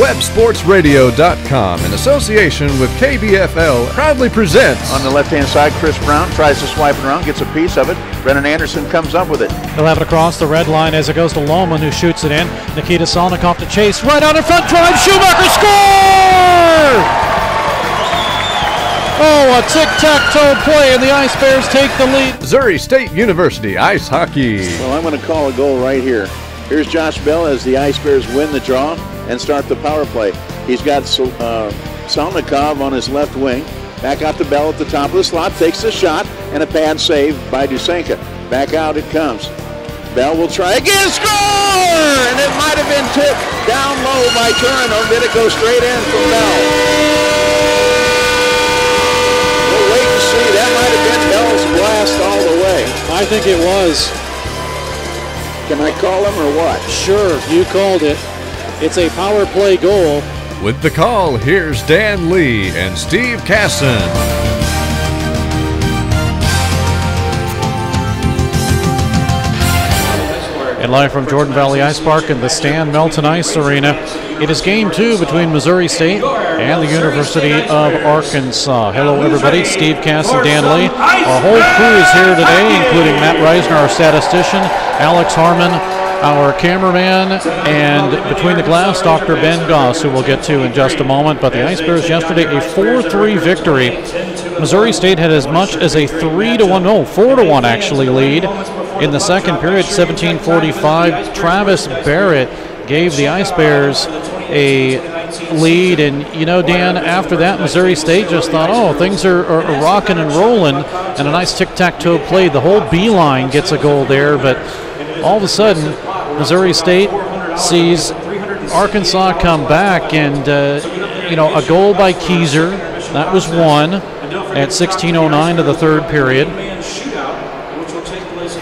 WebSportsRadio.com, in association with KBFL, proudly presents. On the left-hand side, Chris Brown tries to swipe it around, gets a piece of it. Brennan Anderson comes up with it. He'll have it across the red line as it goes to Lohman, who shoots it in. Nikita Salnikov to chase, right out in front, drive, Schumacher, score! Oh, a tic-tac-toe play, and the Ice Bears take the lead. Missouri State University Ice Hockey. Well, I'm going to call a goal right here. Here's Josh Bell as the Ice Bears win the draw and start the power play. He's got Salnikov on his left wing. Back out to Bell at the top of the slot, takes the shot, and a bad save by Dusenka. Back out it comes. Bell will try again, score! And it might have been tipped down low by Turner. Did it go straight in from Bell? We'll wait and see. That might have been Bell's blast all the way. I think it was. Can I call him or what? Sure, you called it. It's a power play goal. With the call, here's Dan Lee and Steve Casson. And live from Jordan Valley Ice Park in the Stan Melton Ice Arena, it is Game 2 between Missouri State and the University of Arkansas. Hello, everybody. Steve Casson, Dan Lee. Our whole crew is here today, including Matt Reisner, our statistician, Alex Harmon, our cameraman, and between the glass, Dr. Ben Goss, who we'll get to in just a moment. But the Ice Bears yesterday, a 4-3 victory. Missouri State had as much as a 4-1 actually lead in the second period, 17:45. Travis Barrett gave the Ice Bears a lead, and you know, Dan, after that, Missouri State just thought, oh, things are rocking and rolling, and a nice tic-tac-toe play. The whole B-line gets a goal there, but all of a sudden, Missouri State sees Arkansas come back, and a goal by Keyser, that was one at 16:09 of the third period.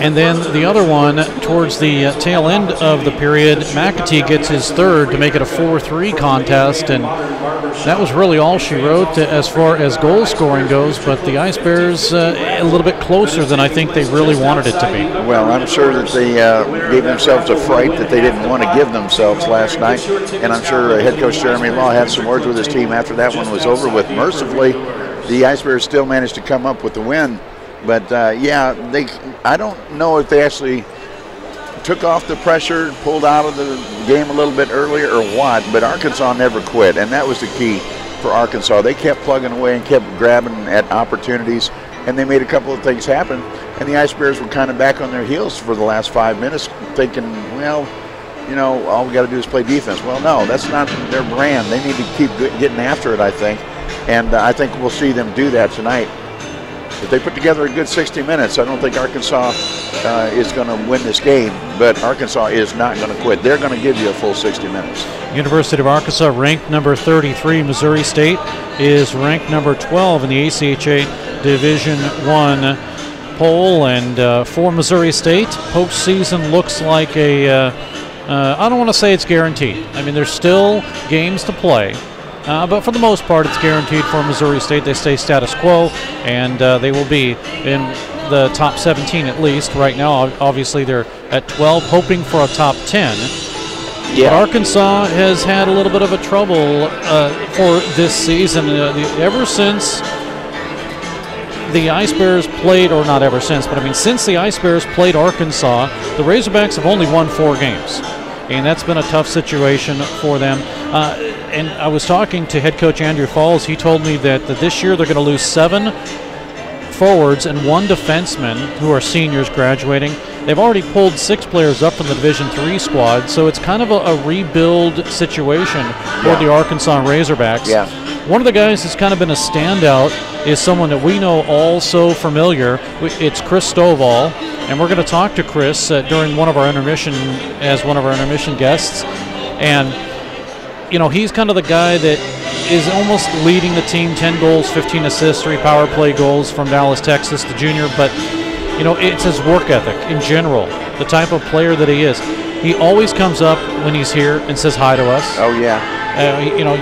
And then the other one towards the tail end of the period, McAtee gets his third to make it a 4-3 contest, and that was really all she wrote as far as goal scoring goes. But the Ice Bears a little bit closer than I think they really wanted it to be. Well, I'm sure that they gave themselves a fright that they didn't want to give themselves last night, and I'm sure head coach Jeremy Law had some words with his team after that one was over with. Mercifully, the Ice Bears still managed to come up with the win. But, I don't know if they actually took off the pressure, pulled out of the game a little bit earlier or what, but Arkansas never quit, and that was the key for Arkansas. They kept plugging away and kept grabbing at opportunities, and they made a couple of things happen, and the Ice Bears were kind of back on their heels for the last 5 minutes, thinking, well, all we got to do is play defense. Well, no, that's not their brand. They need to keep getting after it, I think, and I think we'll see them do that tonight. If they put together a good 60 minutes, I don't think Arkansas is going to win this game, but Arkansas is not going to quit. They're going to give you a full 60 minutes. University of Arkansas ranked number 33. Missouri State is ranked number 12 in the ACHA Division I poll. And for Missouri State, postseason looks like I don't want to say it's guaranteed. I mean, there's still games to play. But for the most part, it's guaranteed for Missouri State. They stay status quo, and they will be in the top 17 at least. Right now, obviously, they're at 12, hoping for a top 10. Yeah. But Arkansas has had a little bit of a trouble for this season. Ever since the Ice Bears played, or not ever since, but I mean since the Ice Bears played Arkansas, the Razorbacks have only won 4 games. And that's been a tough situation for them. And I was talking to head coach Andrew Falls. He told me that this year they're going to lose 7 forwards and 1 defenseman who are seniors graduating. They've already pulled 6 players up from the Division III squad, so it's kind of a rebuild situation for the Arkansas Razorbacks. Yeah. One of the guys that's kind of been a standout is someone that we know all so familiar. It's Chris Stovall, and we're going to talk to Chris during one of our intermission as one of our intermission guests. And he's kind of the guy that is almost leading the team, 10 goals, 15 assists, 3 power play goals from Dallas, Texas, the junior. But, it's his work ethic in general, the type of player that he is. He always comes up when he's here and says hi to us. Oh, yeah.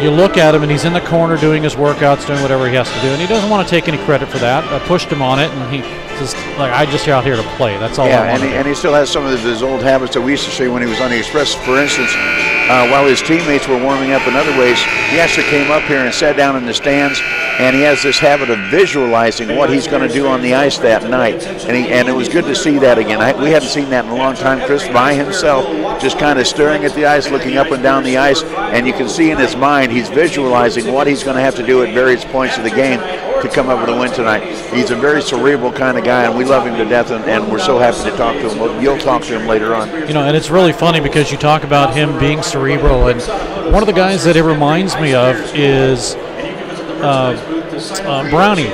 You look at him, and he's in the corner doing his workouts, doing whatever he has to do, and he doesn't want to take any credit for that. I pushed him on it, and he says, I'm just out here to play. That's all I want to do. And he still has some of his old habits that we used to see when he was on the Express. For instance, while his teammates were warming up in other ways, he actually came up here and sat down in the stands, and he has this habit of visualizing what he's going to do on the ice that night. And it was good to see that again. We hadn't seen that in a long time. Chris by himself, just kind of staring at the ice, looking up and down the ice, and you can see in his mind he's visualizing what he's going to have to do at various points of the game to come up with a win tonight. He's a very cerebral kind of guy, and we love him to death, and we're so happy to talk to him. You'll talk to him later on. You know, and it's really funny because you talk about him being cerebral, and one of the guys that it reminds me of is Brownie.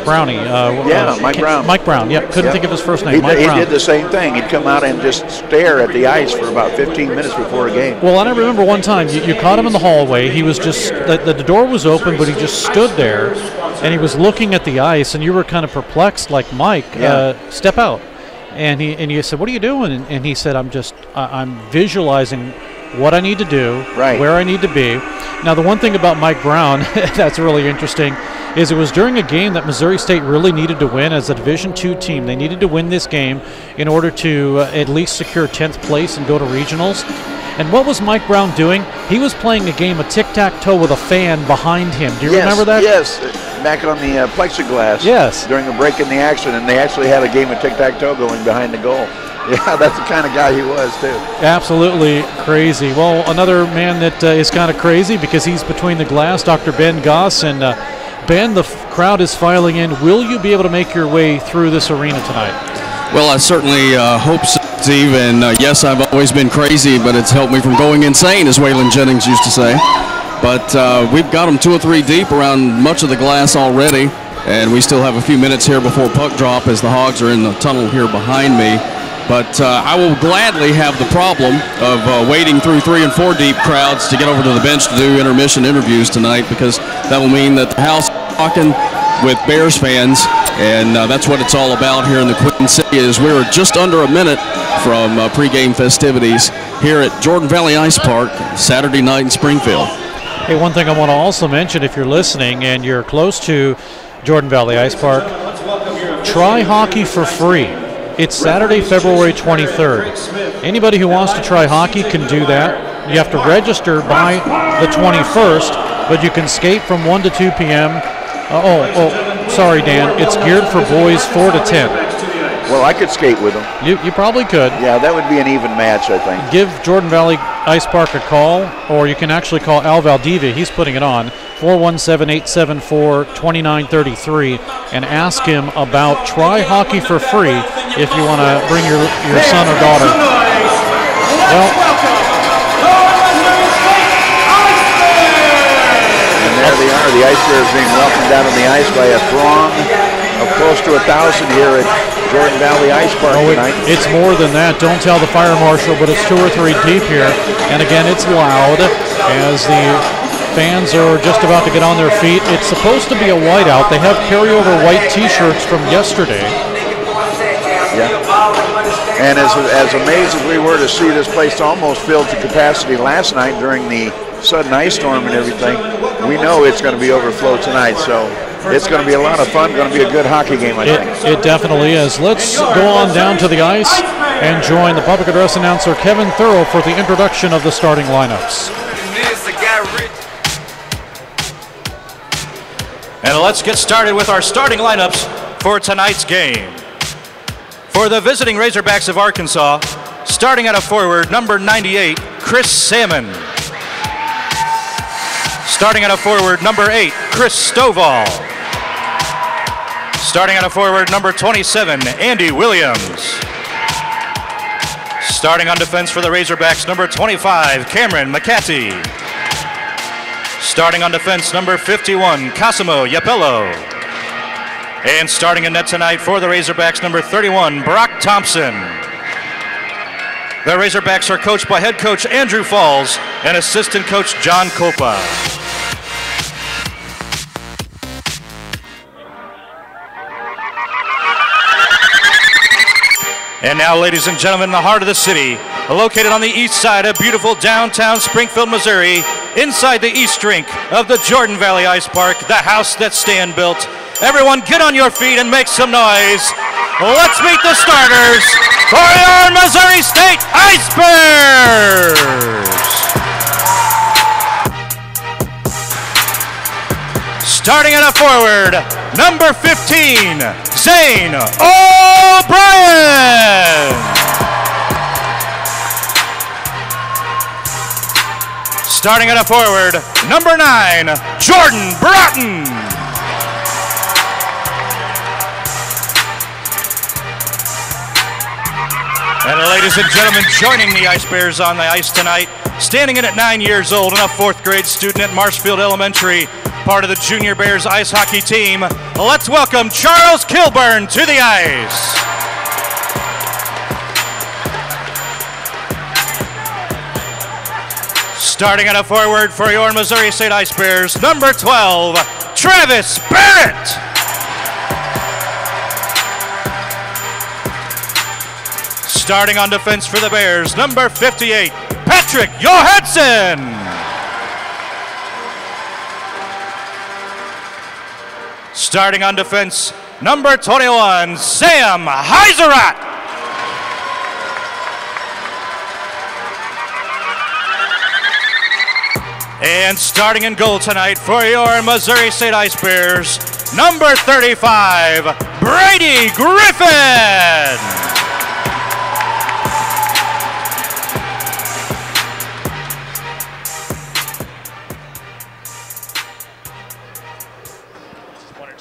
Mike Brown. Mike Brown, yeah, couldn't think of his first name. He Brown. did the same thing. He'd come out and just stare at the ice for about 15 minutes before a game. Well, and I remember one time you caught him in the hallway. He was just, the door was open, but he just stood there, and he was looking at the ice, and you were kind of perplexed, like, Mike, step out. And you said, what are you doing? And he said, I'm visualizing what I need to do, where I need to be. Now, the one thing about Mike Brown that's really interesting is it was during a game that Missouri State really needed to win as a Division II team. They needed to win this game in order to at least secure 10th place and go to regionals. And what was Mike Brown doing? He was playing a game of tic-tac-toe with a fan behind him. Do you remember that? Yes, back on the plexiglass. Yes. During a break in the action, and they actually had a game of tic-tac-toe going behind the goal. Yeah, that's the kind of guy he was, too. Absolutely crazy. Well, another man that is kind of crazy because he's between the glass, Dr. Ben Goss. And Ben, the crowd is filing in. Will you be able to make your way through this arena tonight? Well, I certainly hope so, Steve. And yes, I've always been crazy, but it's helped me from going insane, as Waylon Jennings used to say. But we've got them 2 or 3 deep around much of the glass already. And we still have a few minutes here before puck drop as the Hogs are in the tunnel here behind me. But I will gladly have the problem of wading through 3 and 4 deep crowds to get over to the bench to do intermission interviews tonight, because that will mean that the house is talking with Bears fans, and that's what it's all about here in the Queen City. Is we're just under a minute from pregame festivities here at Jordan Valley Ice Park Saturday night in Springfield. Hey, one thing I want to also mention, if you're listening and you're close to Jordan Valley Ice Park, try hockey for free. It's Saturday, February 23rd. Anybody who wants to try hockey can do that. You have to register by the 21st, but you can skate from 1 to 2 p.m. Sorry, Dan. It's geared for boys 4 to 10. Well, I could skate with them. You probably could. Yeah, that would be an even match, I think. Give Jordan Valley Ice Park a call, or you can actually call Al Valdivia. He's putting it on, 417-874-2933, and ask him about try hockey for free if you want to bring your son or daughter. Well, and there they are. The Ice Bears being welcomed out on the ice by a throng of close to 1,000 here at Jordan Valley Ice Park tonight. It's more than that. Don't tell the fire marshal, but it's 2 or 3 deep here. And again, it's loud as the fans are just about to get on their feet. It's supposed to be a whiteout. They have carryover white T-shirts from yesterday. Yeah. And as amazed as we were to see this place almost filled to capacity last night during the sudden ice storm and everything, we know it's going to be overflow tonight. So it's going to be a lot of fun. Going to be a good hockey game, I think. It definitely is. Let's go on down to the ice and join the public address announcer, Kevin Thurl, for the introduction of the starting lineups. And let's get started with our starting lineups for tonight's game. For the visiting Razorbacks of Arkansas, starting at a forward, number 98, Chris Salmon. Starting at a forward, number 8, Chris Stovall. Starting at a forward, number 27, Andy Williams. Starting on defense for the Razorbacks, number 25, Cameron McCarthy. Starting on defense, number 51, Cosimo Yapello. And starting in net tonight for the Razorbacks, number 31, Brock Thompson. The Razorbacks are coached by head coach Andrew Falls and assistant coach John Copa. And now, ladies and gentlemen, in the heart of the city, located on the east side of beautiful downtown Springfield, Missouri, inside the east rink of the Jordan Valley Ice Park, the house that Stan built. Everyone get on your feet and make some noise. Let's meet the starters for your Missouri State Ice Bears. Starting at a forward, number 15, Zane O'Brien. Starting at a forward, number 9, Jordan Broughton. And ladies and gentlemen, joining the Ice Bears on the ice tonight, standing in at 9 years old and a 4th grade student at Marshfield Elementary, part of the Junior Bears ice hockey team, let's welcome Charles Kilburn to the ice. Starting at a forward for your Missouri State Ice Bears, number 12, Travis Barrett. Starting on defense for the Bears, number 58, Patrick Johansson. Starting on defense, number 21, Sam Heiserat. And starting in goal tonight for your Missouri State Ice Bears, number 35, Brady Griffin.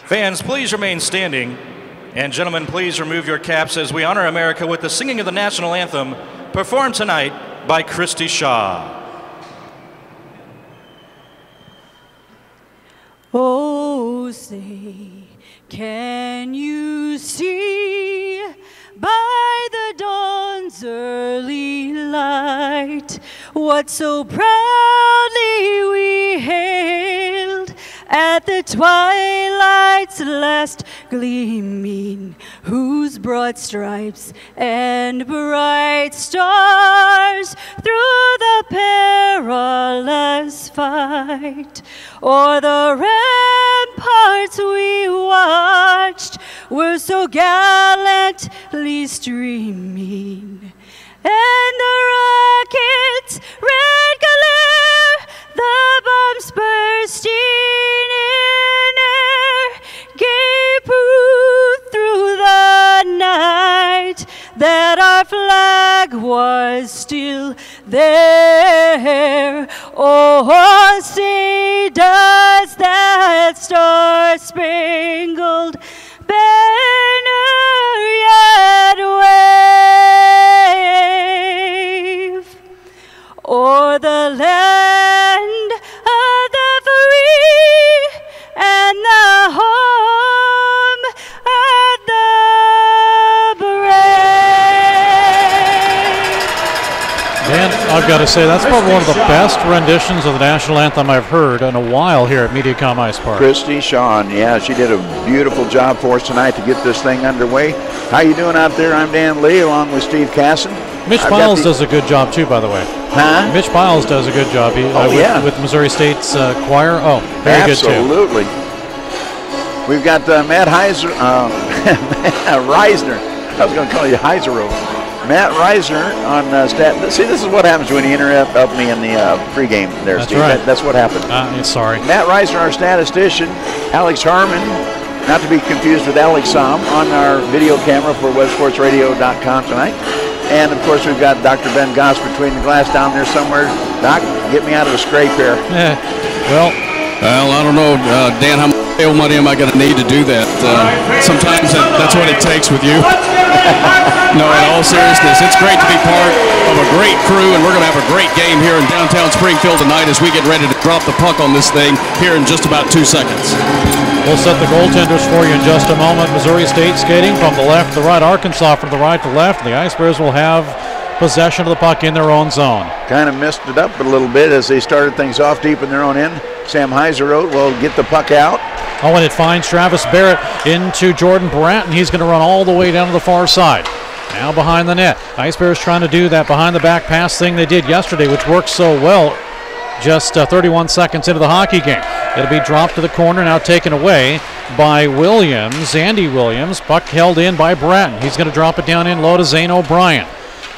Fans, please remain standing. And gentlemen, please remove your caps as we honor America with the singing of the national anthem, performed tonight by Christy Shaw. Oh, say, can you see by the dawn's early light what so proudly we hailed at the twilight's last gleaming, whose broad stripes and bright stars through the perilous fight o'er the ramparts we watched were so gallantly streaming, and the rocket's red glare, the bombs bursting in air, gave proof through the night that our flag was still there. Oh, say does that star-spangled banner yet wave o'er the land of the free and the home of the brave. Dan, I've got to say, that's probably one of the best renditions of the national anthem I've heard in a while here at MediaCom Ice Park. Christy Shawn, yeah, she did a beautiful job for us tonight to get this thing underway. How you doing out there? I'm Dan Lee, along with Steve Casson. Mitch Biles does a good job too, by the way. Huh? Mitch Biles does a good job with Missouri State's choir. Oh, very good too. Absolutely. We've got Matt Reisner. I was going to call you Heiserow. Matt Reisner on stat. See, this is what happens when you interrupt me in the pregame there, That's Steve. right. That's what happened. Sorry. Matt Reisner, our statistician. Alex Harmon, not to be confused with Alex Som, on our video camera for websportsradio.com tonight. And, of course, we've got Dr. Ben Goss between the glass down there somewhere. Doc, get me out of the scrape here. Well, I don't know, Dan, how much money am I going to need to do that? Sometimes that's what it takes with you. No, in all seriousness, it's great to be part of a great crew, and we're going to have a great game here in downtown Springfield tonight as we get ready to drop the puck on this thing here in just about 2 seconds. We'll set the goaltenders for you in just a moment. Missouri State skating from the left to the right, Arkansas from the right to left. The Ice Bears will have possession of the puck in their own zone. Kind of messed it up a little bit as they started things off deep in their own end. Sam Heiserow will get the puck out. Oh, and it finds Travis Barrett into Jordan Bratton. He's going to run all the way down to the far side. Now behind the net. Ice Bears trying to do that behind the back pass thing they did yesterday, which worked so well just 31 seconds into the hockey game. It'll be dropped to the corner, now taken away by Williams, Andy Williams. Puck held in by Bratton. He's going to drop it down in low to Zane O'Brien.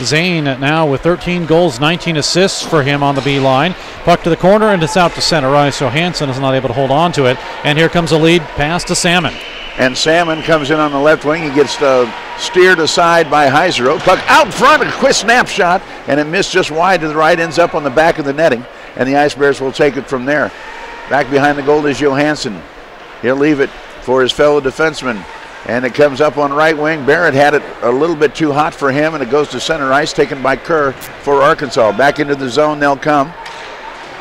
Zane now with 13 goals, 19 assists for him on the B line. Puck to the corner, and it's out to center ice, so Hansen is not able to hold on to it. And here comes a lead pass to Salmon. And Salmon comes in on the left wing. He gets steered aside by Heiserow. Puck out front, a quick snapshot, and it missed just wide to the right, ends up on the back of the netting, and the Ice Bears will take it from there. Back behind the goal is Johansson. He'll leave it for his fellow defenseman, and it comes up on right wing. Barrett had it a little bit too hot for him, and it goes to center ice, taken by Kerr for Arkansas. Back into the zone they'll come.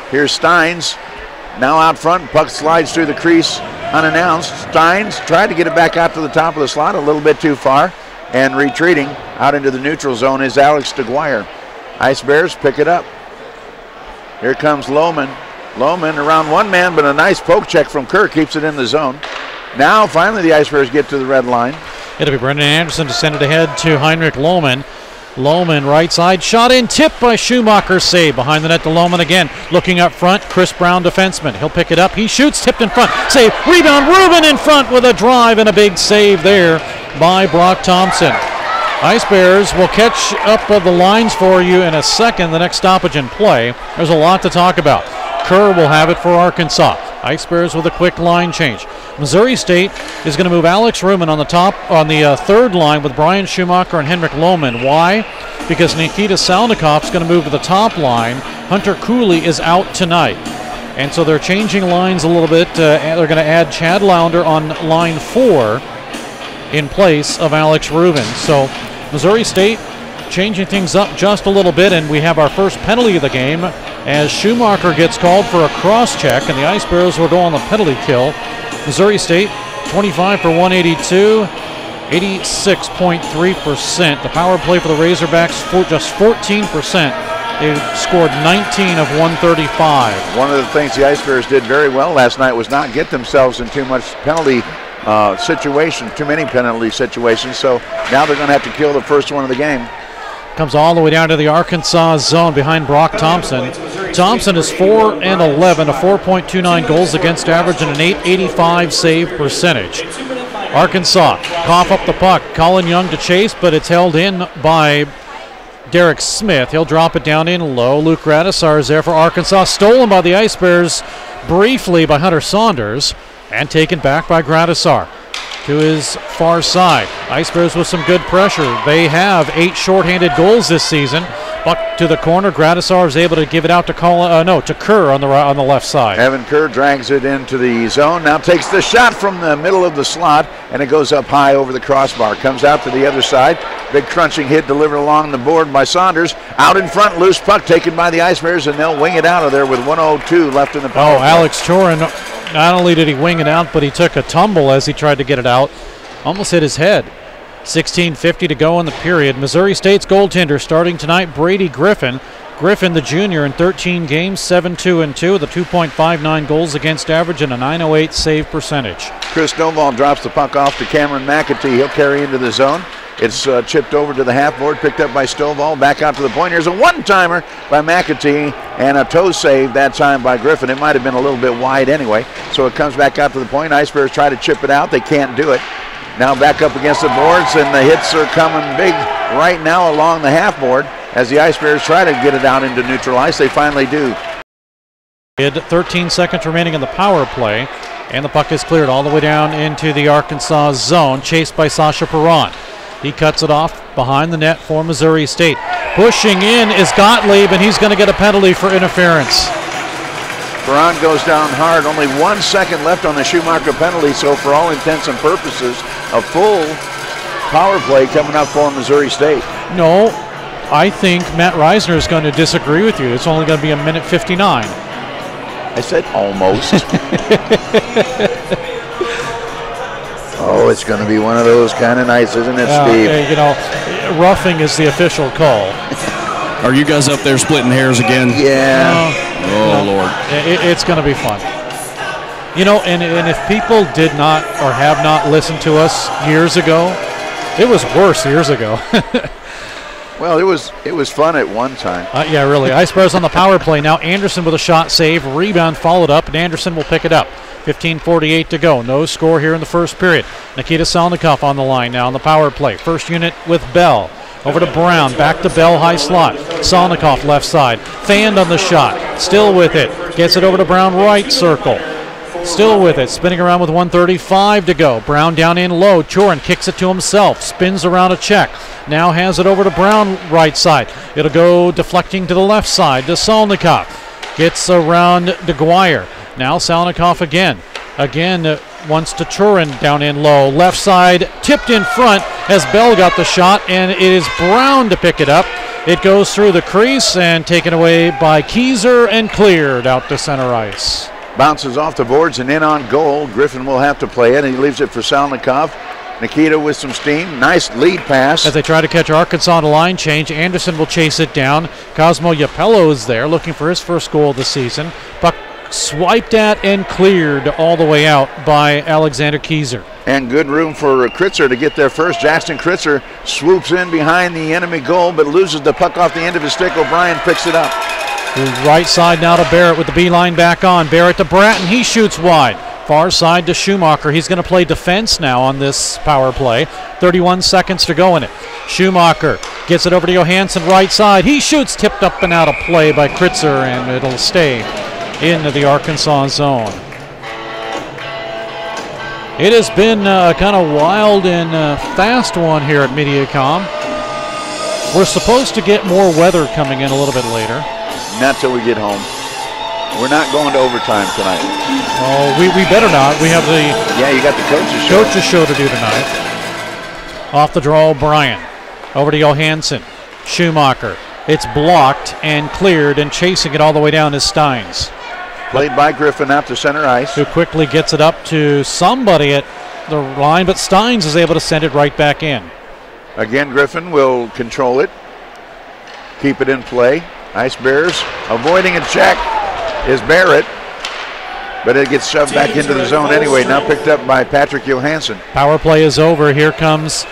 Here's Steins. Now out front, puck slides through the crease unannounced. Steins tried to get it back out to the top of the slot, a little bit too far, and retreating out into the neutral zone is Alex DeGuire. Ice Bears pick it up. Here comes Lohman. Lohman around one man, but a nice poke check from Kerr keeps it in the zone. Now finally the Ice Bears get to the red line. It'll be Brendan Anderson to send it ahead to Heinrich Lohman. Lohman right side, shot in, tipped by Schumacher, save behind the net to Lohman again. Looking up front, Chris Brown defenseman. He'll pick it up, he shoots, tipped in front, save, rebound, Rubin in front with a drive and a big save there by Brock Thompson. Ice Bears will catch up with the lines for you in a second, the next stoppage in play. There's a lot to talk about. Kerr will have it for Arkansas. Ice Bears with a quick line change. Missouri State is going to move Alex Ruman on the top on the third line with Brian Schumacher and Henrik Lohman. Why? Because Nikita Salnikov is going to move to the top line. Hunter Cooley is out tonight. And so they're changing lines a little bit. They're going to add Chad Launder on line 4 in place of Alex Rubin. So Missouri State changing things up just a little bit, and we have our first penalty of the game as Schumacher gets called for a cross-check, and the Ice Bears will go on the penalty kill. Missouri State, 25 for 182, 86.3%. The power play for the Razorbacks, just 14%. They scored 19 of 135. One of the things the Ice Bears did very well last night was not get themselves in too much penalty situation, too many penalty situations, so now they're going to have to kill the first one of the game. Comes all the way down to the Arkansas zone behind Brock Thompson. Thompson is 4-11, a 4.29 goals against average and an 885 save percentage. Arkansas cough up the puck. Colin Young to chase, but it's held in by Derek Smith. He'll drop it down in low. Luke Radisar is there for Arkansas. Stolen by the Ice Bears briefly by Hunter Saunders and taken back by Gradisar to his far side. Ice Bears with some good pressure. They have 8 shorthanded goals this season. Buck to the corner. Gradisar is able to give it out to Kerr on the left side. Evan Kerr drags it into the zone. Now takes the shot from the middle of the slot, and it goes up high over the crossbar. Comes out to the other side. Big crunching hit delivered along the board by Saunders. Out in front, loose puck taken by the Ice Bears, and they'll wing it out of there with 1:02 left in the power play. Alex Chorin, not only did he wing it out, but he took a tumble as he tried to get it out. Almost hit his head. 16:50 to go in the period. Missouri State's goaltender starting tonight, Brady Griffin. Griffin, the junior, in 13 games, 7-2-2, with a 2.59 goals against average and a 908 save percentage. Chris Stovall drops the puck off to Cameron McAtee. He'll carry into the zone. It's chipped over to the half board, picked up by Stovall, back out to the point. Here's a one-timer by McAtee and a toe save that time by Griffin. It might have been a little bit wide anyway, so it comes back out to the point. Ice Bears try to chip it out. They can't do it. Now back up against the boards, and the hits are coming big right now along the half board as the Ice Bears try to get it out into neutral ice. They finally do. 13 seconds remaining in the power play, and the puck is cleared all the way down into the Arkansas zone, chased by Sasha Perron. He cuts it off behind the net for Missouri State. Pushing in is Gottlieb, and he's going to get a penalty for interference. Perron goes down hard. Only 1 second left on the Schumacher penalty, so for all intents and purposes, a full power play coming up for Missouri State. No, I think Matt Reisner is going to disagree with you. It's only going to be a minute 59. I said almost. Oh, it's going to be one of those kind of nights, isn't it, Steve? You know, roughing is the official call. Are you guys up there splitting hairs again? Yeah. Lord. It's going to be fun. You know, and if people did not or have not listened to us years ago, it was worse years ago. Well, it was fun at one time. Yeah, really. Ice Bears on the power play. Now Anderson with a shot save. Rebound followed up, and Anderson will pick it up. 15:48 to go. No score here in the first period. Nikita Salnikov on the line now on the power play. First unit with Bell. Over to Brown, back to Bell, high slot. Salnikov left side, fanned on the shot, still with it. Gets it over to Brown, right circle. Still with it, spinning around with 1:35 to go. Brown down in low. Chorin kicks it to himself, spins around a check. Now has it over to Brown, right side. It'll go deflecting to the left side to Salnikov. Gets around DeGuire. Now Salnikov again. Wants to Chorin down in low. Left side, tipped in front as Bell got the shot, and it is Brown to pick it up. It goes through the crease and taken away by Keyser and cleared out to center ice. Bounces off the boards and in on goal. Griffin will have to play it, and he leaves it for Salnikov. Nikita with some steam. Nice lead pass. As they try to catch Arkansas on a line change, Anderson will chase it down. Cosmo Yapello is there looking for his first goal of the season. Puck swiped at and cleared all the way out by Alexander Keyser. And good room for Kritzer to get there first. Jackson Kritzer swoops in behind the enemy goal, but loses the puck off the end of his stick. O'Brien picks it up. Right side now to Barrett with the beeline back on. Barrett to Bratton. He shoots wide. Far side to Schumacher. He's going to play defense now on this power play. 31 seconds to go in it. Schumacher gets it over to Johansson right side. He shoots, tipped up and out of play by Kritzer, and it'll stay into the Arkansas zone. It has been a kind of wild and fast one here at Mediacom. We're supposed to get more weather coming in a little bit later. Not till we get home. We're not going to overtime tonight. Oh, we better not. We have the you got the coach's show to do tonight. Off the draw, O'Brien. Over to Johansson. Schumacher. It's blocked and cleared, and chasing it all the way down is Steins. Played by Griffin out to center ice. Who quickly gets it up to somebody at the line, but Steins is able to send it right back in. Again, Griffin will control it. Keep it in play. Ice Bears avoiding a check is Barrett, but it gets shoved back into the zone anyway. Now picked up by Patrick Johansson. Power play is over. Here comes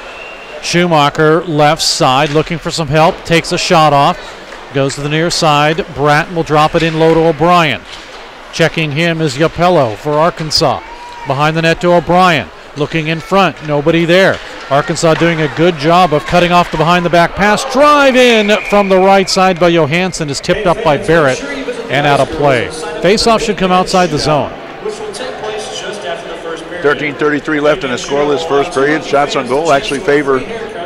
Schumacher, left side, looking for some help. Takes a shot off. Goes to the near side. Bratton will drop it in low to O'Brien. Checking him is Yapello for Arkansas. Behind the net to O'Brien. Looking in front. Nobody there. Arkansas doing a good job of cutting off the behind-the-back pass. Drive in from the right side by Johansson is tipped up by Barrett and out of play. Face-off should come outside the zone. 13:33 left in a scoreless first period. Shots on goal actually favor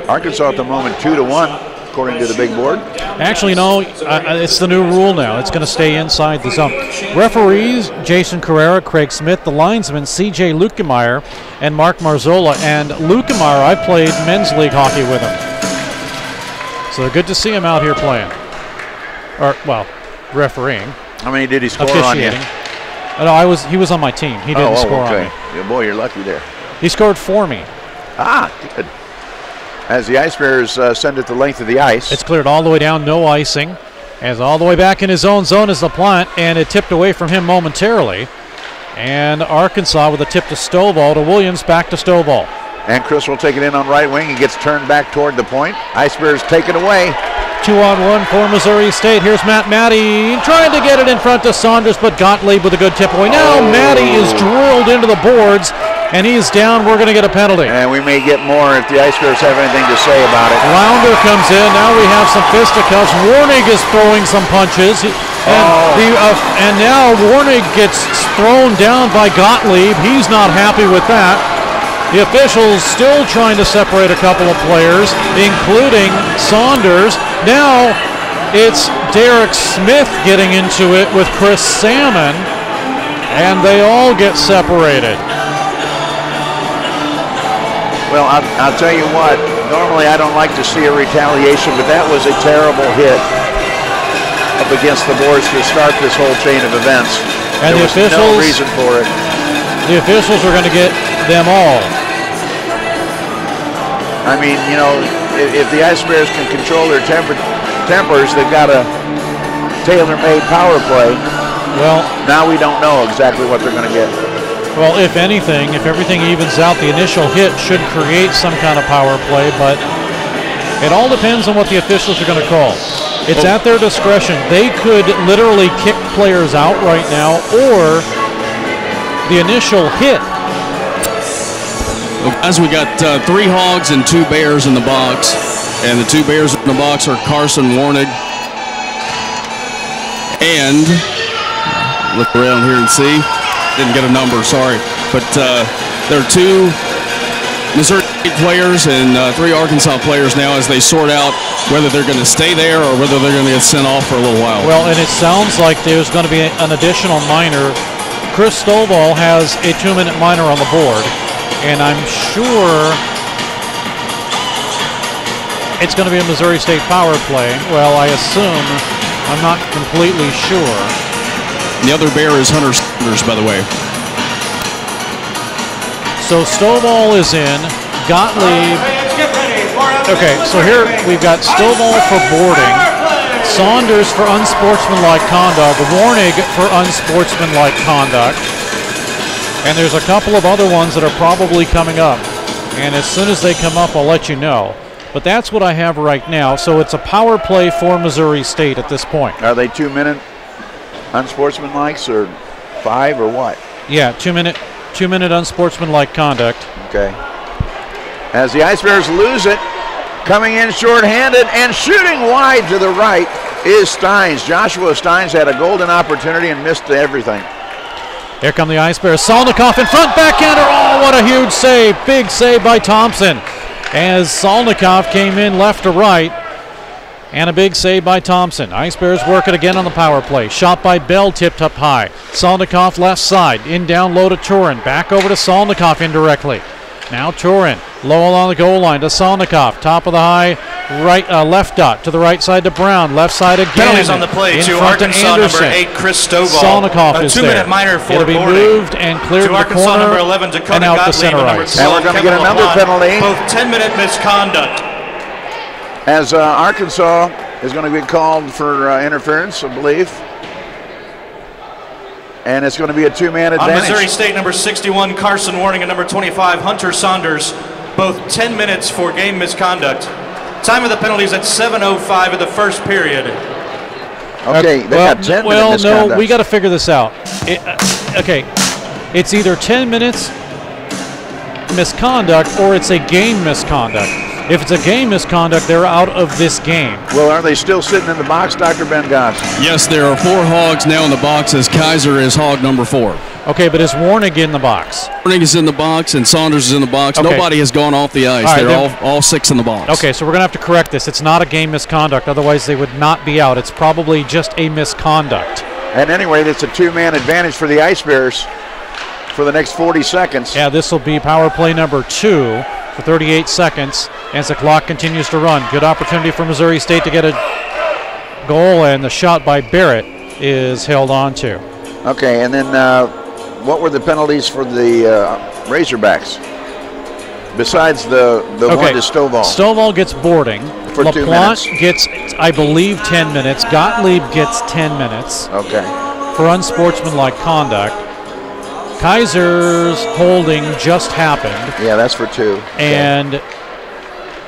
Arkansas at the moment 2-1, according to the big board. Actually, no, it's the new rule now. It's going to stay inside the zone. Referees, Jason Carrera, Craig Smith, the linesmen, C.J. Lukemeyer, and Mark Marzola. And Lukemeyer, I played men's league hockey with him. So good to see him out here playing. Or, well, refereeing. How many did he score officiating on you? No, he was on my team. He didn't score on me. Yeah, boy, you're lucky there. He scored for me. Ah, good. As the Ice Bears send it the length of the ice. It's cleared all the way down, no icing. As all the way back in his own zone is LaPlante, and it tipped away from him momentarily. And Arkansas with a tip to Stovall, to Williams, back to Stovall. And Chris will take it in on right wing. He gets turned back toward the point. Ice Bears take it away. 2-on-1 for Missouri State. Here's Matt Matty trying to get it in front to Saunders, but Gottlieb with a good tip away. Now Matty is drilled into the boards, and he's down. We're going to get a penalty. And we may get more if the Ice Bears have anything to say about it. Lounder comes in. Now we have some fisticuffs. Warnig is throwing some punches. And now Warnig gets thrown down by Gottlieb. He's not happy with that. The officials still trying to separate a couple of players, including Saunders. Now it's Derek Smith getting into it with Chris Salmon, and they all get separated. Well, I'll tell you what, normally I don't like to see a retaliation, but that was a terrible hit up against the boards to start this whole chain of events. And there was no reason for it. The officials are going to get them all. I mean, you know, if the Ice Bears can control their tempers, they've got a tailor-made power play. Well, now we don't know exactly what they're going to get. Well, if anything, if everything evens out, the initial hit should create some kind of power play, but it all depends on what the officials are going to call. It's at their discretion. They could literally kick players out right now, or the initial hit Well, guys, we got 3 Hogs and 2 Bears in the box. And the 2 Bears in the box are Carson Warnig. And look around here and see. Didn't get a number, sorry. But there are 2 Missouri State players and 3 Arkansas players now as they sort out whether they're going to stay there or whether they're going to get sent off for a little while. Well, and it sounds like there's going to be an additional minor. Chris Stovall has a 2-minute minor on the board, and I'm sure it's going to be a Missouri State power play. Well, I assume. I'm not completely sure. The other Bear is Hunter Sanders, by the way. So Stovall is in. Gottlieb. Okay, so here we've got Stovall for boarding, Saunders for unsportsmanlike conduct, Warnig for unsportsmanlike conduct, and there's a couple of other ones that are probably coming up. And as soon as they come up, I'll let you know. But that's what I have right now. So it's a power play for Missouri State at this point. Are they 2-minute unsportsmanlikes or 5 or what? Yeah, 2-minute unsportsmanlike conduct. Okay. As the Ice Bears lose it, coming in shorthanded and shooting wide to the right is Steins. Joshua Steins had a golden opportunity and missed everything. Here come the Ice Bears. Salnikoff in front, backhander. Oh, what a huge save. Big save by Thompson. As Salnikoff came in left to right, and a big save by Thompson. Ice Bears work it again on the power play. Shot by Bell, tipped up high. Salnikoff left side, in down low to Turin. Back over to Salnikoff indirectly. Now Turin, low along the goal line to Salnikoff. Top of the high, right, left dot to the right side to Brown. Left side again. Penalties on the play in to front Arkansas to number 8, Chris Stovall. Salnikoff is there. A 2-minute minor for It'll be boarding. moved and cleared To to the Arkansas corner number 11, Dakota and out to Gottlieb, center and number ice. 12, And we're going to get Kevin another LeBlanc. penalty. Both 10-minute misconduct. As Arkansas is going to be called for interference, I believe. And it's going to be a 2-man On advantage. Missouri State, number 61, Carson Warnig, and number 25, Hunter Saunders. Both 10 minutes for game misconduct. Time of the penalties at 7:05 of the first period. Okay, they got 10 minutes. Well, no, we got to figure this out. Okay, it's either 10 minutes misconduct or it's a game misconduct. If it's a game misconduct, they're out of this game. Well, are they still sitting in the box, Dr. Ben Goss? Yes, there are 4 Hogs now in the box as Kaiser is Hog number 4. Okay, but is Warnig in the box? Warnig is in the box and Saunders is in the box. Okay. Nobody has gone off the ice. All right, They're all 6 in the box. Okay, so we're going to have to correct this. It's not a game misconduct. Otherwise, they would not be out. It's probably just a misconduct. And anyway, it's a 2-man advantage for the Ice Bears for the next 40 seconds. Yeah, this will be power play number 2 for 38 seconds as the clock continues to run. Good opportunity for Missouri State to get a goal, and the shot by Barrett is held on to. Okay, and then what were the penalties for the Razorbacks? Besides the one to Stovall. Stovall gets boarding. For 2 LaPlante minutes. gets, I believe, 10 minutes. Gottlieb gets 10 minutes Okay. for unsportsmanlike conduct. Kaiser's holding just happened. Yeah, that's for 2. And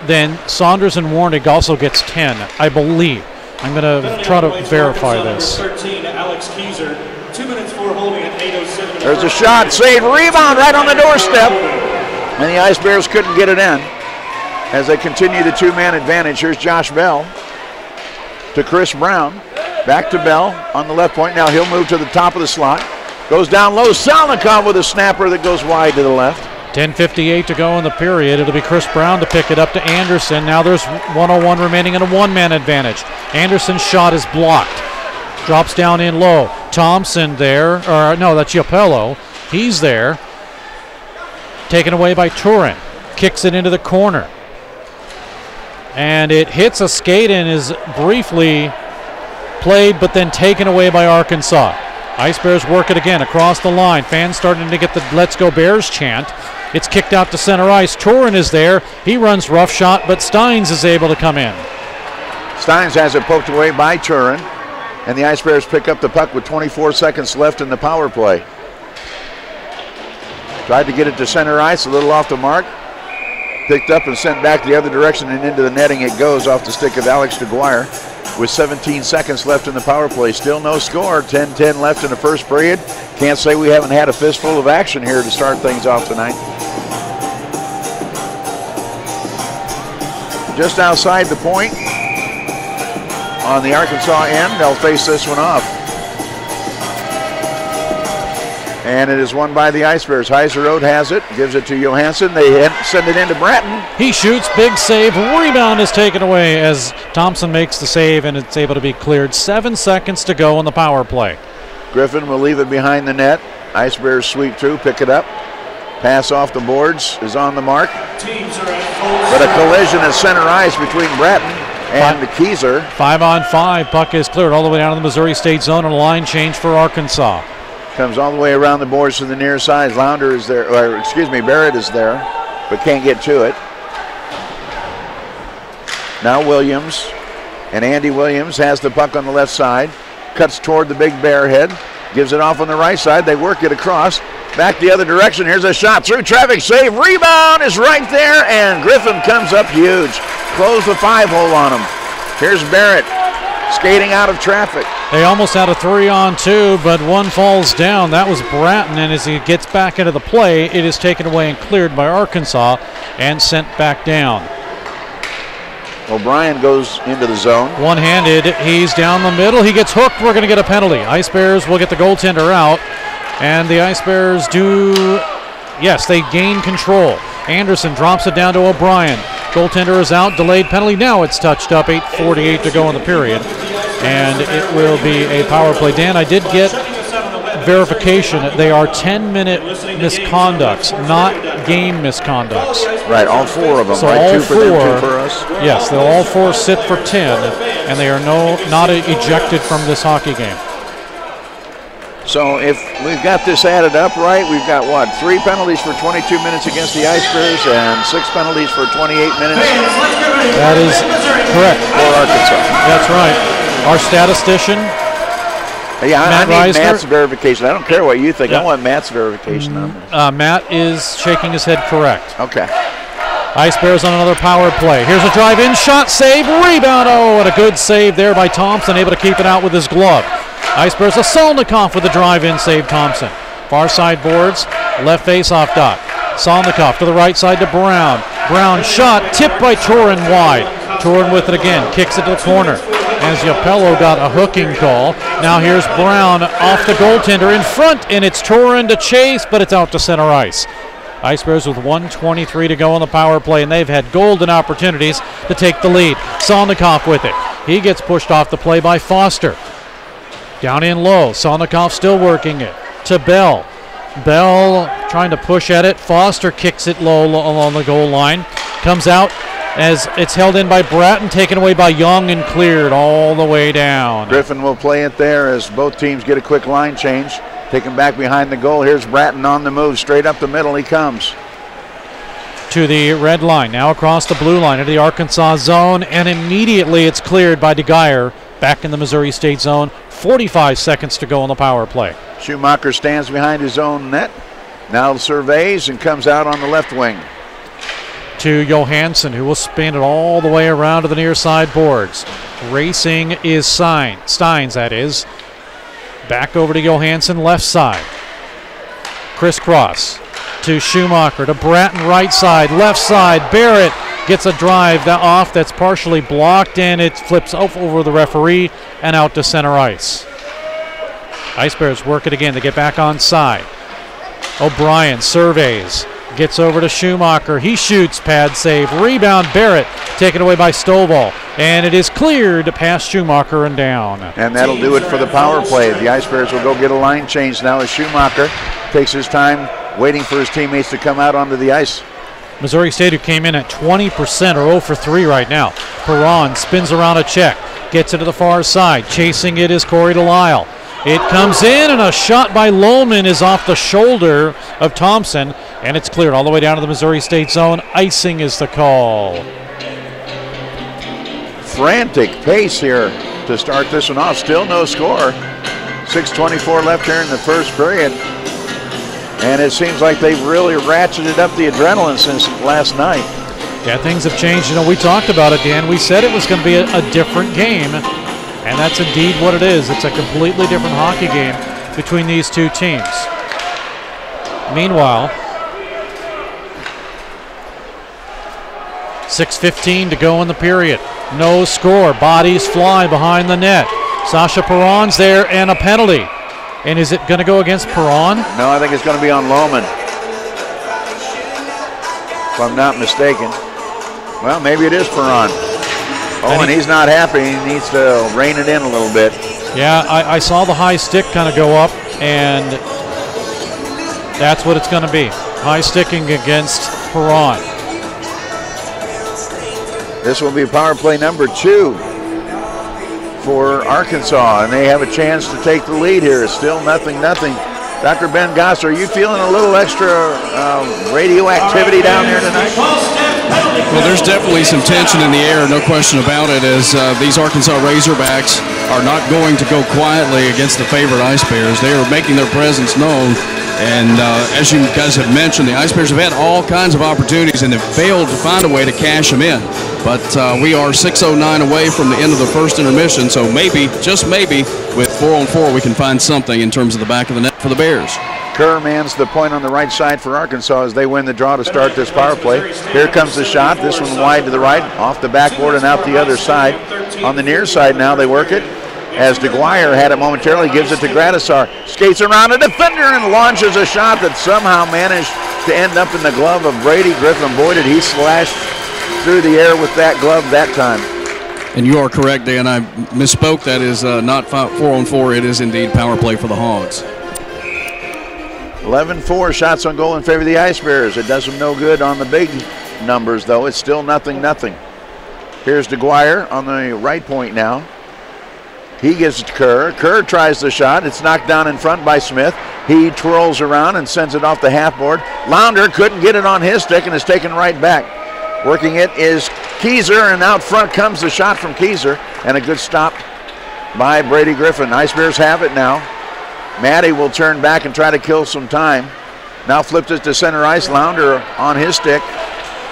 then Saunders and Warnig also gets 10, I believe. I'm going to try to verify this. 13, Alex Keyser, 2 minutes for holding at 8:07. There's a shot, save, rebound right on the doorstep. And the Ice Bears couldn't get it in. As they continue the 2-man advantage, here's Josh Bell to Chris Brown. Back to Bell on the left point. Now he'll move to the top of the slot. Goes down low. Salnikov with a snapper that goes wide to the left. 10:58 to go in the period. It'll be Chris Brown to pick it up to Anderson. Now there's 1:01 remaining and a 1-man advantage. Anderson's shot is blocked. Drops down in low. Thompson there, or no, that's Iapello. He's there. Taken away by Turin. Kicks it into the corner. And it hits a skate and is briefly played, but then taken away by Arkansas. Ice Bears work it again across the line. Fans starting to get the Let's Go Bears chant. It's kicked out to center ice. Turin is there. He runs rough shot, but Steins is able to come in. Steins has it poked away by Turin. And the Ice Bears pick up the puck with 24 seconds left in the power play. Tried to get it to center ice, a little off the mark. Picked up and sent back the other direction and into the netting it goes off the stick of Alex DeGuire. With 17 seconds left in the power play. Still no score. 10-10 left in the first period. Can't say we haven't had a fistful of action here to start things off tonight. just outside the point on the Arkansas end. They'll face this one off. And it is won by the Ice Bears. Heiserode has it, gives it to Johansson. They send it into Bratton. He shoots, big save, rebound is taken away as Thompson makes the save and it's able to be cleared. 7 seconds to go in the power play. Griffin will leave it behind the net. Ice Bears sweep through, pick it up. Pass off the boards is on the mark. But a collision at center ice between Bratton and the Keyser. 5-on-5, puck is cleared all the way down to the Missouri State zone and a line change for Arkansas. Comes all the way around the boards to the near side. Barrett is there, but can't get to it. Now Williams, and Andy Williams has the puck on the left side. Cuts toward the big bear head. Gives it off on the right side. They work it across. Back the other direction. Here's a shot through traffic. Save. Rebound is right there, and Griffin comes up huge. Close the 5-hole on him. Here's Barrett skating out of traffic. They almost had a 3-on-2, but one falls down. That was Bratton, and as he gets back into the play, it is taken away and cleared by Arkansas and sent back down. O'Brien goes into the zone. One-handed, he's down the middle. He gets hooked. We're going to get a penalty. Ice Bears will get the goaltender out, and the Ice Bears they gain control. Anderson drops it down to O'Brien. Goaltender is out, delayed penalty. Now it's touched up, 8:48 to go in the period, and it will be a power play. Dan, I did get verification. They are 10-minute misconducts, not game misconducts. Right, all 4 of them. So right? all 2 for four, them, 2 for us. Yes, they'll all 4 sit for 10, and they are not ejected from this hockey game. So if we've got this added up right, we've got 3 penalties for 22 minutes against the Ice Bears and 6 penalties for 28 minutes. That is correct. For Arkansas. That's right. Our statistician, yeah, I need Reisner. Matt's verification. I don't care what you think. Yeah. I want Matt's verification on this. Matt is shaking his head correct. Okay. Ice Bears on another power play. Here's a drive-in shot, save, rebound. Oh, and a good save there by Thompson, able to keep it out with his glove. Ice Bears, a Solnikoff with a drive-in save, Thompson. Far side boards, left face-off dot. Solnikoff to the right side to Brown. Brown shot, tipped by Torin wide. Torin with it again, kicks it to the corner. As Yapello got a hooking call. Now here's Brown off the goaltender in front, and it's Torin to chase, but it's out to center ice. Ice Bears with 1:23 to go on the power play, and they've had golden opportunities to take the lead. Solnikoff with it. He gets pushed off the play by Foster. Down in low, Solnikoff still working it to Bell. Bell trying to push at it. Foster kicks it low along the goal line. Comes out as it's held in by Bratton, taken away by Young and cleared all the way down. Griffin will play it there as both teams get a quick line change. Taken back behind the goal. Here's Bratton on the move. Straight up the middle he comes. To the red line, now across the blue line into the Arkansas zone, and immediately it's cleared by DeGeyer back in the Missouri State zone. 45 seconds to go on the power play. Schumacher stands behind his own net. Now surveys and comes out on the left wing. To Johansson, who will spin it all the way around to the near side boards. Racing is Steins, that is. Back over to Johansson, left side. Crisscross to Schumacher, to Bratton, right side, left side. Barrett gets a drive off that's partially blocked, and it flips over the referee and out to center ice. Ice Bears work it again. They get back on side. O'Brien surveys, gets over to Schumacher. He shoots, pad save, rebound. Barrett taken away by Stovall, and it is cleared past Schumacher and down. And that'll do it for the power play. The Ice Bears will go get a line change now as Schumacher takes his time waiting for his teammates to come out onto the ice. Missouri State, who came in at 20%, or 0 for 3 right now. Perron spins around a check, gets it to the far side. Chasing it is Corey Delisle. It comes in, and a shot by Lohman is off the shoulder of Thompson, and it's cleared all the way down to the Missouri State zone. Icing is the call. Frantic pace here to start this one off. Still no score. 6:24 left here in the first period. And it seems like they've really ratcheted up the adrenaline since last night. Yeah, things have changed. You know, we talked about it, Dan. We said it was going to be a different game, and that's indeed what it is. It's a completely different hockey game between these two teams. Meanwhile, 6:15 to go in the period. No score. Bodies fly behind the net. Sasha Perron's there and a penalty. And is it going to go against Perron? No, I think it's going to be on Lohman, if I'm not mistaken. Well, maybe it is Perron. Oh, and he's not happy. He needs to rein it in a little bit. Yeah, I saw the high stick kind of go up, and that's what it's going to be. High sticking against Perron. This will be power play number 2 for Arkansas, and they have a chance to take the lead here. It's still 0-0. Dr. Ben Goss, are you feeling a little extra radioactivity down here tonight? Well, there's definitely some tension in the air, no question about it, as these Arkansas Razorbacks are not going to go quietly against the favorite Ice Bears. They are making their presence known. And as you guys have mentioned, the Ice Bears have had all kinds of opportunities and have failed to find a way to cash them in. But we are 6:09 away from the end of the first intermission, so maybe, just maybe, with 4-on-4, we can find something in terms of the back of the net for the Bears. Kerr mans the point on the right side for Arkansas as they win the draw to start this power play. Here comes the shot. This one wide to the right, off the backboard and out the other side. On the near side now, they work it. As DeGuire had it momentarily, gives it to Gradisar. Skates around a defender and launches a shot that somehow managed to end up in the glove of Brady Griffin. Boy, did he slash through the air with that glove that time. And you are correct, Dan. I misspoke. That is not 4-on-4. It is indeed power play for the Hogs. 11-4 shots on goal in favor of the Ice Bears. It does them no good on the big numbers, though. It's still 0-0. Here's DeGuire on the right point now. He gives it to Kerr. Kerr tries the shot. It's knocked down in front by Smith. He twirls around and sends it off the half board. Launder couldn't get it on his stick and is taken right back. Working it is Keyser, and out front comes the shot from Keyser, and a good stop by Brady Griffin. Ice Bears have it now. Maddie will turn back and try to kill some time. Now flips it to center ice. Launder on his stick.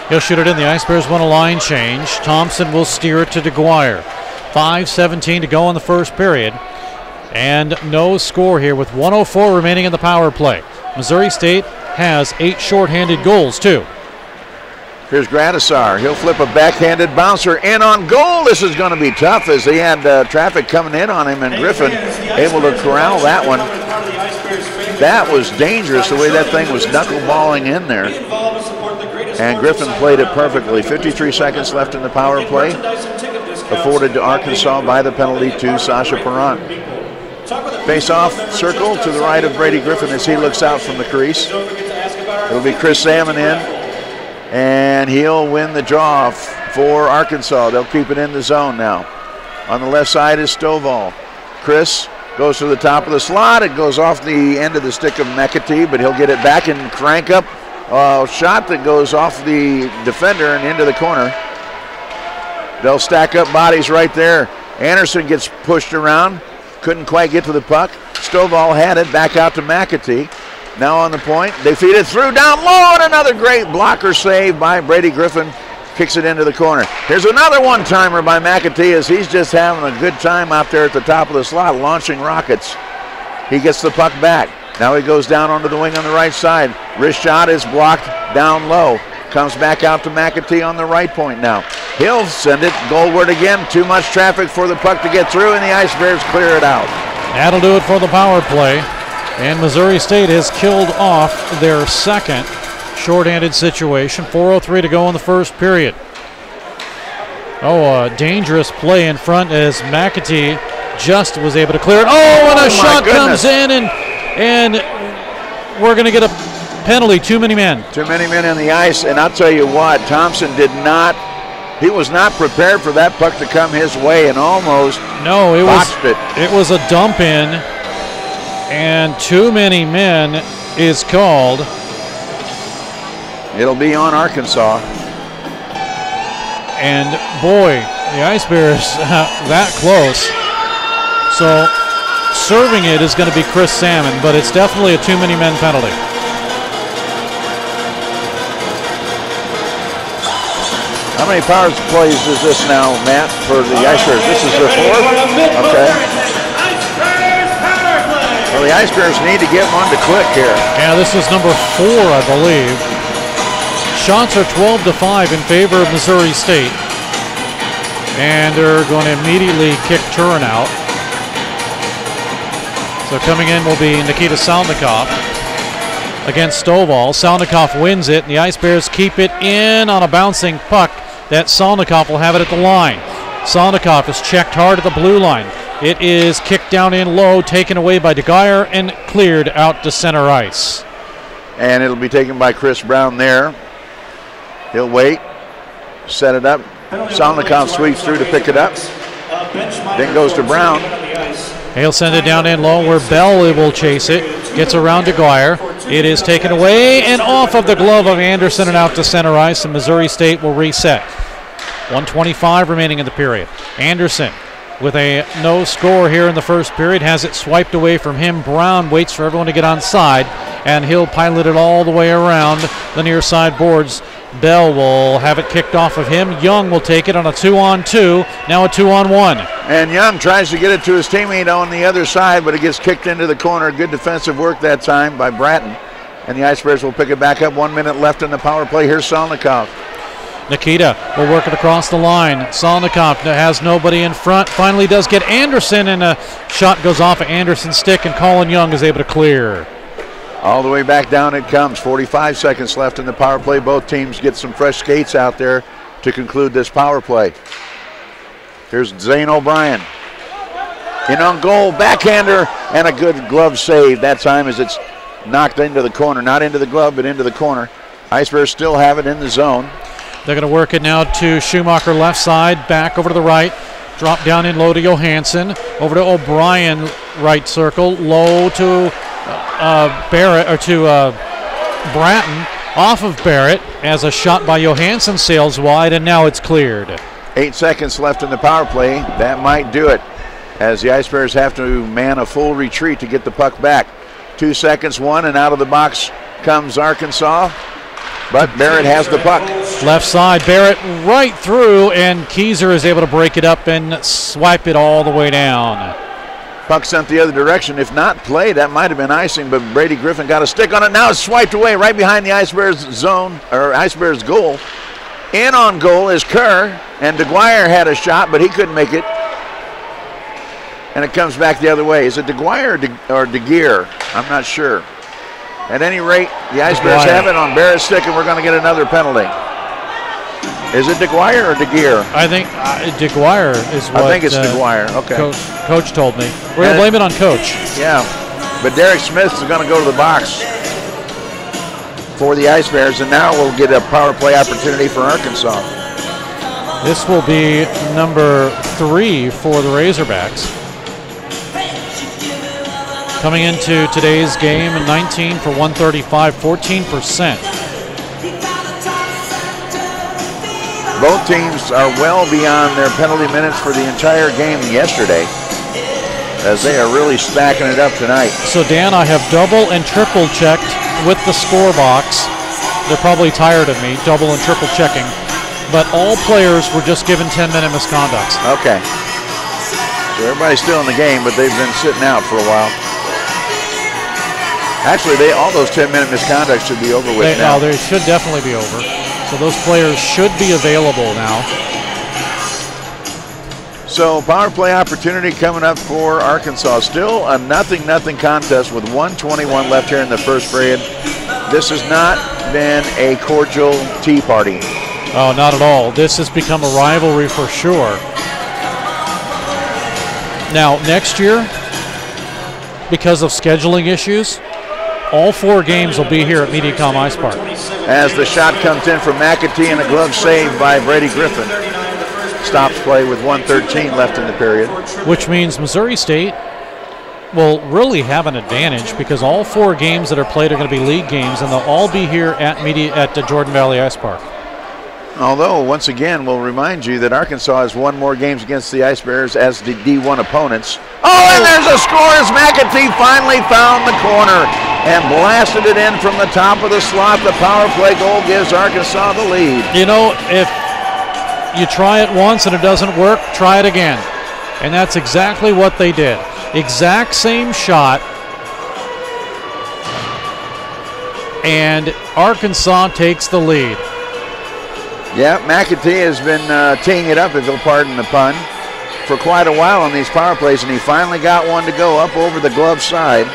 He'll shoot it in. The Ice Bears want a line change. Thompson will steer it to DeGuire. 5:17 to go in the first period. And no score here with 1:04 remaining in the power play. Missouri State has 8 shorthanded goals, too. Here's Gradisar. He'll flip a backhanded bouncer in on goal. This is going to be tough as he had traffic coming in on him, and Griffin able to corral that one. That was dangerous the way that thing was knuckleballing in there. And Griffin played it perfectly. 53 seconds left in the power play, afforded to Arkansas by the penalty to Sasha Perron. Face-off circle to the right of Brady Griffin as he looks out from the crease. It'll be Chris Salmon in, and he'll win the draw for Arkansas. They'll keep it in the zone now. On the left side is Stovall. Chris goes to the top of the slot. It goes off the end of the stick of McAtee, but he'll get it back and crank up a shot that goes off the defender and into the corner. They'll stack up bodies right there. Anderson gets pushed around. Couldn't quite get to the puck. Stovall had it back out to McAtee. Now on the point. They feed it through down low, and another great blocker save by Brady Griffin. Kicks it into the corner. Here's another one-timer by McAtee as he's just having a good time out there at the top of the slot, launching rockets. He gets the puck back. Now he goes down onto the wing on the right side. Wrist shot is blocked down low. Comes back out to McAtee on the right point now. He'll send it goalward again. Too much traffic for the puck to get through, and the Ice Bears clear it out. That'll do it for the power play. And Missouri State has killed off their second shorthanded situation. 4:03 to go in the first period. Oh, a dangerous play in front as McAtee just was able to clear it. Oh, and a shot comes in, and we're going to get a penalty. Too many men. Too many men on the ice, and I'll tell you what, Thompson he was not prepared for that puck to come his way and almost botched it. It was a dump in, and too many men is called. It'll be on Arkansas. And boy, the Ice Bears that close. So serving it is going to be Chris Salmon, but it's definitely a too many men penalty. How many power plays is this now, Matt, for the Ice Bears? This is their fourth? Okay. Well, the Ice Bears need to get one to click here. Yeah, this is number 4, I believe. Shots are 12-5 in favor of Missouri State. And they're going to immediately kick Turin out. So coming in will be Nikita Salnikov against Stovall. Salnikov wins it, and the Ice Bears keep it in on a bouncing puck. That Salnikov will have it at the line. Salnikov is checked hard at the blue line. It is kicked down in low, taken away by DeGuire, and cleared out to center ice. And it'll be taken by Chris Brown there. He'll wait, set it up. Salnikov sweeps through to pick it up. Then goes to Brown. He'll send it down in low where Bell will chase it. Gets around DeGuire. It is taken away and off of the glove of Anderson and out to center ice, and Missouri State will reset. 1:25 remaining in the period. Anderson with a no score here in the first period, has it swiped away from him. Brown waits for everyone to get on side, and he'll pilot it all the way around the near side boards. Bell will have it kicked off of him. Young will take it on a 2-on-2, now a 2-on-1. And Young tries to get it to his teammate on the other side, but it gets kicked into the corner. Good defensive work that time by Bratton. And the Ice Bears will pick it back up. 1 minute left in the power play. Here's Salnikov. Nikita will work it across the line. Salnikov has nobody in front. Finally does get Anderson, and a shot goes off of Anderson's stick, and Colin Young is able to clear. All the way back down it comes. 45 seconds left in the power play. Both teams get some fresh skates out there to conclude this power play. Here's Zane O'Brien. In on goal, backhander, and a good glove save that time as it's knocked into the corner. Not into the glove, but into the corner. Ice Bears still have it in the zone. They're going to work it now to Schumacher left side, back over to the right. Drop down in low to Johansson. Over to O'Brien, right circle. Low to Barrett, or to Bratton. Off of Barrett as a shot by Johansson sails wide, and now it's cleared. 8 seconds left in the power play. That might do it, as the Ice Bears have to man a full retreat to get the puck back. 2 seconds, one, and out of the box comes Arkansas. But Barrett has the puck. Left side, Barrett right through, and Keyser is able to break it up and swipe it all the way down. Puck sent the other direction. If not play, that might have been icing, but Brady Griffin got a stick on it. Now it's swiped away right behind the Ice Bears zone, or Ice Bears goal. In on goal is Kerr, and DeGuire had a shot, but he couldn't make it. And it comes back the other way. Is it DeGuire or DeGear? I'm not sure. At any rate, the Ice Bears have it on Barrett's stick, and we're going to get another penalty. Is it DeGuire or DeGear? I think DeGuire is what I think it's DeGuire. Okay. Coach told me. We're going to blame it on Coach. Yeah, but Derek Smith is going to go to the box for the Ice Bears, and now we'll get a power play opportunity for Arkansas. This will be number 3 for the Razorbacks. Coming into today's game, 19 for 135, 14%. Both teams are well beyond their penalty minutes for the entire game yesterday, as they are really stacking it up tonight. So Dan, I have double and triple checked with the score box. They're probably tired of me double and triple checking, but all players were just given 10-minute misconducts. Okay. So everybody's still in the game, but they've been sitting out for a while. Actually, all those 10-minute misconducts should be over with now. No, they should definitely be over. So those players should be available now. So power play opportunity coming up for Arkansas. Still a 0-0 contest with 1:21 left here in the first period. This has not been a cordial tea party. Oh, not at all. This has become a rivalry for sure. Now, next year, because of scheduling issues, all 4 games will be here at Mediacom Ice Park. As the shot comes in from McAtee and a glove save by Brady Griffin. Stops play with 1:13 left in the period. Which means Missouri State will really have an advantage, because all 4 games that are played are going to be league games, and they'll all be here at the Jordan Valley Ice Park. Although, once again, we'll remind you that Arkansas has won more games against the Ice Bears as the D1 opponents. Oh, and there's a score as McAtee finally found the corner and blasted it in from the top of the slot. The power play goal gives Arkansas the lead. You know, if you try it once and it doesn't work, try it again. And that's exactly what they did. Exact same shot. And Arkansas takes the lead. Yeah, McAtee has been teeing it up, if you'll pardon the pun, for quite a while on these power plays, and he finally got one to go up over the glove side.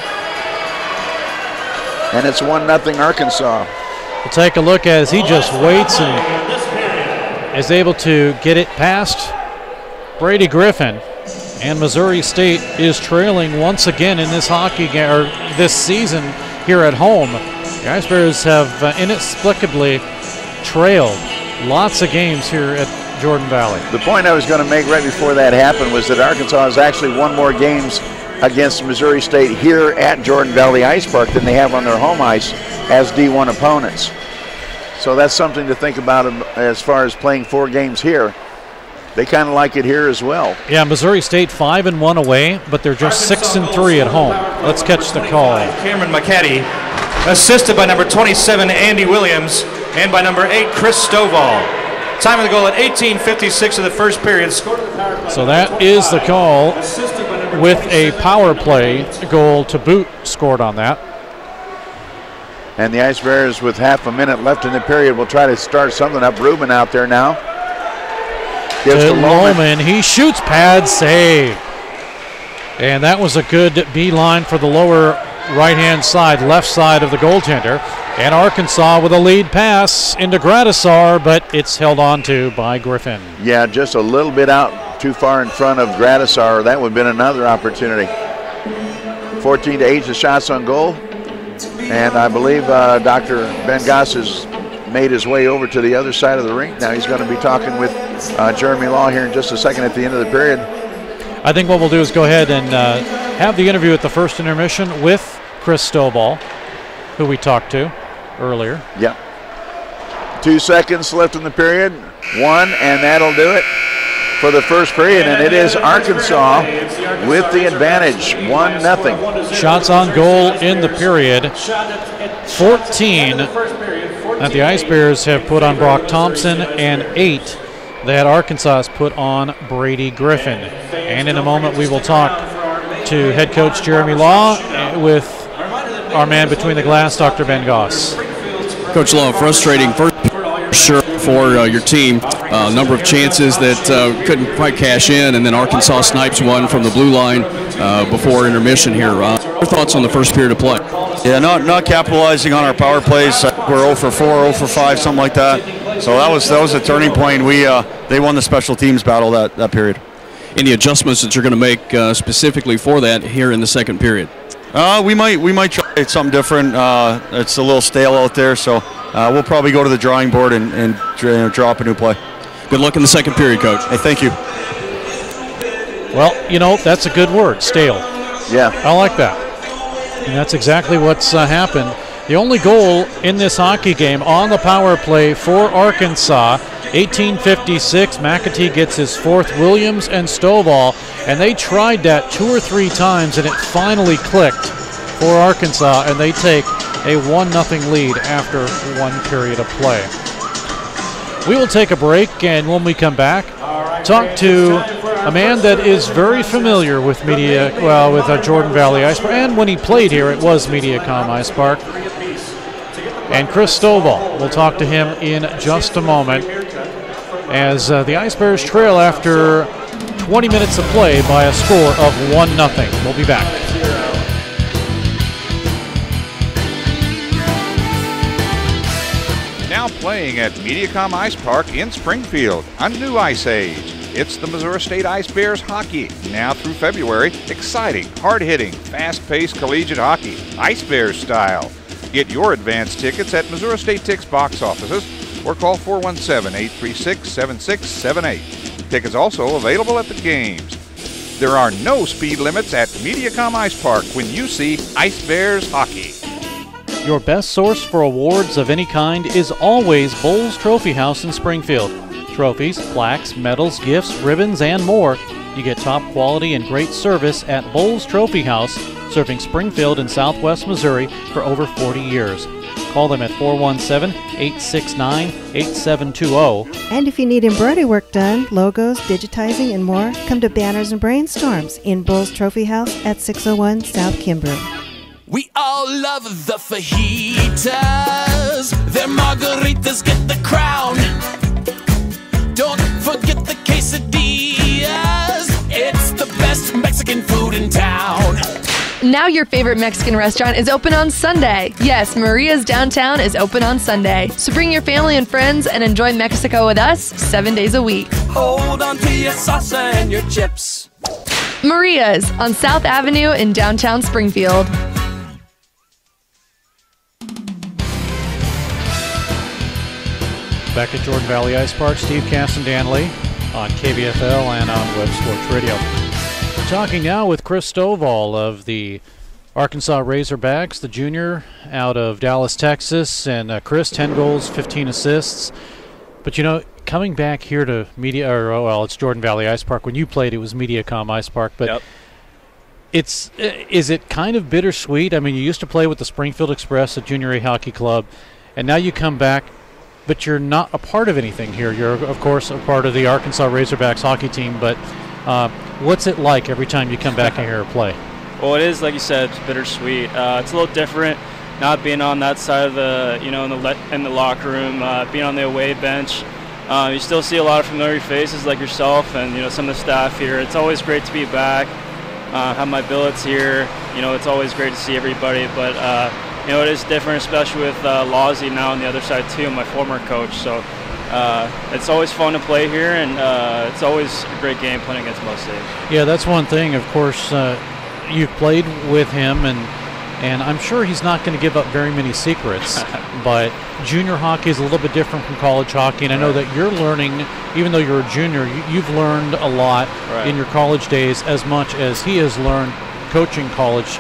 And it's 1-0 Arkansas. We'll take a look as he just waits and is able to get it past Brady Griffin. And Missouri State is trailing once again in this hockey game, or this season here at home. The Ice Bears have inexplicably trailed lots of games here at Jordan Valley. The point I was going to make right before that happened was that Arkansas has actually won more games against Missouri State here at Jordan Valley Ice Park than they have on their home ice as D1 opponents. So that's something to think about as far as playing 4 games here. They kind of like it here as well. Yeah, Missouri State 5-1 away, but they're just 6-3 at home. Let's catch the call. Cameron McCaddy, assisted by number 27, Andy Williams, and by number 8, Chris Stovall. Time of the goal at 18:56 of the first period. So that is the call, with a power play goal to boot scored on that. And the Ice Bears, with half a minute left in the period, will try to start something up. Ruben out there now. Gives to Lohman. He shoots, pad save. And that was a good beeline for the lower right-hand side, left side of the goaltender. And Arkansas with a lead pass into Gradisar, but it's held on to by Griffin. Yeah, just a little bit out too far in front of Gradisar. That would have been another opportunity. 14-8 the shots on goal. And I believe Dr. Ben Goss has made his way over to the other side of the rink. Now he's going to be talking with Jeremy Law here in just a second at the end of the period. I think what we'll do is go ahead and have the interview at the first intermission with Chris Stovall, who we talked to earlier. Yep. 2 seconds left in the period. 1, and that'll do it for the first period. And it is Arkansas with the advantage, 1-0. Shots on goal in the period. 14 that the Ice Bears have put on Brock Thompson, and 8 that Arkansas has put on Brady Griffin. And in a moment we will talk to head coach Jeremy Law with our man between the glass, Dr. Ben Goss. Coach Law, frustrating first sure for your team. A number of chances that couldn't quite cash in, and then Arkansas snipes one from the blue line before intermission here. Your thoughts on the first period of play? Yeah, not capitalizing on our power plays. We're 0 for 4, 0 for 5, something like that. So that was a turning point. They won the special teams battle that period. Any adjustments that you're going to make specifically for that here in the second period? We might try something different. It's a little stale out there, so we'll probably go to the drawing board and draw up a new play. Good luck in the second period, Coach. Hey, thank you. Well, that's a good word, stale. Yeah. I like that. And that's exactly what's happened. The only goal in this hockey game on the power play for Arkansas, 18:56. McAtee gets his 4th, Williams and Stovall, and they tried that 2 or 3 times, and it finally clicked for Arkansas, and they take a 1-0 lead after 1 period of play. We will take a break, and when we come back, talk to a man that is very familiar with Jordan Valley Ice Park, and when he played here, it was Mediacom Ice Park. And Chris Stovall, we'll talk to him in just a moment as the Ice Bears trail after 20 minutes of play by a score of 1-0. We'll be back. Now playing at Mediacom Ice Park in Springfield, a new ice age. It's the Missouri State Ice Bears hockey. Now through February, exciting, hard-hitting, fast-paced collegiate hockey, Ice Bears style. Get your advance tickets at Missouri State Tix box offices or call 417-836-7678. Tickets also available at the games. There are no speed limits at Mediacom Ice Park when you see Ice Bears hockey. Your best source for awards of any kind is always Bowles Trophy House in Springfield. Trophies, plaques, medals, gifts, ribbons, and more. You get top quality and great service at Bowles Trophy House, serving Springfield and Southwest Missouri for over 40 years. Call them at 417-869-8720. And if you need embroidery work done, logos, digitizing, and more, come to Banners and Brainstorms in Bowles Trophy House at 601 South Kimbrough. We all love the fajitas. Their margaritas get the crown. I'll get the quesadillas. It's the best Mexican food in town. Now your favorite Mexican restaurant is open on Sunday. Yes, Maria's Downtown is open on Sunday. So bring your family and friends and enjoy Mexico with us 7 days a week. Hold on to your salsa and your chips. Maria's on South Avenue in downtown Springfield. Back at Jordan Valley Ice Park, Steve Cass and Dan Lee on KBFL and on Web Sports Radio. Talking now with Chris Stovall of the Arkansas Razorbacks, the junior out of Dallas, Texas. And Chris, 10 goals, 15 assists. But, you know, coming back here to it's Jordan Valley Ice Park. When you played, it was Mediacom Ice Park. But is it kind of bittersweet? I mean, you used to play with the Springfield Express, a junior A hockey club, and now you come back, but you're not a part of anything here. You're, of course, a part of the Arkansas Razorbacks hockey team, but what's it like every time you come back in here to play? Well, it is, like you said, it's bittersweet. It's a little different not being on that side of the, in the locker room, being on the away bench. You still see a lot of familiar faces like yourself and, some of the staff here. It's always great to be back, have my billets here. It's always great to see everybody, but, it is different, especially with Lawsy now on the other side too, my former coach. So it's always fun to play here, and it's always a great game playing against Most Saves. Yeah, that's one thing. Of course, you've played with him, and I'm sure he's not going to give up very many secrets. But junior hockey is a little bit different from college hockey, and I know that you're learning, even though you're a junior, you've learned a lot in your college days as much as he has learned coaching college.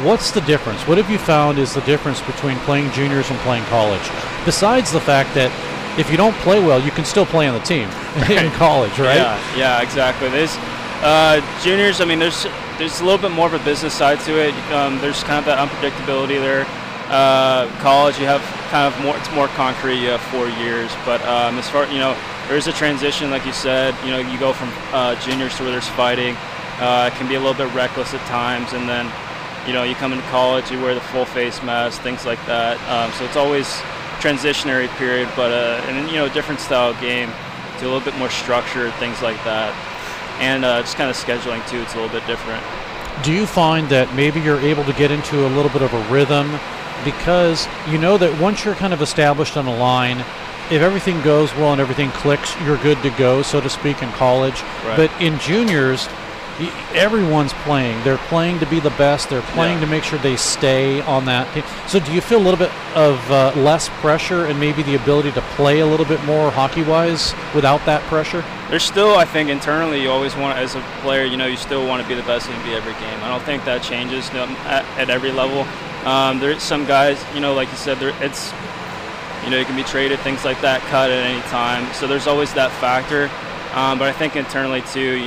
What's the difference? What have you found is the difference between playing juniors and playing college? Besides the fact that if you don't play well, you can still play on the team in college, right? Yeah, exactly. There's juniors. I mean, there's a little bit more of a business side to it. There's kind of that unpredictability there. College, you have kind of more. It's more concrete. You have 4 years, but as far there is a transition, like you said. You go from juniors to where there's fighting. It can be a little bit reckless at times, and then you come into college, you wear the full face mask, things like that. So it's always transitionary period, but and then different style of game, to a little bit more structured, things like that, and just kind of scheduling too. It's a little bit different. Do you find that maybe you're able to get into a little bit of a rhythm, because you know that once you're kind of established on a line, if everything goes well and everything clicks, you're good to go, so to speak, in college. Right. But in juniors, everyone's playing. They're playing to be the best. They're playing to make sure they stay on that team. So do you feel a little bit of less pressure and maybe the ability to play a little bit more hockey-wise without that pressure? There's still, I think, internally, you always want, as a player, you still want to be the best you can be every game. I don't think that changes at every level. There's some guys, like you said, it's, you can be traded, things like that, cut at any time. So there's always that factor. But I think internally too,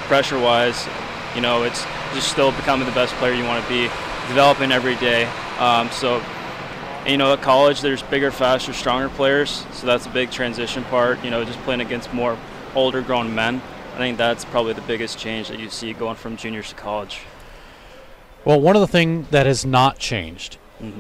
pressure-wise, it's just still becoming the best player you want to be, developing every day. At college, there's bigger, faster, stronger players, so that's a big transition part. Just playing against more older, grown men. I think that's probably the biggest change that you see going from juniors to college. Well, one of the things that has not changed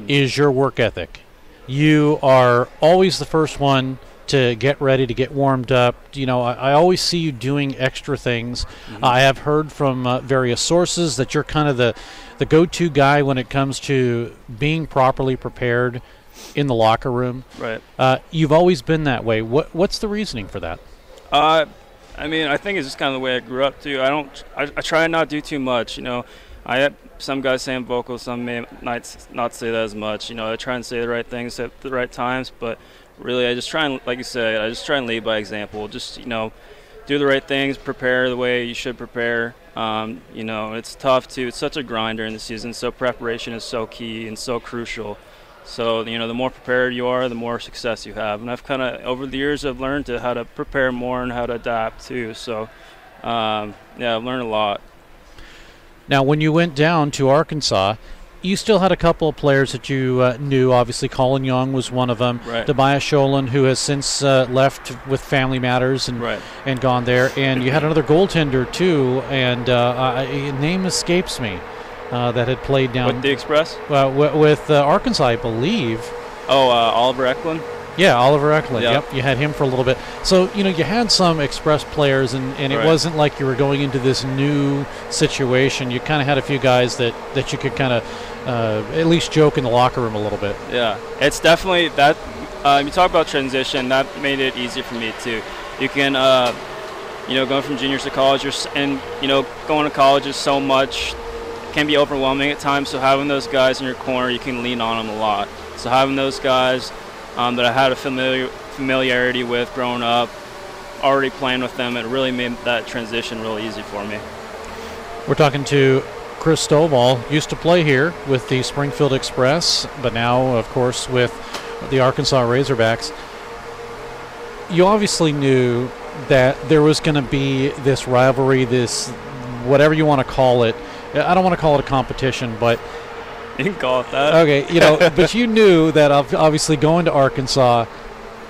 is your work ethic. You are always the first one to get ready, to get warmed up. I always see you doing extra things. I have heard from various sources that you're kind of the go-to guy when it comes to being properly prepared in the locker room. Right. You've always been that way. What's the reasoning for that? I think it's just kind of the way I grew up too. I try and not do too much. I have some guys say I'm vocal, some may not say that as much. I try and say the right things at the right times, but really, I just try and, like you said, lead by example. Just, do the right things, prepare the way you should prepare. It's tough too. It's such a grind during the season, so preparation is so key and so crucial. So, the more prepared you are, the more success you have. And I've kind of, over the years, I've learned how to prepare more and how to adapt too. So, I've learned a lot. Now, when you went down to Arkansas, you still had a couple of players that you knew. Obviously, Colin Young was one of them. Right. Tobias Sholin, who has since left with family matters and gone there. And you had another goaltender, too, and name escapes me, that had played down. With the Express? With Arkansas, I believe. Oh, Oliver Eklund? Yeah, Oliver Eklund. Yep. Yep, you had him for a little bit. So, you had some Express players, and it wasn't like you were going into this new situation. You kind of had a few guys that you could kind of at least joke in the locker room a little bit. Yeah, it's definitely that. You talk about transition, that made it easier for me too. You can, going from juniors to college, and going to college is so much, can be overwhelming at times. So having those guys in your corner, you can lean on them a lot. So having those guys that I had a familiarity with growing up, already playing with them, it really made that transition really easy for me. We're talking to Chris Stovall. Used to play here with the Springfield Express, but now, of course, with the Arkansas Razorbacks. You obviously knew that there was going to be this rivalry, this whatever you want to call it. I don't want to call it a competition, but you can call it that. Okay, but you knew that obviously going to Arkansas,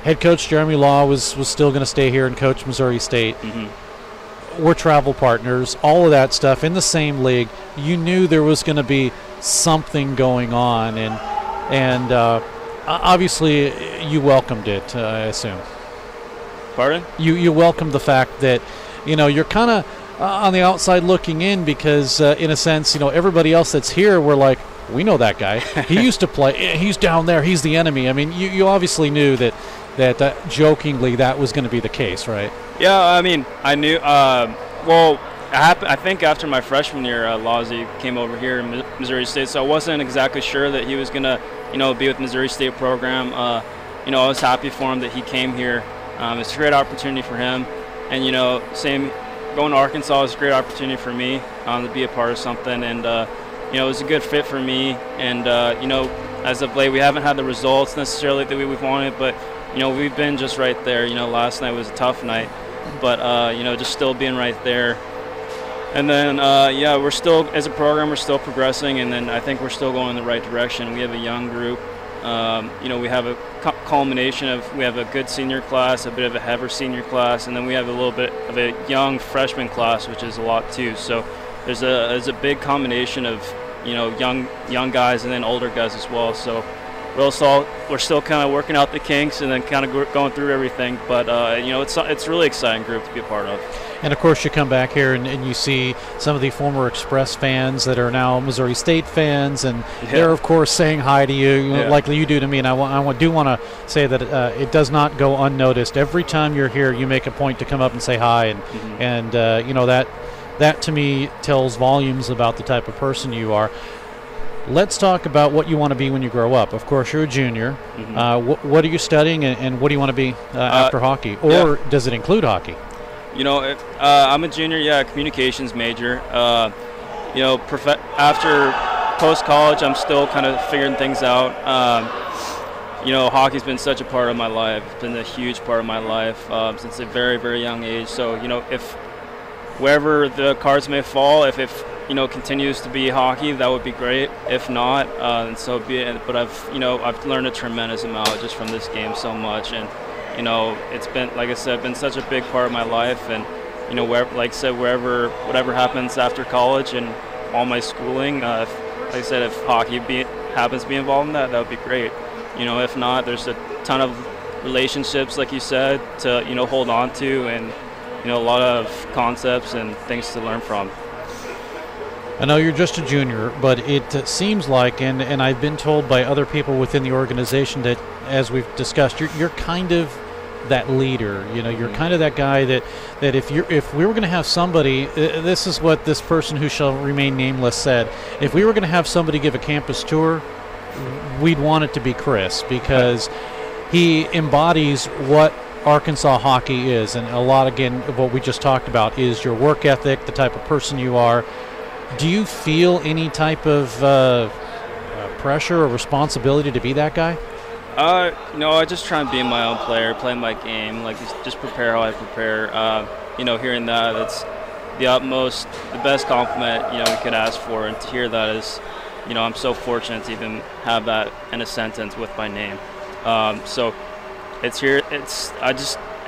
head coach Jeremy Law was still going to stay here and coach Missouri State. Mm-hmm. We're travel partners, all of that stuff in the same league. You knew there was going to be something going on, and obviously you welcomed it, I assume. Pardon? You welcomed the fact that, you're kind of on the outside looking in because, in a sense, everybody else that's here, we're like, we know that guy. He used to play. He's down there. He's the enemy. I mean, you obviously knew that jokingly that was going to be the case, right? Yeah, I mean, I knew. I think after my freshman year, Lawsy came over here in Missouri State, so I wasn't exactly sure that he was going to, be with Missouri State program. I was happy for him that he came here. It's a great opportunity for him, and same going to Arkansas is a great opportunity for me to be a part of something, and it was a good fit for me. And as of late, we haven't had the results necessarily that we've wanted, but we've been just right there. Last night was a tough night, but just still being right there. And then we're still, as a program, we're still progressing, and then I think we're still going in the right direction. We have a young group. We have a culmination of, we have a good senior class, a bit of a heavier senior class, and then we have a little bit of a young freshman class, which is a lot too. So there's a big combination of young guys and then older guys as well. So we're still kind of working out the kinks and then kind of going through everything. But it's a really exciting group to be a part of. And of course, you come back here and you see some of the former Express fans that are now Missouri State fans, and they're of course saying hi to you, like you do to me. And I do want to say that it does not go unnoticed. Every time you're here, you make a point to come up and say hi, and that to me tells volumes about the type of person you are. Let's talk about what you want to be when you grow up. Of course, you're a junior. Mm-hmm. What are you studying, and what do you want to be after hockey? Or does it include hockey? I'm a junior, communications major. After post-college, I'm still kind of figuring things out. Hockey's been such a part of my life. It's been a huge part of my life since a very, very young age. So, if wherever the cards may fall, if it continues to be hockey, that would be great. If not, then so be it. But I've learned a tremendous amount just from this game so much, and it's been, like I said, been such a big part of my life. And whatever happens after college and all my schooling, if hockey happens to be involved in that would be great. If not, there's a ton of relationships, like you said, to hold on to, and a lot of concepts and things to learn from. I know you're just a junior, but it seems like, and I've been told by other people within the organization that, as we've discussed, you're kind of that leader. You're kind of that guy that if we were going to have somebody, this is what this person who shall remain nameless said, if we were going to have somebody give a campus tour, we'd want it to be Chris, because he embodies what Arkansas hockey is, and a lot, again, of what we just talked about is your work ethic, the type of person you are. Do you feel any type of pressure or responsibility to be that guy? I just try and be my own player, play my game, just prepare how I prepare. Hearing that, that's the best compliment, we could ask for, and to hear that is, I'm so fortunate to even have that in a sentence with my name. So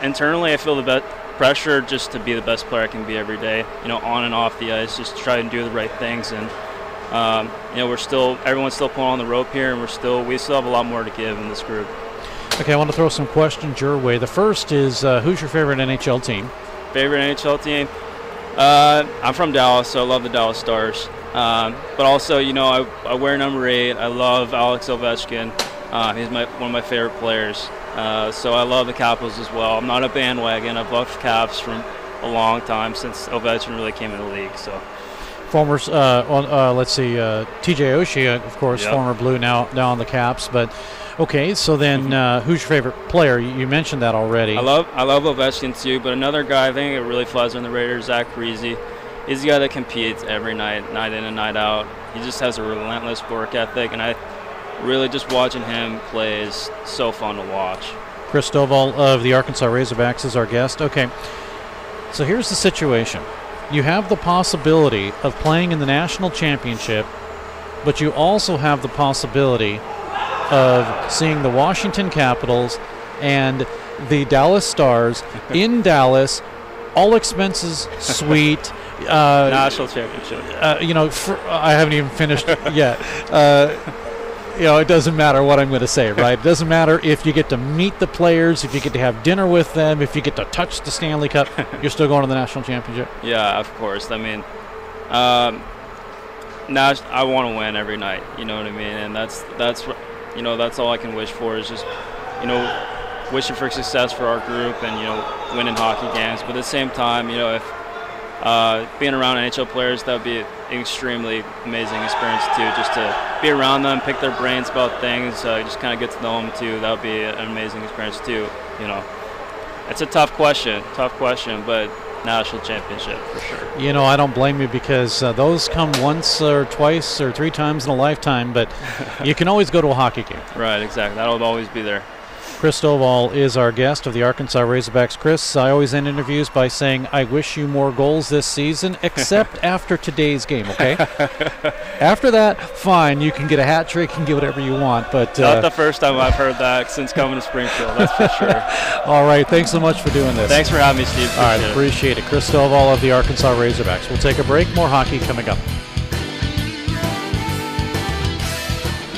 internally I feel the best pressure just to be the best player I can be every day, on and off the ice, just try and do the right things. And everyone's still pulling on the rope here, and we still have a lot more to give in this group. Okay, I want to throw some questions your way. The first is, who's your favorite NHL team? Favorite NHL team? I'm from Dallas, so I love the Dallas Stars. But also, you know, I wear number 8. I love Alex Ovechkin. He's one of my favorite players. So I love the Capitals as well. I'm not a bandwagon. I've loved Caps from a long time since Ovechkin really came in the league. So. Former, let's see, TJ Oshie, of course, Yep. former Blue, now on the Caps. But okay, so then who's your favorite player? You mentioned that already. I love Ovechkin too, but another guy I think it really flies on the radar is Zach Parise. He's the guy that competes every night, night in and night out. He just has a relentless work ethic, and I really just watching him play is so fun to watch. Chris Stovall of the Arkansas Razorbacks is our guest. Okay, so here's the situation. You have the possibility of playing in the national championship, but you also have the possibility of seeing the Washington Capitals and the Dallas Stars in Dallas, all expenses suite. National championship. You know, I haven't even finished yet. You know, it doesn't matter what I'm going to say, right? It doesn't matter if you get to meet the players, if you get to have dinner with them, if you get to touch the Stanley Cup, you're still going to the national championship. Yeah, of course. I mean, now I want to win every night. You know what I mean? And that's you know, that's all I can wish for is just, you know, wishing for success for our group and, you know, winning hockey games. But at the same time, you know, if being around NHL players, that would be an extremely amazing experience too. Just to be around them, pick their brains about things, just kind of get to know them too. That would be an amazing experience too. You know, it's a tough question, but national championship for sure. You know, I don't blame you because those come once or twice or 3 times in a lifetime, but you can always go to a hockey game. Right, exactly. That'll always be there. Chris Stovall is our guest of the Arkansas Razorbacks. Chris, I always end interviews by saying, I wish you more goals this season, except after today's game, okay? After that, fine, you can get a hat trick, you can get whatever you want. But not the first time I've heard that since coming to Springfield, that's for sure. All right, thanks so much for doing this. Thanks for having me, Steve. All right, appreciate it. Chris Stovall of the Arkansas Razorbacks. We'll take a break, more hockey coming up.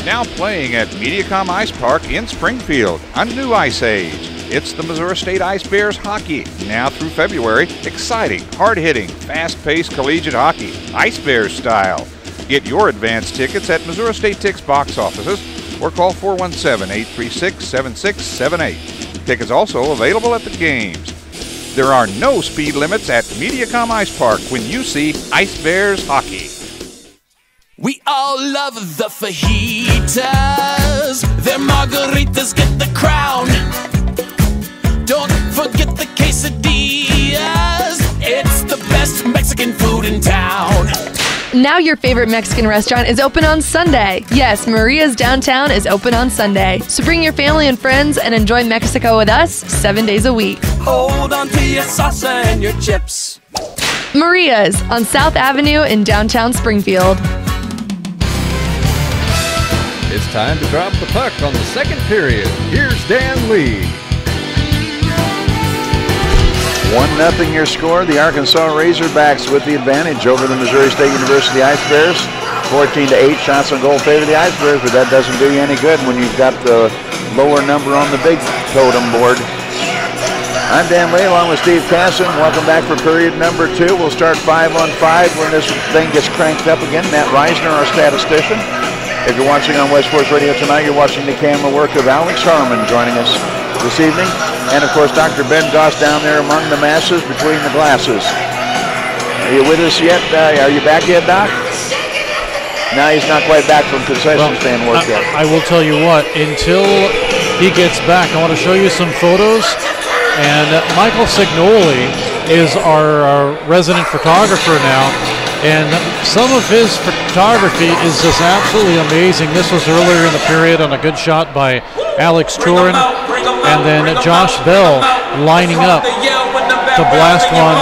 Now playing at Mediacom Ice Park in Springfield, a new ice age. It's the Missouri State Ice Bears hockey. Now through February, exciting, hard-hitting, fast-paced collegiate hockey, Ice Bears style. Get your advance tickets at Missouri State Tix box offices or call 417-836-7678. Tickets also available at the games. There are no speed limits at Mediacom Ice Park when you see Ice Bears hockey. We all love the fajitas. Their margaritas get the crown. Don't forget the quesadillas. It's the best Mexican food in town. Now your favorite Mexican restaurant is open on Sunday. Yes, Maria's Downtown is open on Sunday. So bring your family and friends and enjoy Mexico with us 7 days a week. Hold on to your salsa and your chips. Maria's on South Avenue in downtown Springfield. It's time to drop the puck on the second period. Here's Dan Lee. 1-0 your score. The Arkansas Razorbacks with the advantage over the Missouri State University Ice Bears. 14-8 shots on goal favor the Ice Bears, but that doesn't do you any good when you've got the lower number on the big totem board. I'm Dan Lee along with Steve Casson. Welcome back for period number 2. We'll start 5-on-5 when this thing gets cranked up again. Matt Reisner, our statistician. If you're watching on West Force Radio tonight, you're watching the camera work of Alex Harmon joining us this evening. And, of course, Dr. Ben Goss down there among the masses between the glasses. Are you with us yet? Are you back yet, Doc? No, he's not quite back from concession stand work yet. I will tell you what, until he gets back, I want to show you some photos. And Michael Signoli is our resident photographer now. And some of his photography is just absolutely amazing. This was earlier in the period on a good shot by Alex Turin. And then Josh Bell lining up to blast one.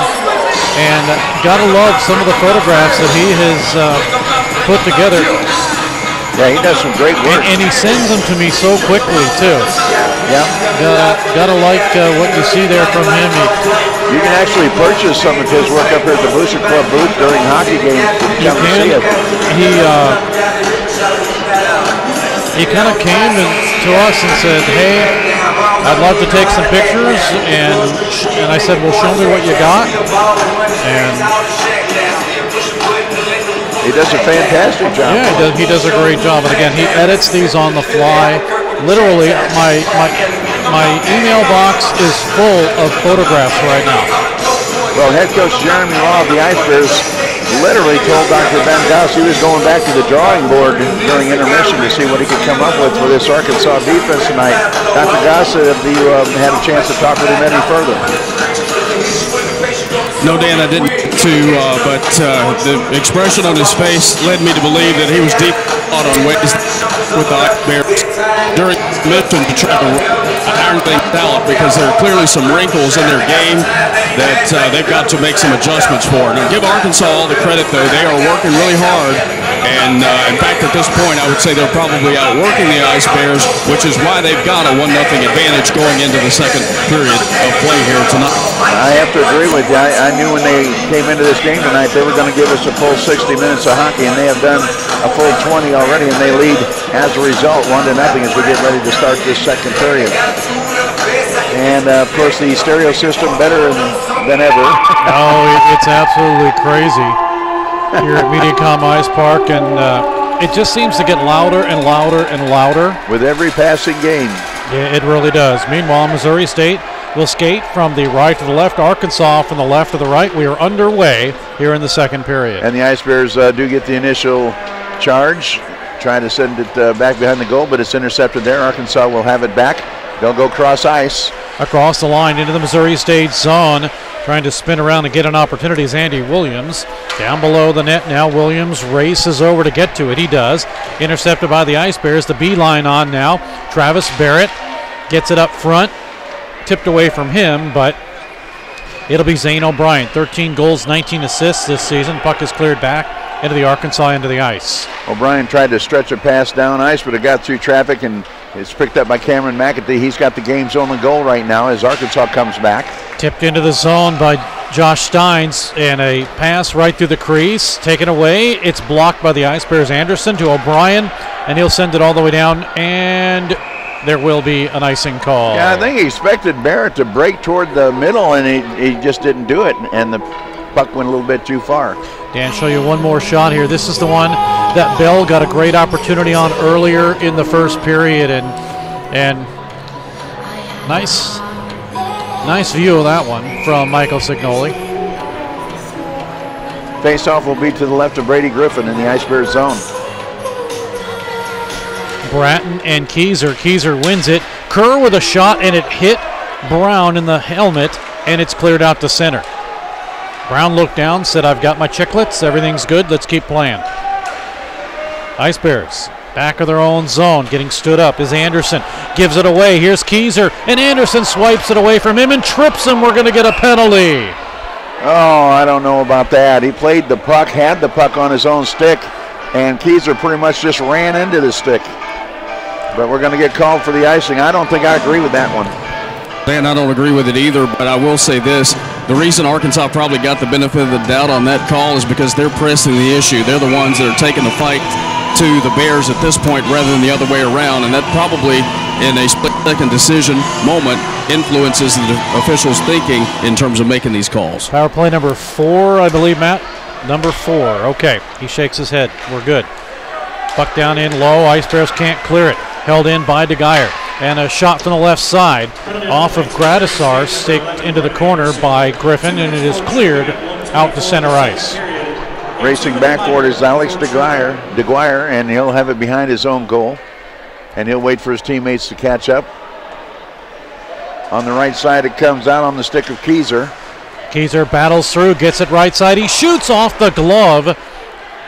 And gotta love some of the photographs that he has put together. Yeah, he does some great work. And he sends them to me so quickly, too. Yeah. Gotta like what you see there from him. You can actually purchase some of his work up here at the Booster Club booth during hockey games. You can. He kind of came to us and said, hey, I'd love to take some pictures, and I said, well, show me what you got. And he does a fantastic job. Yeah, he does a great job. And again, he edits these on the fly. Literally, my email box is full of photographs right now. Well, head coach Jeremy Law of the Ice Bears literally told Dr. Ben Goss he was going back to the drawing board during intermission to see what he could come up with for this Arkansas defense tonight. Dr. Goss said, have you had a chance to talk with him any further? No, Dan, I didn't but the expression on his face led me to believe that he was deep on Wednesday with the Ice Bears during the mission to try to iron things out, because there are clearly some wrinkles in their game that they've got to make some adjustments for. Now, give Arkansas all the credit, though. They are working really hard, and in fact, at this point, I would say they're probably outworking the Ice Bears, which is why they've got a 1-0 advantage going into the second period of play here tonight. I have to agree with you. I knew when they came into this game tonight they were going to give us a full 60 minutes of hockey, and they have done a full 20 already, and they lead as a result 1-0 as we get ready to start this second period. And of course the stereo system better than ever. Oh, it's absolutely crazy here at Mediacom Ice Park, and it just seems to get louder and louder and louder with every passing game. Yeah, it really does. Meanwhile, Missouri State will skate from the right to the left, Arkansas from the left to the right. We are underway here in the second period. And the Ice Bears do get the initial charge, trying to send it back behind the goal, but it's intercepted there. Arkansas will have it back. They'll go cross ice. Across the line into the Missouri State zone, trying to spin around and get an opportunity is Andy Williams. Down below the net now, Williams races over to get to it. He does. Intercepted by the Ice Bears. The beeline on now. Travis Barrett gets it up front. Tipped away from him, but it'll be Zane O'Brien. 13 goals, 19 assists this season. Puck is cleared back into the Arkansas end of the ice. O'Brien tried to stretch a pass down ice, but it got through traffic, and it's picked up by Cameron McAtee. He's got the game's only goal right now as Arkansas comes back. Tipped into the zone by Josh Steins, and a pass right through the crease. Taken away. It's blocked by the Ice Bears. Anderson to O'Brien, and he'll send it all the way down, and there will be an icing call. Yeah, I think he expected Barrett to break toward the middle, and he just didn't do it, and the puck went a little bit too far. Dan, show you one more shot here. This is the one that Bell got a great opportunity on earlier in the first period, and nice view of that one from Michael Signoli. Face-off will be to the left of Brady Griffin in the Ice Bears zone. Bratton and Keyser. Keyser wins it. Kerr with a shot, and it hit Brown in the helmet, and it's cleared out to center. Brown looked down, said, I've got my chiclets. Everything's good. Let's keep playing. Ice Bears, back of their own zone, getting stood up is Anderson. Gives it away. Here's Keyser, and Anderson swipes it away from him and trips him. We're going to get a penalty. Oh, I don't know about that. He played the puck, had the puck on his own stick, and Keyser pretty much just ran into the stick. But we're going to get called for the icing. I don't think I agree with that one. Dan, I don't agree with it either, but I will say this. The reason Arkansas probably got the benefit of the doubt on that call is because they're pressing the issue. They're the ones that are taking the fight to the Bears at this point rather than the other way around, and that probably, in a split-second decision moment, influences the officials' thinking in terms of making these calls. Power play number 4, I believe, Matt. Number 4. Okay, he shakes his head. We're good. Puck down in low. Ice Bears can't clear it. Held in by DeGuyer. And a shot from the left side off of Gradisar, staked into the corner by Griffin, and it is cleared out to center ice. Racing back for it is Alex DeGuire, and he'll have it behind his own goal. And he'll wait for his teammates to catch up. On the right side, it comes out on the stick of Keyser. Keyser battles through, gets it right side. He shoots off the glove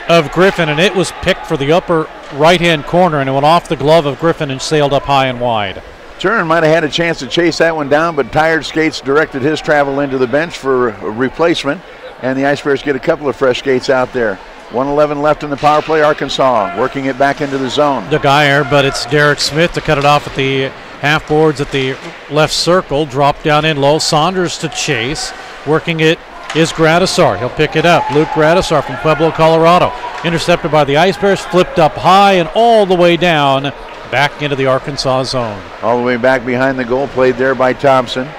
of Griffin, and it was picked for the upper right-hand corner, and it went off the glove of Griffin and sailed up high and wide. Turin might have had a chance to chase that one down, but Tired Skates directed his travel into the bench for a replacement, and the Ice Bears get a couple of fresh skates out there. 1:11 left in the power play. Arkansas working it back into the zone. DeGuyer, but it's Derek Smith to cut it off at the half boards at the left circle. Drop down in low. Saunders to chase. Working it is Gradisar. He'll pick it up. Luke Gradisar from Pueblo, Colorado. Intercepted by the Ice Bears, flipped up high and all the way down back into the Arkansas zone. All the way back behind the goal, played there by Thompson.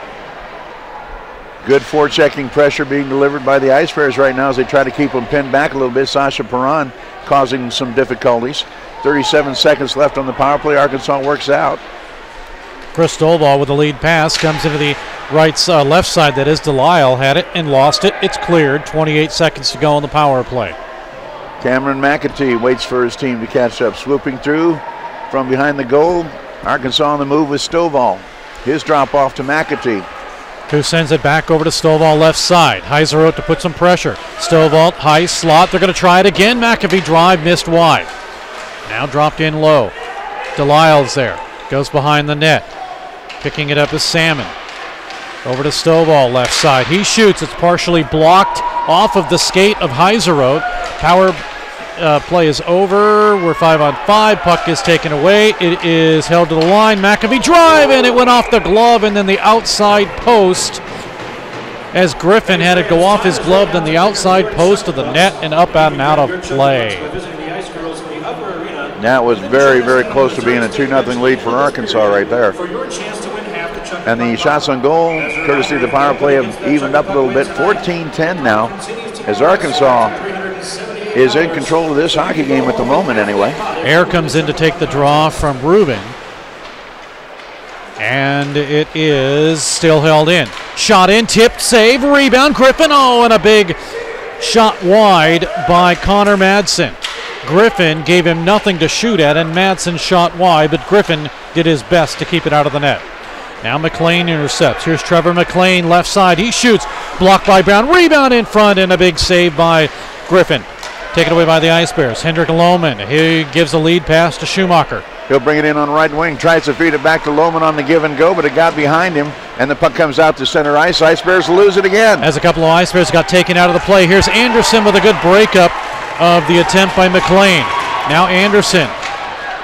Good forechecking pressure being delivered by the Ice Bears right now as they try to keep them pinned back a little bit. Sasha Perron causing some difficulties. 37 seconds left on the power play. Arkansas works out. Chris Stovall with the lead pass comes into the left side. That is, Delisle had it and lost it. It's cleared. 28 seconds to go on the power play. Cameron McAtee waits for his team to catch up. Swooping through from behind the goal. Arkansas on the move with Stovall. His drop off to McAtee. Who sends it back over to Stovall left side. Heiser out to put some pressure. Stovall, high slot. They're going to try it again. McAfee drive, missed wide. Now dropped in low. Delisle's there. Goes behind the net. Picking it up is Salmon. Over to Stovall left side. He shoots. It's partially blocked off of the skate of Heiser. Power play is over. We're 5-on-5. Puck is taken away. It is held to the line. McAfee drive, and it went off the glove and then the outside post as Griffin had it go off his glove, then the outside post of the net and up and out of play. That was very, very close to being a 2-0 lead for Arkansas right there. And the shots on goal, courtesy of the power play, have evened up a little bit. 14-10 now as Arkansas is in control of this hockey game at the moment anyway. Air comes in to take the draw from Rubin. And it is still held in. Shot in, tipped, save, rebound, Griffin. Oh, and a big shot wide by Connor Madsen. Griffin gave him nothing to shoot at, and Madsen shot wide, but Griffin did his best to keep it out of the net. Now McLean intercepts. Here's Trevor McLean, left side. He shoots, blocked by Brown, rebound in front, and a big save by Griffin. Taken away by the Ice Bears. Hendrik Lohman, he gives a lead pass to Schumacher. He'll bring it in on right wing, tries to feed it back to Lohman on the give and go, but it got behind him, and the puck comes out to center ice. Ice Bears lose it again. As a couple of Ice Bears got taken out of the play. Here's Anderson with a good breakup of the attempt by McLean. Now Anderson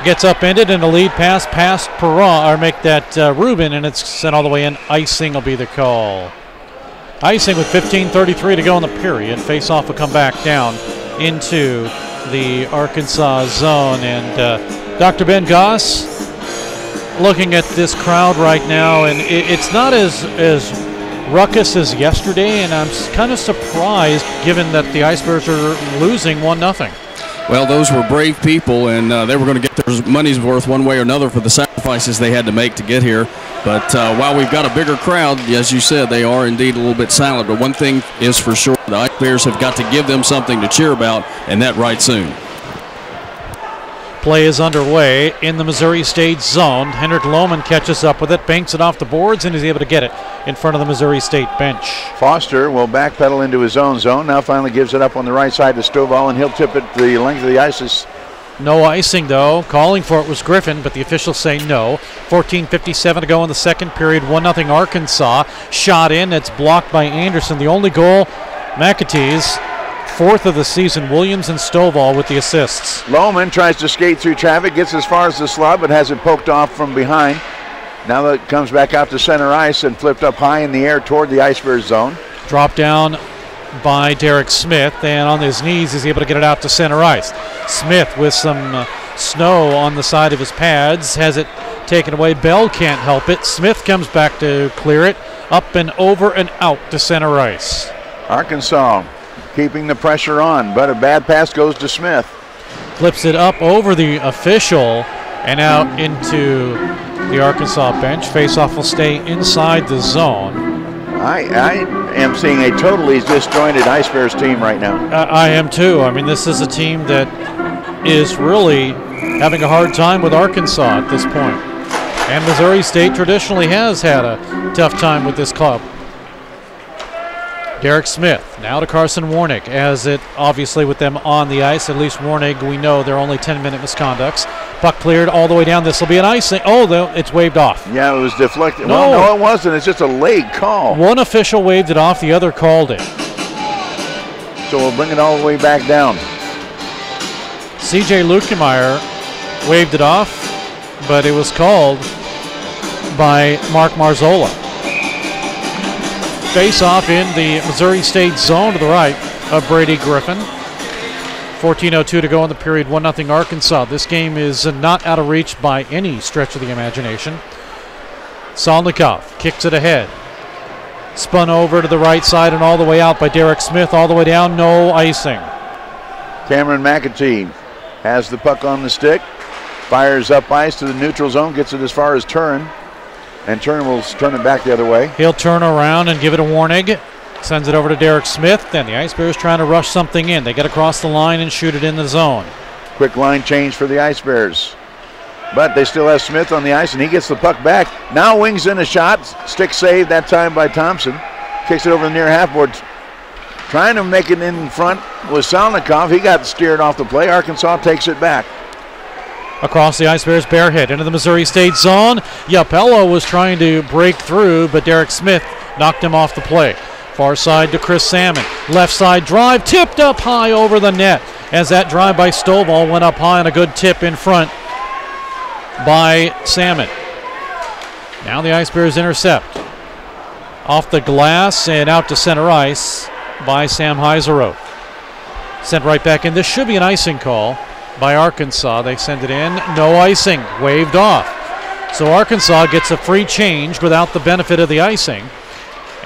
gets upended, and a lead pass past Perron, or make that Rubin, and it's sent all the way in. Icing will be the call. Icing with 15:33 to go in the period. Face-off will come back down into the Arkansas zone, and Dr. Ben Goss looking at this crowd right now, and it's not as ruckus as yesterday, and I'm kind of surprised given that the Ice Bears are losing 1-0. Well, those were brave people, and they were going to get their money's worth one way or another for the sacrifices they had to make to get here. But while we've got a bigger crowd, as you said, they are indeed a little bit silent. But one thing is for sure, the Ice Bears have got to give them something to cheer about, and that right soon. Play is underway in the Missouri State zone. Hendrik Lohman catches up with it, banks it off the boards, and is able to get it in front of the Missouri State bench. Foster will backpedal into his own zone. Now finally gives it up on the right side to Stovall, and he'll tip it the length of the ice. No icing, though. Calling for it was Griffin, but the officials say no. 14:57 to go in the second period. 1-0 Arkansas. Shot in. It's blocked by Anderson. The only goal, McAtee's. Fourth of the season. Williams and Stovall with the assists. Lohman tries to skate through traffic, gets as far as the slot, but has it poked off from behind. Now that it comes back out to center ice and flipped up high in the air toward the Ice Bears zone. Dropped down by Derek Smith, and on his knees is able to get it out to center ice. Smith with some snow on the side of his pads has it taken away. Bell can't help it. Smith comes back to clear it, up and over and out to center ice. Arkansas keeping the pressure on, but a bad pass goes to Smith. Flips it up over the official and out into the Arkansas bench. Faceoff will stay inside the zone. I am seeing a totally disjointed Ice Bears team right now. I am too. I mean, this is a team that is really having a hard time with Arkansas at this point. And Missouri State traditionally has had a tough time with this club. Derek Smith now to Carson Warnick, as it obviously with them on the ice, at least Warnick, we know they're only 10-minute misconducts. Puck cleared all the way down. This will be an icing. Oh, it's waved off. Yeah, it was deflected. No. Well, no, it wasn't. It's just a late call. One official waved it off, the other called it. So we'll bring it all the way back down. C.J. Lukemeyer waved it off, but it was called by Mark Marzola. Face off in the Missouri State zone to the right of Brady Griffin. 14:02 to go in the period, 1-0 Arkansas. This game is not out of reach by any stretch of the imagination. Salnikov kicks it ahead. Spun over to the right side and all the way out by Derek Smith, all the way down, no icing. Cameron McAtee has the puck on the stick, fires up ice to the neutral zone, gets it as far as Turin, and Turin will turn it back the other way. He'll turn around and give it a Warnig. Sends it over to Derek Smith. Then the Ice Bears trying to rush something in. They get across the line and shoot it in the zone. Quick line change for the Ice Bears. But they still have Smith on the ice, and he gets the puck back. Now wings in a shot. Stick saved that time by Thompson. Kicks it over the near half board. Trying to make it in front was Salnikov. He got steered off the play. Arkansas takes it back. Across the Ice Bears bare hit into the Missouri State zone. Yapello was trying to break through, but Derek Smith knocked him off the play. Far side to Chris Salmon. Left side drive, tipped up high over the net. As that drive by Stovall went up high and a good tip in front by Salmon. Now the Ice Bears intercept. Off the glass and out to center ice by Sam Heiseroth. Sent right back in. This should be an icing call by Arkansas. They send it in. No icing. Waved off. So Arkansas gets a free change without the benefit of the icing.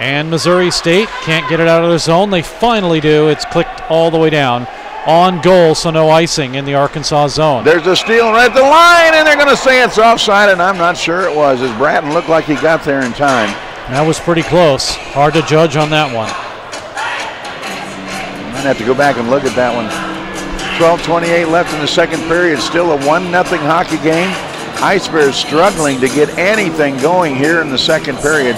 And Missouri State can't get it out of the zone. They finally do. It's clicked all the way down. On goal, so no icing in the Arkansas zone. There's a steal right at the line, and they're going to say it's offside, and I'm not sure it was, as Bratton looked like he got there in time. That was pretty close. Hard to judge on that one. Might have to go back and look at that one. 12:28 left in the second period. Still a 1-0 hockey game. Ice Bears struggling to get anything going here in the second period.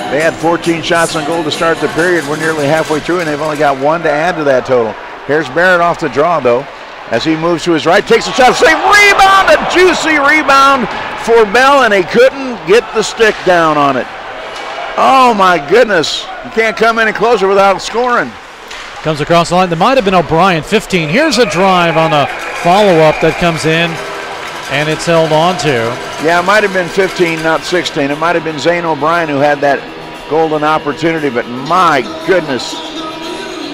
They had 14 shots on goal to start the period. We're nearly halfway through, and they've only got one to add to that total. Here's Barrett off the draw, though. As he moves to his right, takes a shot, save, rebound, a juicy rebound for Bell, and he couldn't get the stick down on it. Oh, my goodness. You can't come any closer without scoring. Comes across the line. There might have been O'Brien, 15. Here's a drive on a follow-up that comes in, and it's held on to. Yeah, it might have been 15, not 16. It might have been Zane O'Brien who had that golden opportunity, but my goodness.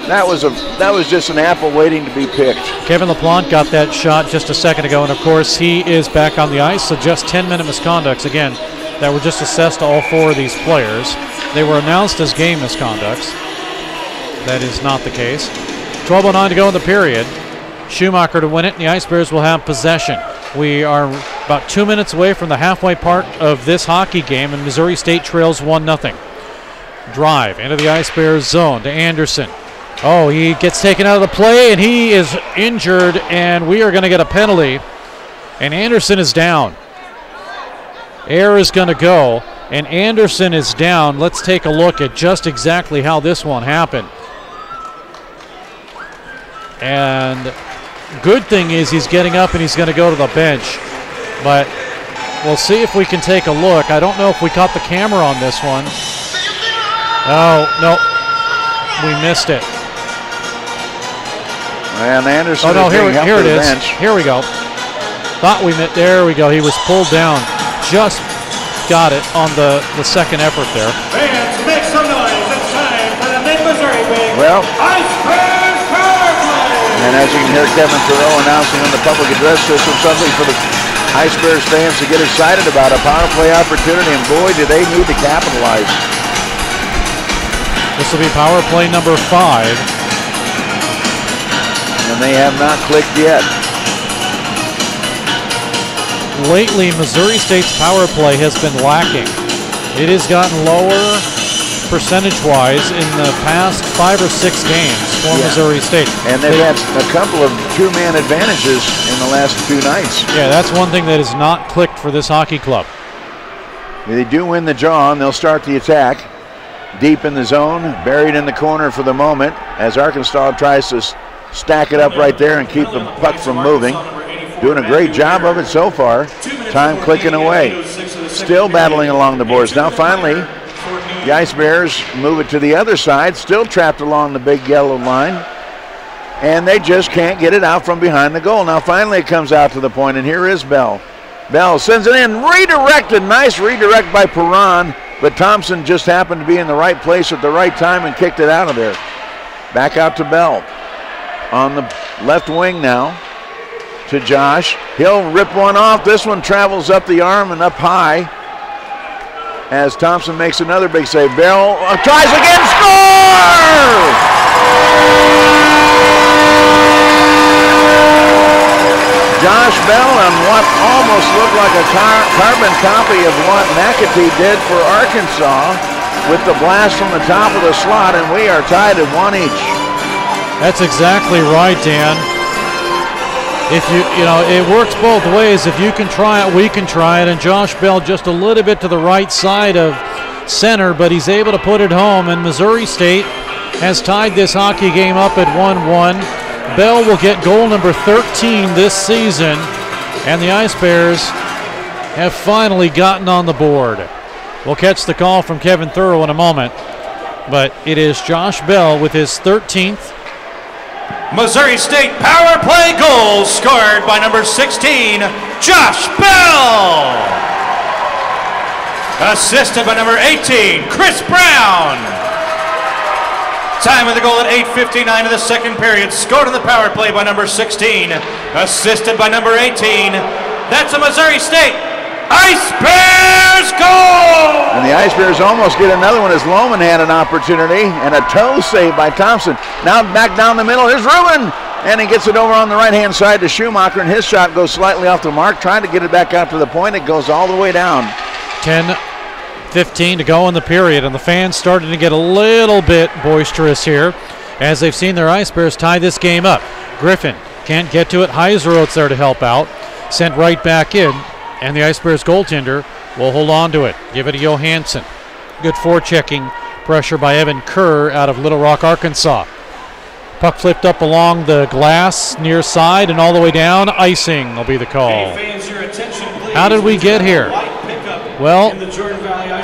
That was just an apple waiting to be picked. Kevin LaPlante got that shot just a second ago, and of course he is back on the ice, so just 10-minute misconducts, again, that were just assessed to all four of these players. They were announced as game misconducts. That is not the case. 12:09 to go in the period. Schumacher to win it, and the Ice Bears will have possession. We are about 2 minutes away from the halfway part of this hockey game, and Missouri State trails 1-0. Drive into the Ice Bears zone to Anderson. Oh, he gets taken out of the play, and he is injured, and we are going to get a penalty. And Anderson is down. Air is going to go, and Anderson is down. Let's take a look at just exactly how this one happened. And good thing is he's getting up and he's going to go to the bench. But we'll see if we can take a look. I don't know if we caught the camera on this one. Oh, no. We missed it. And Anderson here it is. Bench. Here we go. Thought we met. There we go. He was pulled down. Just got it on the second effort there. Fans, make some noise. It's time for the Mid-Missouri Big Well, Ice Bears Power Play. And as you can hear Kevin Thoreau announcing on the public address system, something for the Ice Bears fans to get excited about, a power play opportunity, and boy, do they need to capitalize. This will be power play number 5. And they have not clicked yet. Lately, Missouri State's power play has been lacking. It has gotten lower percentage-wise in the past 5 or 6 games for Missouri State. And they've had a couple of two-man advantages in the last 2 nights. Yeah, that's one thing that has not clicked for this hockey club. They do win the draw, and they'll start the attack. Deep in the zone, buried in the corner for the moment, as Arkansas tries to stack it up right there and keep the puck from moving. Doing a great job of it so far. Time clicking away. Still battling along the boards. Now finally, the Ice Bears move it to the other side, still trapped along the big yellow line. And they just can't get it out from behind the goal. Now finally it comes out to the point, and here is Bell. Bell sends it in, redirected. Nice redirect by Perron, but Thompson just happened to be in the right place at the right time and kicked it out of there. Back out to Bell. on the left wing now to Josh. He'll rip one off. This one travels up the arm and up high as Thompson makes another big save. Bell tries again, score! Josh Bell on what almost looked like a carbon copy of what McAtee did for Arkansas with the blast from the top of the slot, and we are tied at 1 each. That's exactly right, Dan. If you know, it works both ways. If you can try it, we can try it. And Josh Bell just a little bit to the right side of center, but he's able to put it home. And Missouri State has tied this hockey game up at 1-1. Bell will get goal number 13 this season, and the Ice Bears have finally gotten on the board. We'll catch the call from Kevin Thurl in a moment, but it is Josh Bell with his 13th. Missouri State power play goal scored by number 16, Josh Bell. Assisted by number 18, Chris Brown. Time of the goal at 8:59 of the second period. Scored in the power play by number 16. Assisted by number 18. That's a Missouri State Ice Bears goal! And the Ice Bears almost get another one as Lohman had an opportunity, and a toe save by Thompson. Now back down the middle, here's Rubin, and he gets it over on the right-hand side to Schumacher, and his shot goes slightly off the mark, trying to get it back out to the point. It goes all the way down. 10:15 to go in the period, and the fans starting to get a little bit boisterous here as they've seen their Ice Bears tie this game up. Griffin can't get to it. Heiserot's there to help out. Sent right back in, and the Ice Bears goaltender will hold on to it. Give it to Johansson. Good forechecking pressure by Evan Kerr out of Little Rock, Arkansas. Puck flipped up along the glass near side and all the way down. Icing will be the call. How did we get here? Well,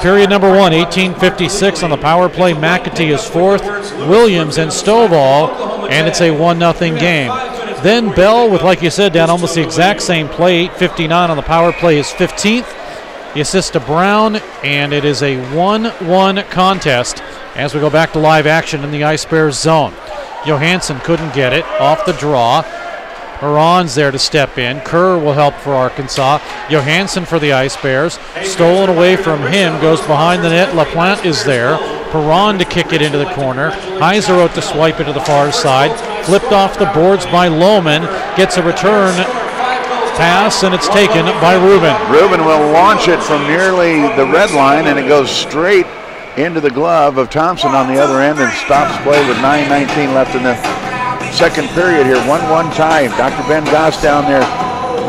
period number 1, 18:56 on the power play. McAtee is fourth, Williams and Stovall, and it's a 1-0 game. Then Bell with, like you said, Dan, almost the exact same play. 8:59 on the power play is 15th. The assist to Brown, and it is a 1-1 contest as we go back to live action in the Ice Bears zone. Johansson couldn't get it off the draw. Perron's there to step in. Kerr will help for Arkansas. Johansson for the Ice Bears. Stolen away from him, goes behind the net. LaPlante is there. Perron to kick it into the corner. Heiserot to swipe it to the far side. Flipped off the boards by Lohman. Gets a return pass, and it's taken by Rubin. Rubin will launch it from nearly the red line, and it goes straight into the glove of Thompson on the other end and stops play with 9:19 left in the second period here. 1-1 tie. Dr. Ben Goss down there.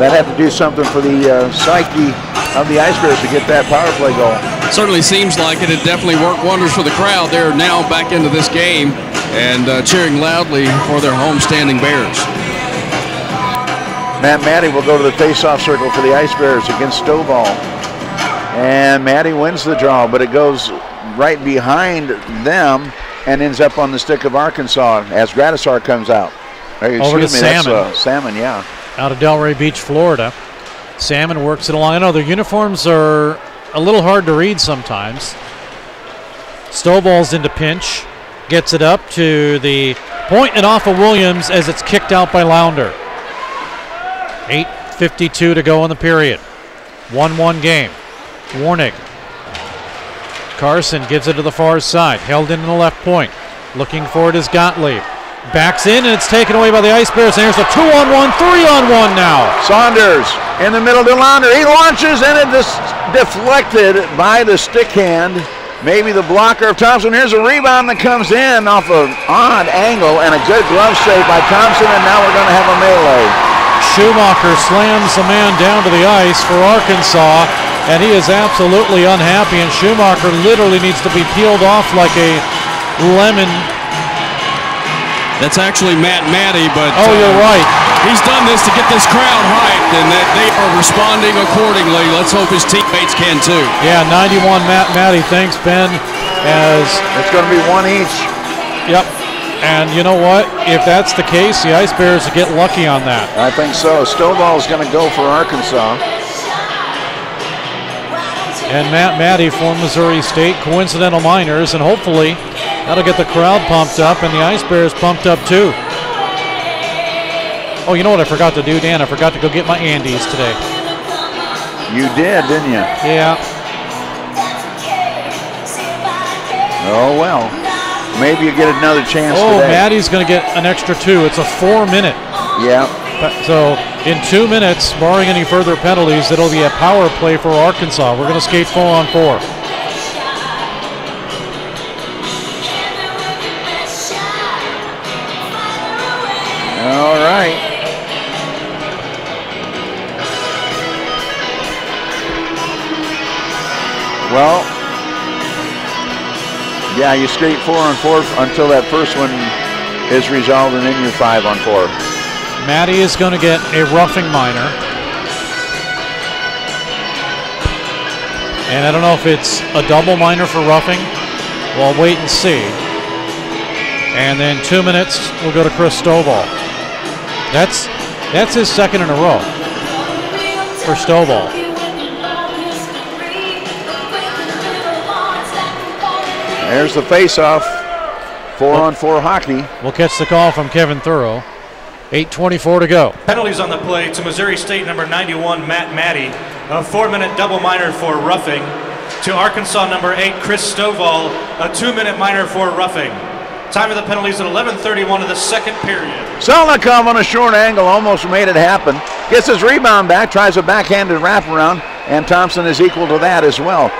That had to do something for the psyche of the Ice Bears to get that power play goal. Certainly seems like it. It definitely worked wonders for the crowd. They're now back into this game and cheering loudly for their home-standing Bears. Matt Matty will go to the face-off circle for the Ice Bears against Stovall. And Matty wins the draw, but it goes right behind them and ends up on the stick of Arkansas as Gradisar comes out. Over to Salmon. Salmon, yeah. Out of Delray Beach, Florida. Salmon works it along. I know their uniforms are a little hard to read sometimes. Stovall's into pinch. Gets it up to the point and off of Williams as it's kicked out by Lounder. 8:52 to go in the period. 1-1 game. Warnig. Carson gives it to the far side. Held in the left point. Looking for it is Gottlieb. Backs in, and it's taken away by the Ice Bears. And here's a 2-on-1, 3-on-1 now. Saunders in the middle to Lounder. He launches, and it is deflected by the stick hand. Maybe the blocker of Thompson. Here's a rebound that comes in off an odd angle, and a good glove save by Thompson, and now we're going to have a melee. Schumacher slams a man down to the ice for Arkansas, and he is absolutely unhappy, and Schumacher literally needs to be peeled off like a lemon. That's actually Matt Matty, but you're right. He's done this to get this crowd hyped, and that they are responding accordingly. Let's hope his teammates can too. Yeah, 91 Matt Matty. Thanks, Ben. As it's going to be 1 each. Yep. And you know what? If that's the case, the Ice Bears will get lucky on that. I think so. Stovall is going to go for Arkansas. And Matt Matty for Missouri State, coincidental minors, and hopefully that'll get the crowd pumped up and the Ice Bears pumped up too. Oh, you know what I forgot to do, Dan? I forgot to go get my Andes today. You did, didn't you? Yeah. Oh, well. Maybe you get another chance Oh, today. Maddie's going to get an extra 2. It's a 4-minute. Yeah. So in 2 minutes, barring any further penalties, it'll be a power play for Arkansas. We're going to skate 4-on-4. All right. Well, yeah, you skate 4-on-4 until that first one is resolved, and then you're 5-on-4. Maddie is going to get a roughing minor. And I don't know if it's a double minor for roughing. We'll wait and see. And then 2 minutes, we'll go to Chris Stovall. That's his second in a row for Stovall. There's the face-off. 4-on-4 hockey. We'll catch the call from Kevin Thurrow. 8:24 to go. Penalties on the play to Missouri State number 91, Matt Matty. A 4-minute double minor for roughing. To Arkansas number 8, Chris Stovall, a 2-minute minor for roughing. Time of the penalties at 11:31 of the second period. Selnikov on a short angle almost made it happen. Gets his rebound back, tries a backhanded wraparound, and Thompson is equal to that as well.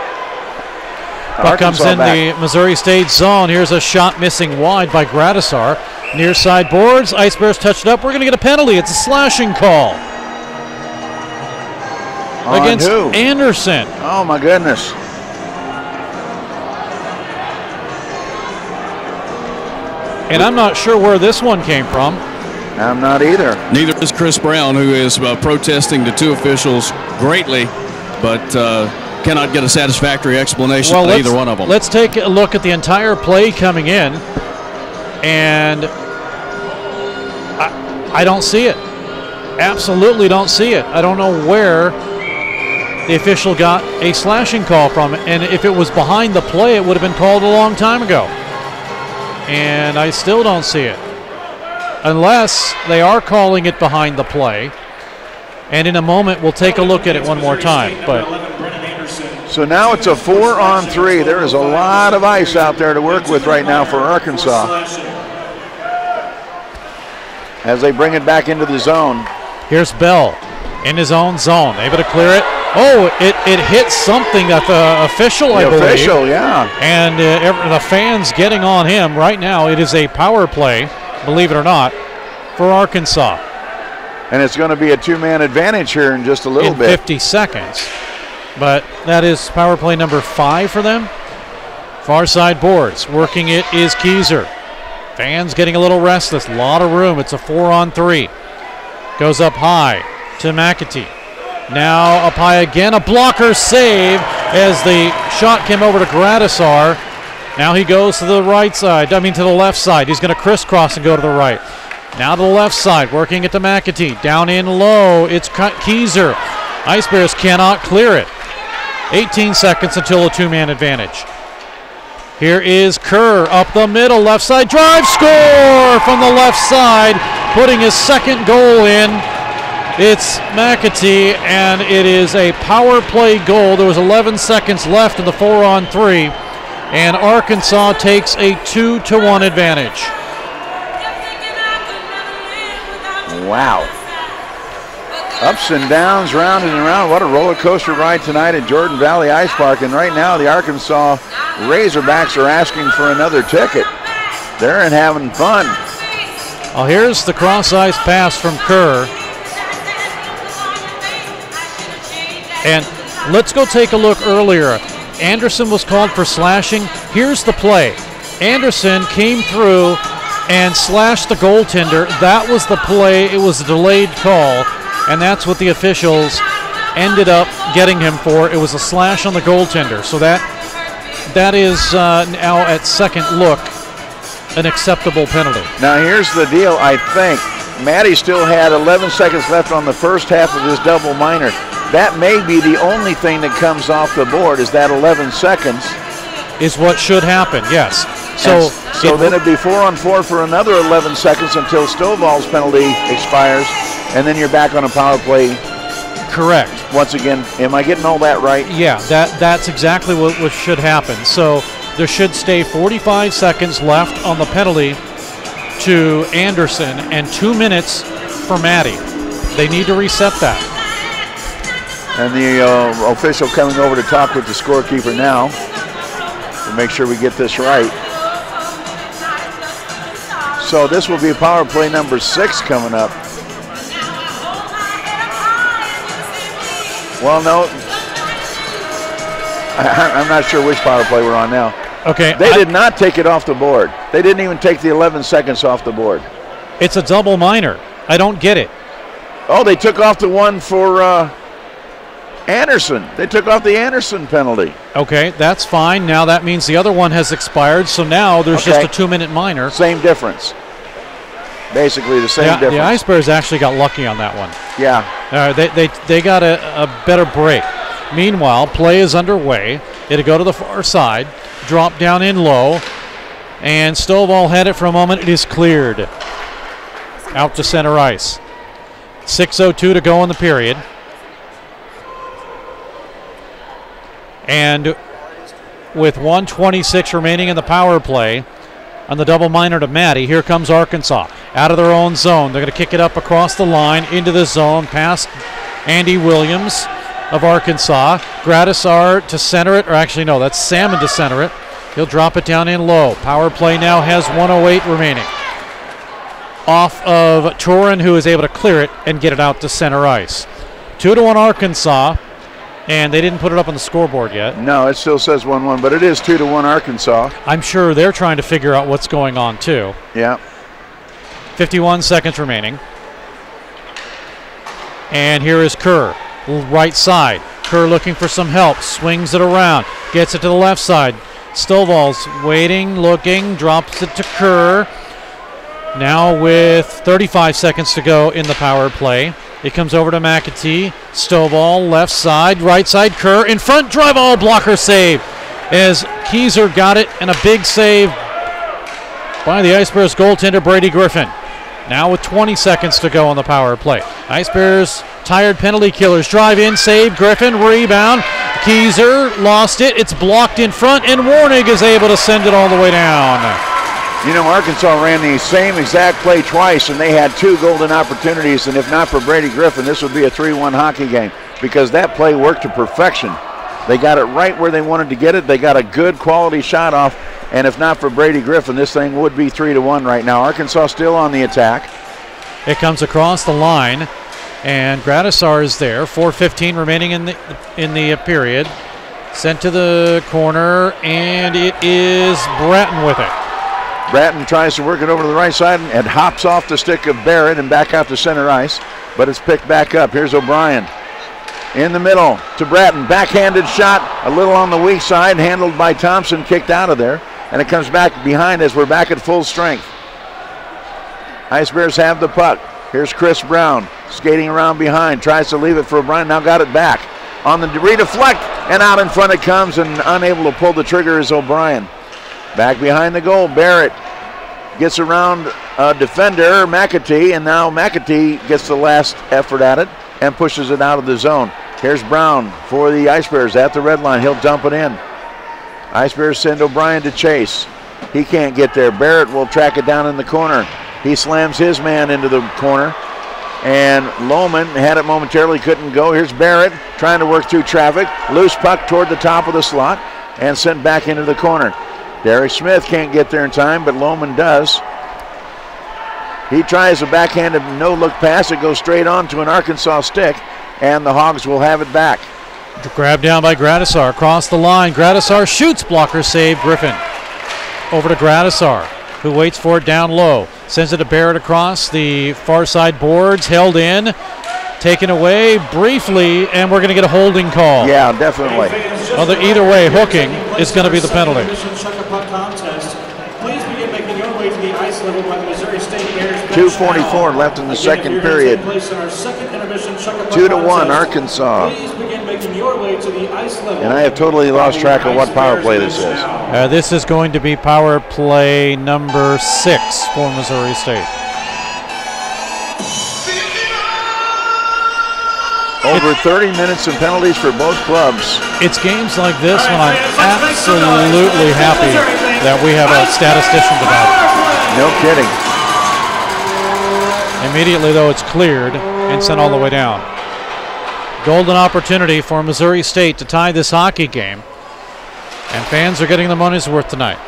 Puck comes in the Missouri State zone. Here's a shot missing wide by Gradisar. Near side boards, Ice Bears touch it up. We're going to get a penalty. It's a slashing call. On against who? Anderson. Oh my goodness. And I'm not sure where this one came from. I'm not either. Neither is Chris Brown, who is protesting the two officials greatly, but cannot get a satisfactory explanation to either one of them. Let's take a look at the entire play coming in, and I don't see it. Absolutely don't see it. I don't know where the official got a slashing call from, and if it was behind the play, it would have been called a long time ago. And I still don't see it. Unless they are calling it behind the play. And in a moment, we'll take a look at it one more time. But so now it's a 4-on-3. There is a lot of ice out there to work with right now for Arkansas. As they bring it back into the zone. Here's Bell in his own zone. Able to clear it. Oh, it hit something at the official, I believe. The official, yeah. And the fans getting on him right now. It is a power play, believe it or not, for Arkansas. And it's going to be a 2-man advantage here in just a little bit. 50 seconds. But that is power play number 5 for them. Far side boards. Working it is Keyser. Fans getting a little restless. A lot of room. It's a 4-on-3. Goes up high to McAtee. Now up high again, a blocker save as the shot came over to Gradisar. Now he goes to the right side, to the left side. He's going to crisscross and go to the right. Now to the left side, working it to McAtee. Down in low, it's Keyser. Ice Bears cannot clear it. 18 seconds until a 2-man advantage. Here is Kerr up the middle, left side drive, score from the left side, putting his second goal in. It's McAtee, and it is a power play goal. There was 11 seconds left in the 4-on-3, and Arkansas takes a 2-1 advantage. Wow. Ups and downs, round and around. What a roller coaster ride tonight at Jordan Valley Ice Park. And right now the Arkansas Razorbacks are asking for another ticket. They're in having fun. Well, here's the cross-ice pass from Kerr. And let's go take a look earlier. Anderson was called for slashing. Here's the play. Anderson came through and slashed the goaltender. That was the play. It was a delayed call, and that's what the officials ended up getting him for. It was a slash on the goaltender. So that is now at second look an acceptable penalty. Now here's the deal, I think. Maddie still had 11 seconds left on the first half of his double minor. That may be the only thing that comes off the board, is that 11 seconds. Is what should happen, yes. So then it'd be 4-on-4 for another 11 seconds until Stovall's penalty expires, and then you're back on a power play. Correct. Once again, am I getting all that right? Yeah, that's exactly what should happen. So there should stay 45 seconds left on the penalty to Anderson and 2 minutes for Maddie. They need to reset that. And the official coming over to talk with the scorekeeper now to make sure we get this right. So this will be power play number 6 coming up. Well, no, I'm not sure which power play we're on now. Okay. They did not take it off the board. They didn't even take the 11 seconds off the board. It's a double minor. I don't get it. Oh, they took off the one for Anderson. They took off the Anderson penalty. Okay, that's fine. Now that means the other one has expired, so now there's just a 2-minute minor. Same difference. Basically the same difference. The Ice Bears actually got lucky on that one. Yeah. They got a better break. Meanwhile, play is underway. It'll go to the far side, drop down in low, and Stovall had it for a moment. It is cleared out to center ice. 6:02 to go in the period. And with 1:26 remaining in the power play on the double minor to Maddie, here comes Arkansas out of their own zone. They're going to kick it up across the line into the zone past Andy Williams of Arkansas. Gradisar to center it, or actually no, that's Salmon to center it. He'll drop it down in low. Power play now has 1:08 remaining. Off of Torin, who is able to clear it and get it out to center ice. 2-1 Arkansas, and they didn't put it up on the scoreboard yet. No, it still says 1-1, but it is 2-1 Arkansas. I'm sure they're trying to figure out what's going on too. Yeah. 51 seconds remaining. And here is Kerr, right side. Kerr looking for some help, swings it around, gets it to the left side. Stovall's waiting, looking, drops it to Kerr. Now with 35 seconds to go in the power play. It comes over to McAtee. Stovall, left side, right side, Kerr in front, drive ball, blocker save. As Keyser got it, and a big save by the Ice Bears goaltender Brady Griffin. Now with 20 seconds to go on the power play. Ice Bears tired penalty killers. Drive in, save, Griffin, rebound. Keyser lost it. It's blocked in front, and Warnig is able to send it all the way down. You know, Arkansas ran the same exact play twice, and they had 2 golden opportunities, and if not for Brady Griffin, this would be a 3-1 hockey game because that play worked to perfection. They got it right where they wanted to get it. They got a good quality shot off, and if not for Brady Griffin, this thing would be 3-1 right now. Arkansas still on the attack. It comes across the line, and Gradisar is there. 4:15 remaining in the period. Sent to the corner, and it is Bratton with it. Bratton tries to work it over to the right side and hops off the stick of Barrett and back out to center ice, but it's picked back up. Here's O'Brien in the middle to Bratton. Backhanded shot, a little on the weak side, handled by Thompson, kicked out of there, and it comes back behind as we're back at full strength. Ice Bears have the puck. Here's Chris Brown skating around behind, tries to leave it for O'Brien, now got it back. On the redeflect, and out in front it comes, and unable to pull the trigger is O'Brien. Back behind the goal, Barrett gets around defender McAtee, and now McAtee gets the last effort at it and pushes it out of the zone. Here's Brown for the Ice Bears at the red line. He'll dump it in. Ice Bears send O'Brien to chase. He can't get there. Barrett will track it down in the corner. He slams his man into the corner, and Lohman had it momentarily, couldn't go. Here's Barrett trying to work through traffic. Loose puck toward the top of the slot and sent back into the corner. Derek Smith can't get there in time, but Lohman does. He tries a backhanded no-look pass. It goes straight on to an Arkansas stick, and the Hogs will have it back. Grabbed down by Gradisar across the line. Gradisar shoots, blocker save, Griffin. Over to Gradisar, who waits for it down low. Sends it to Barrett across the far side boards, held in, taken away briefly, and we're going to get a holding call. Yeah, definitely. Either way, hooking is going to be the penalty. Please begin making your way to the ice level by the Missouri State Bears. 2:44 left in the second period. 2-1 Arkansas. making your way to the ice level. And I have totally lost track of what power play this is. This is going to be power play number 6 for Missouri State. Over 30 minutes of penalties for both clubs. It's games like this when I'm absolutely happy that we have a statistician tonight. No kidding. Immediately, though, it's cleared and sent all the way down. Golden opportunity for Missouri State to tie this hockey game. And fans are getting the money's worth tonight.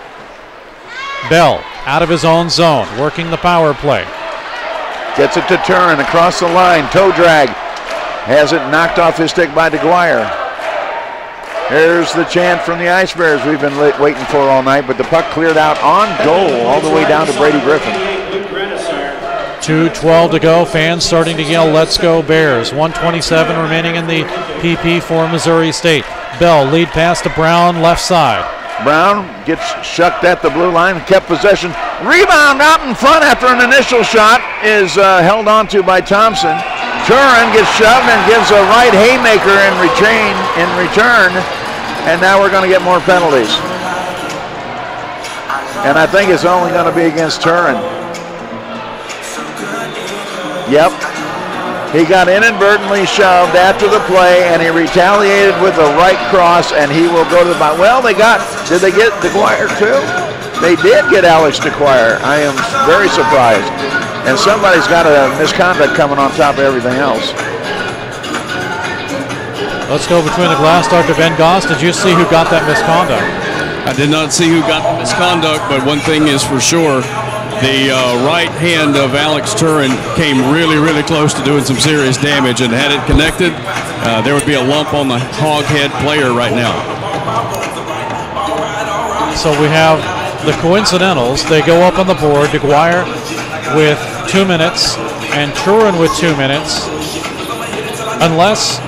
Bell out of his own zone, working the power play. Gets it to Turin across the line, toe drag. Has it knocked off his stick by DeGuire. Here's the chant from the Ice Bears we've been waiting for all night, but the puck cleared out on goal all the way down to Brady Griffin. 2:12 to go. Fans starting to yell, "Let's go Bears." 1:27 remaining in the PP for Missouri State. Bell lead pass to Brown, left side. Brown gets shucked at the blue line, kept possession. Rebound out in front after an initial shot is held onto by Thompson. Turin gets shoved and gives a right haymaker in return, and now we're going to get more penalties. And I think it's only going to be against Turin. Yep. He got inadvertently shoved after the play, and he retaliated with a right cross, and he will go to the bottom. Well, did they get DeGuire too? They did get Alex DeGuire. I am very surprised. And somebody's got a misconduct coming on top of everything else. Let's go between the glass start to Ben Goss. Did you see who got that misconduct? I did not see who got the misconduct, but one thing is for sure. The right hand of Alex Turin came really, really close to doing some serious damage, and had it connected, there would be a lump on the hoghead player right now. So we have the coincidentals. They go up on the board. DeGuire with 2 minutes and Turin with 2 minutes, unless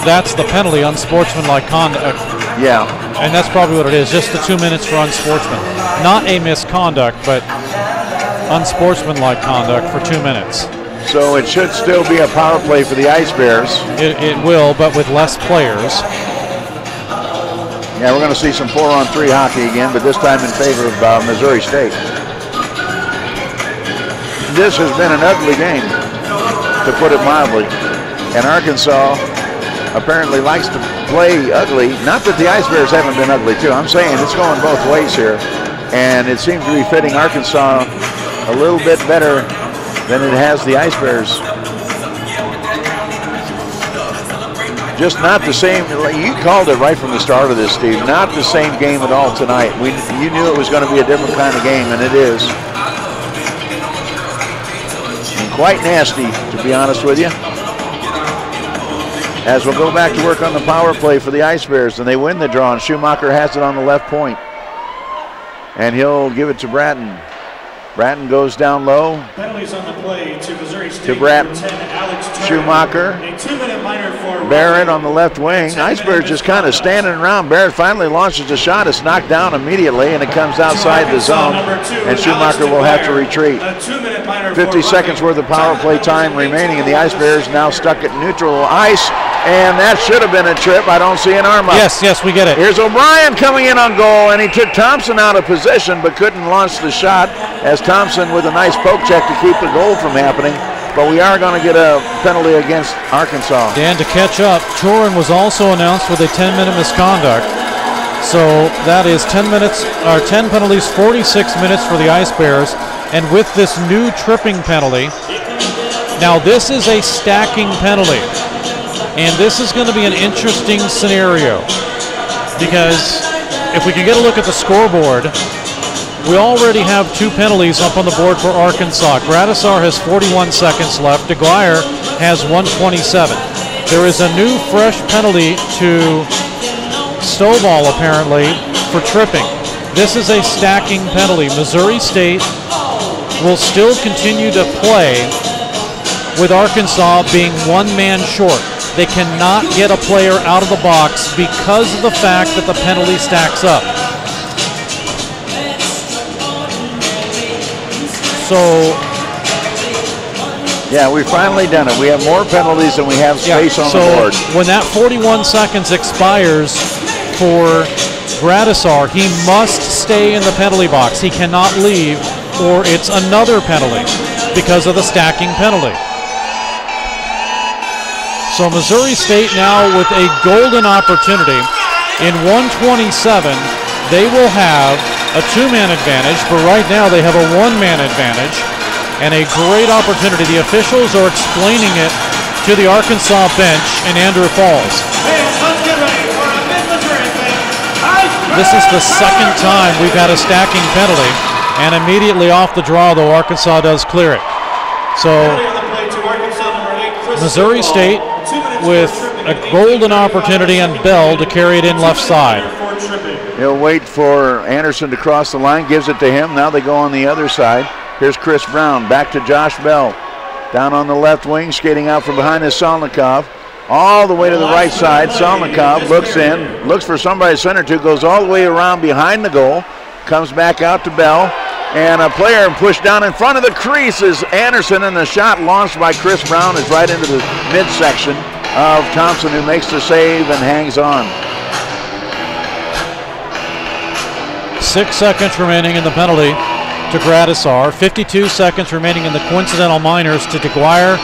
that's the penalty, unsportsmanlike conduct. Yeah. And that's probably what it is, just the 2 minutes for unsportsman. Not a misconduct, but unsportsmanlike conduct for 2 minutes. So it should still be a power play for the Ice Bears. It will, but with less players. Yeah, we're going to see some 4-on-3 hockey again, but this time in favor of Missouri State. This has been an ugly game, to put it mildly. And Arkansas apparently likes to play ugly. Not that the Ice Bears haven't been ugly too. I'm saying it's going both ways here. And it seems to be fitting Arkansas a little bit better than it has the Ice Bears. Just not the same. You called it right from the start of this, Steve. Not the same game at all tonight. You knew it was going to be a different kind of game, and it is. And quite nasty, to be honest with you. As we'll go back to work on the power play for the Ice Bears, and they win the draw, and Schumacher has it on the left point. And he'll give it to Bratton. Bratton goes down low. Penalties on the play to Missouri State. To Bratton. 10, Alex Turin. Schumacher. A 2-minute minor for Barrett on the left wing. Ice Bears just kind of standing around. Barrett finally launches a shot. It's knocked down immediately, and it comes outside the zone. And Schumacher will have to retreat. 50 seconds worth of power play time remaining, and the Ice Bears now stuck at neutral ice. And that should have been a trip. I don't see an arm up. Yes, we get it. Here's O'Brien coming in on goal, and he took Thompson out of position but couldn't launch the shot, as Thompson with a nice poke check to keep the goal from happening. But we are going to get a penalty against Arkansas. Dan, to catch up, Turin was also announced with a 10-minute misconduct. So that is 10 minutes, or 10 penalties, 46 minutes for the Ice Bears. And with this new tripping penalty, now this is a stacking penalty. And this is going to be an interesting scenario, because if we can get a look at the scoreboard, we already have 2 penalties up on the board for Arkansas. Gradisar has 41 seconds left. DeGuire has 127. There is a new fresh penalty to Stovall, apparently, for tripping. This is a stacking penalty. Missouri State will still continue to play with Arkansas being 1 man short. They cannot get a player out of the box because of the fact that the penalty stacks up. So Yeah, we've finally done it. We have more penalties than we have space on the board. So when that 41 seconds expires for Gradisar, he must stay in the penalty box. He cannot leave, or it's another penalty because of the stacking penalty. So Missouri State now with a golden opportunity. In 127, they will have a two-man advantage, but right now they have a one-man advantage and a great opportunity. The officials are explaining it to the Arkansas bench in Andrew Falls. This is the second time we've had a stacking penalty, and immediately off the draw, though, Arkansas does clear it. So Missouri State with a golden opportunity and Bell to carry it in left side. He'll wait for Anderson to cross the line, gives it to him. Now they go on the other side. Here's Chris Brown, back to Josh Bell. Down on the left wing, skating out from behind is Salnikov. All the way to the right side. Salnikov looks in, looks for somebody to center to, goes all the way around behind the goal, comes back out to Bell, and a player pushed down in front of the crease is Anderson, and the shot launched by Chris Brown is right into the midsection of Thompson, who makes the save and hangs on. 6 seconds remaining in the penalty to Gradisar. 52 seconds remaining in the coincidental minors to DeGuire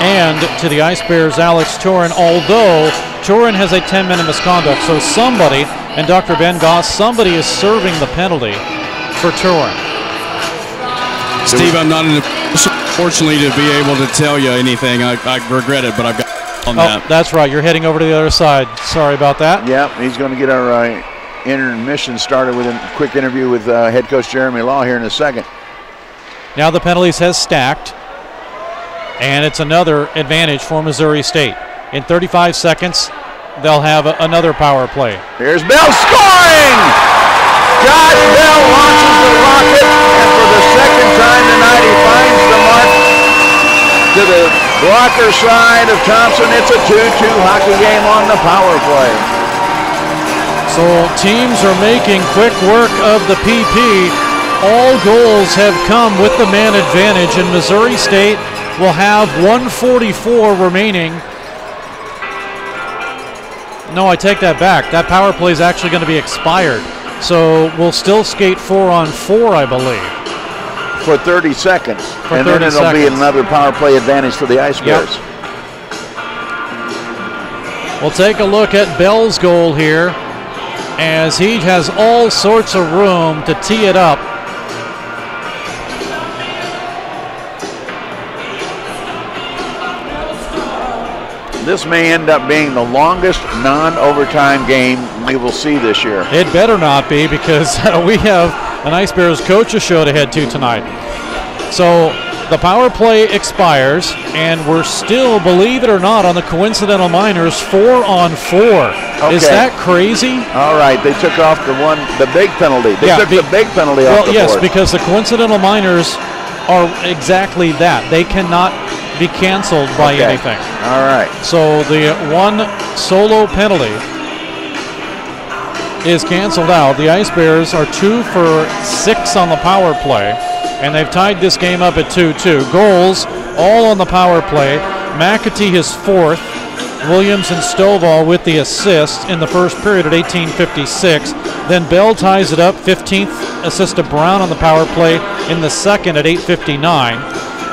and to the Ice Bears' Alex Turin, although Turin has a 10-minute misconduct. So somebody, and Dr. Ben Goss, somebody is serving the penalty for Turin. Steve, I'm not in a position, fortunately, to be able to tell you anything. I regret it, but I've got on that. That's right. You're heading over to the other side. Sorry about that. Yep, he's going to get our intermission started with a quick interview with head coach Jeremy Law here in a second. Now the penalties has stacked, and it's another advantage for Missouri State. In 35 seconds, they'll have another power play. Here's Bell scoring! Josh Bell launches the rocket, and for the second time tonight, he finds the mark to the blocker side of Thompson. It's a 2-2 hockey game on the power play. So teams are making quick work of the PP. All goals have come with the man advantage, and Missouri State will have 1:44 remaining. No, I take that back. That power play is actually going to be expired. So we'll still skate 4-on-4, I believe. For 30 seconds. For and 30 then it'll seconds. be another power play advantage for the Ice Bears. Yep. We'll take a look at Bell's goal here, as he has all sorts of room to tee it up. This may end up being the longest non-overtime game we will see this year. It better not be, because we have an Ice Bears coaches show to head to tonight. So the power play expires, and we're still, believe it or not, on the coincidental minors 4-on-4. Okay. Is that crazy? All right, they took off the big penalty. They took the big penalty off the board. Yes, because the coincidental minors are exactly that. They cannot be canceled by anything. All right. So the one solo penalty is canceled out. The Ice Bears are 2 for 6 on the power play, and they've tied this game up at 2-2. Goals all on the power play. McAtee his 4th. Williams and Stovall with the assist in the first period at 18:56. Then Bell ties it up, 15th assist to Brown on the power play in the second at 8:59.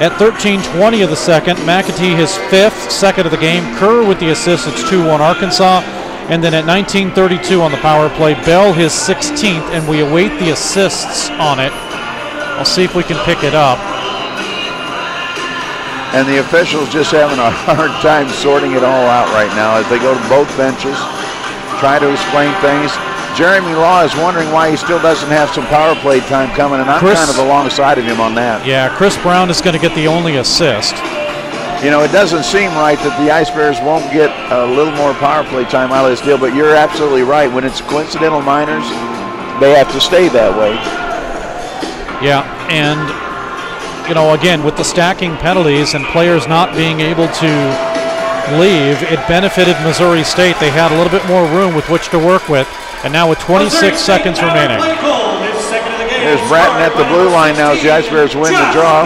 At 13:20 of the second, McAtee his 5th, second of the game. Kerr with the assist, it's 2-1 Arkansas. And then at 19:32 on the power play, Bell his 16th, and we await the assists on it. I'll see if we can pick it up. And the officials just having a hard time sorting it all out right now as they go to both benches, try to explain things. Jeremy Law is wondering why he still doesn't have some power play time coming, and I'm kind of alongside of him on that. Yeah, Chris Brown is going to get the only assist. You know, it doesn't seem right that the Ice Bears won't get a little more power play time out of this deal, but you're absolutely right. When it's coincidental minors, they have to stay that way. Yeah, and you know, again, with the stacking penalties and players not being able to leave, it benefited Missouri State. They had a little bit more room with which to work with, and now with 26 seconds remaining. There's Bratton at the blue line now as the Ice Bears win the draw.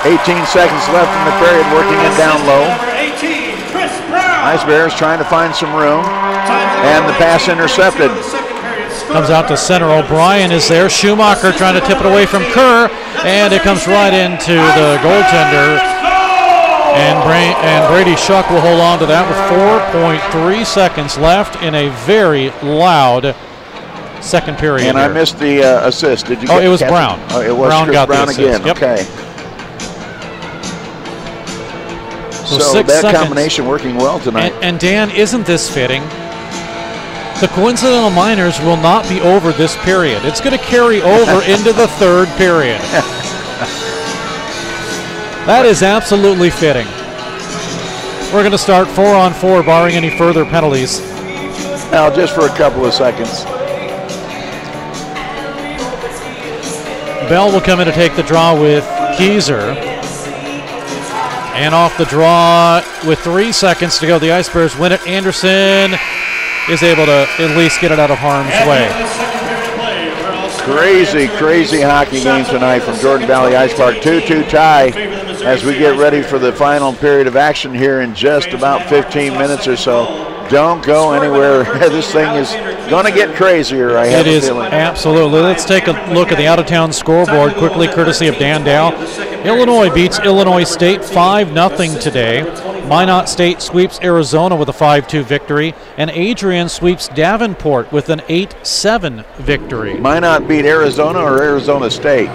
18 seconds left in the period, working it down low. Ice Bears trying to find some room, and the pass intercepted. Comes out to center. O'Brien is there. Schumacher trying to tip it away from Kerr, and it comes right into the goaltender. And Brady Shuck will hold on to that with 4.3 seconds left in a very loud second period. And here. I missed the assist. Did you? Oh, it was Brown. Oh, it was Brown got Brown the assist. again. Yep. Okay. So 6 that seconds. combination working well tonight. And Dan, isn't this fitting? The coincidental minors will not be over this period. It's going to carry over into the third period. That is absolutely fitting. We're going to start 4-on-4, barring any further penalties. Now, just for a couple of seconds. Bell will come in to take the draw with Keyser. And off the draw with 3 seconds to go, the Ice Bears win it. Anderson is able to at least get it out of harm's way. Crazy hockey game tonight from Jordan Valley Ice Park. 2-2 tie as we get ready for the final period of action here in just about 15 minutes or so. Don't go anywhere. This thing is going to get crazier, I have a feeling. It is, absolutely. Let's take a look at the out-of-town scoreboard quickly, courtesy of Dan Dow. Illinois beats Illinois State 5-0 today. Minot State sweeps Arizona with a 5-2 victory, and Adrian sweeps Davenport with an 8-7 victory. Minot beat Arizona or Arizona State?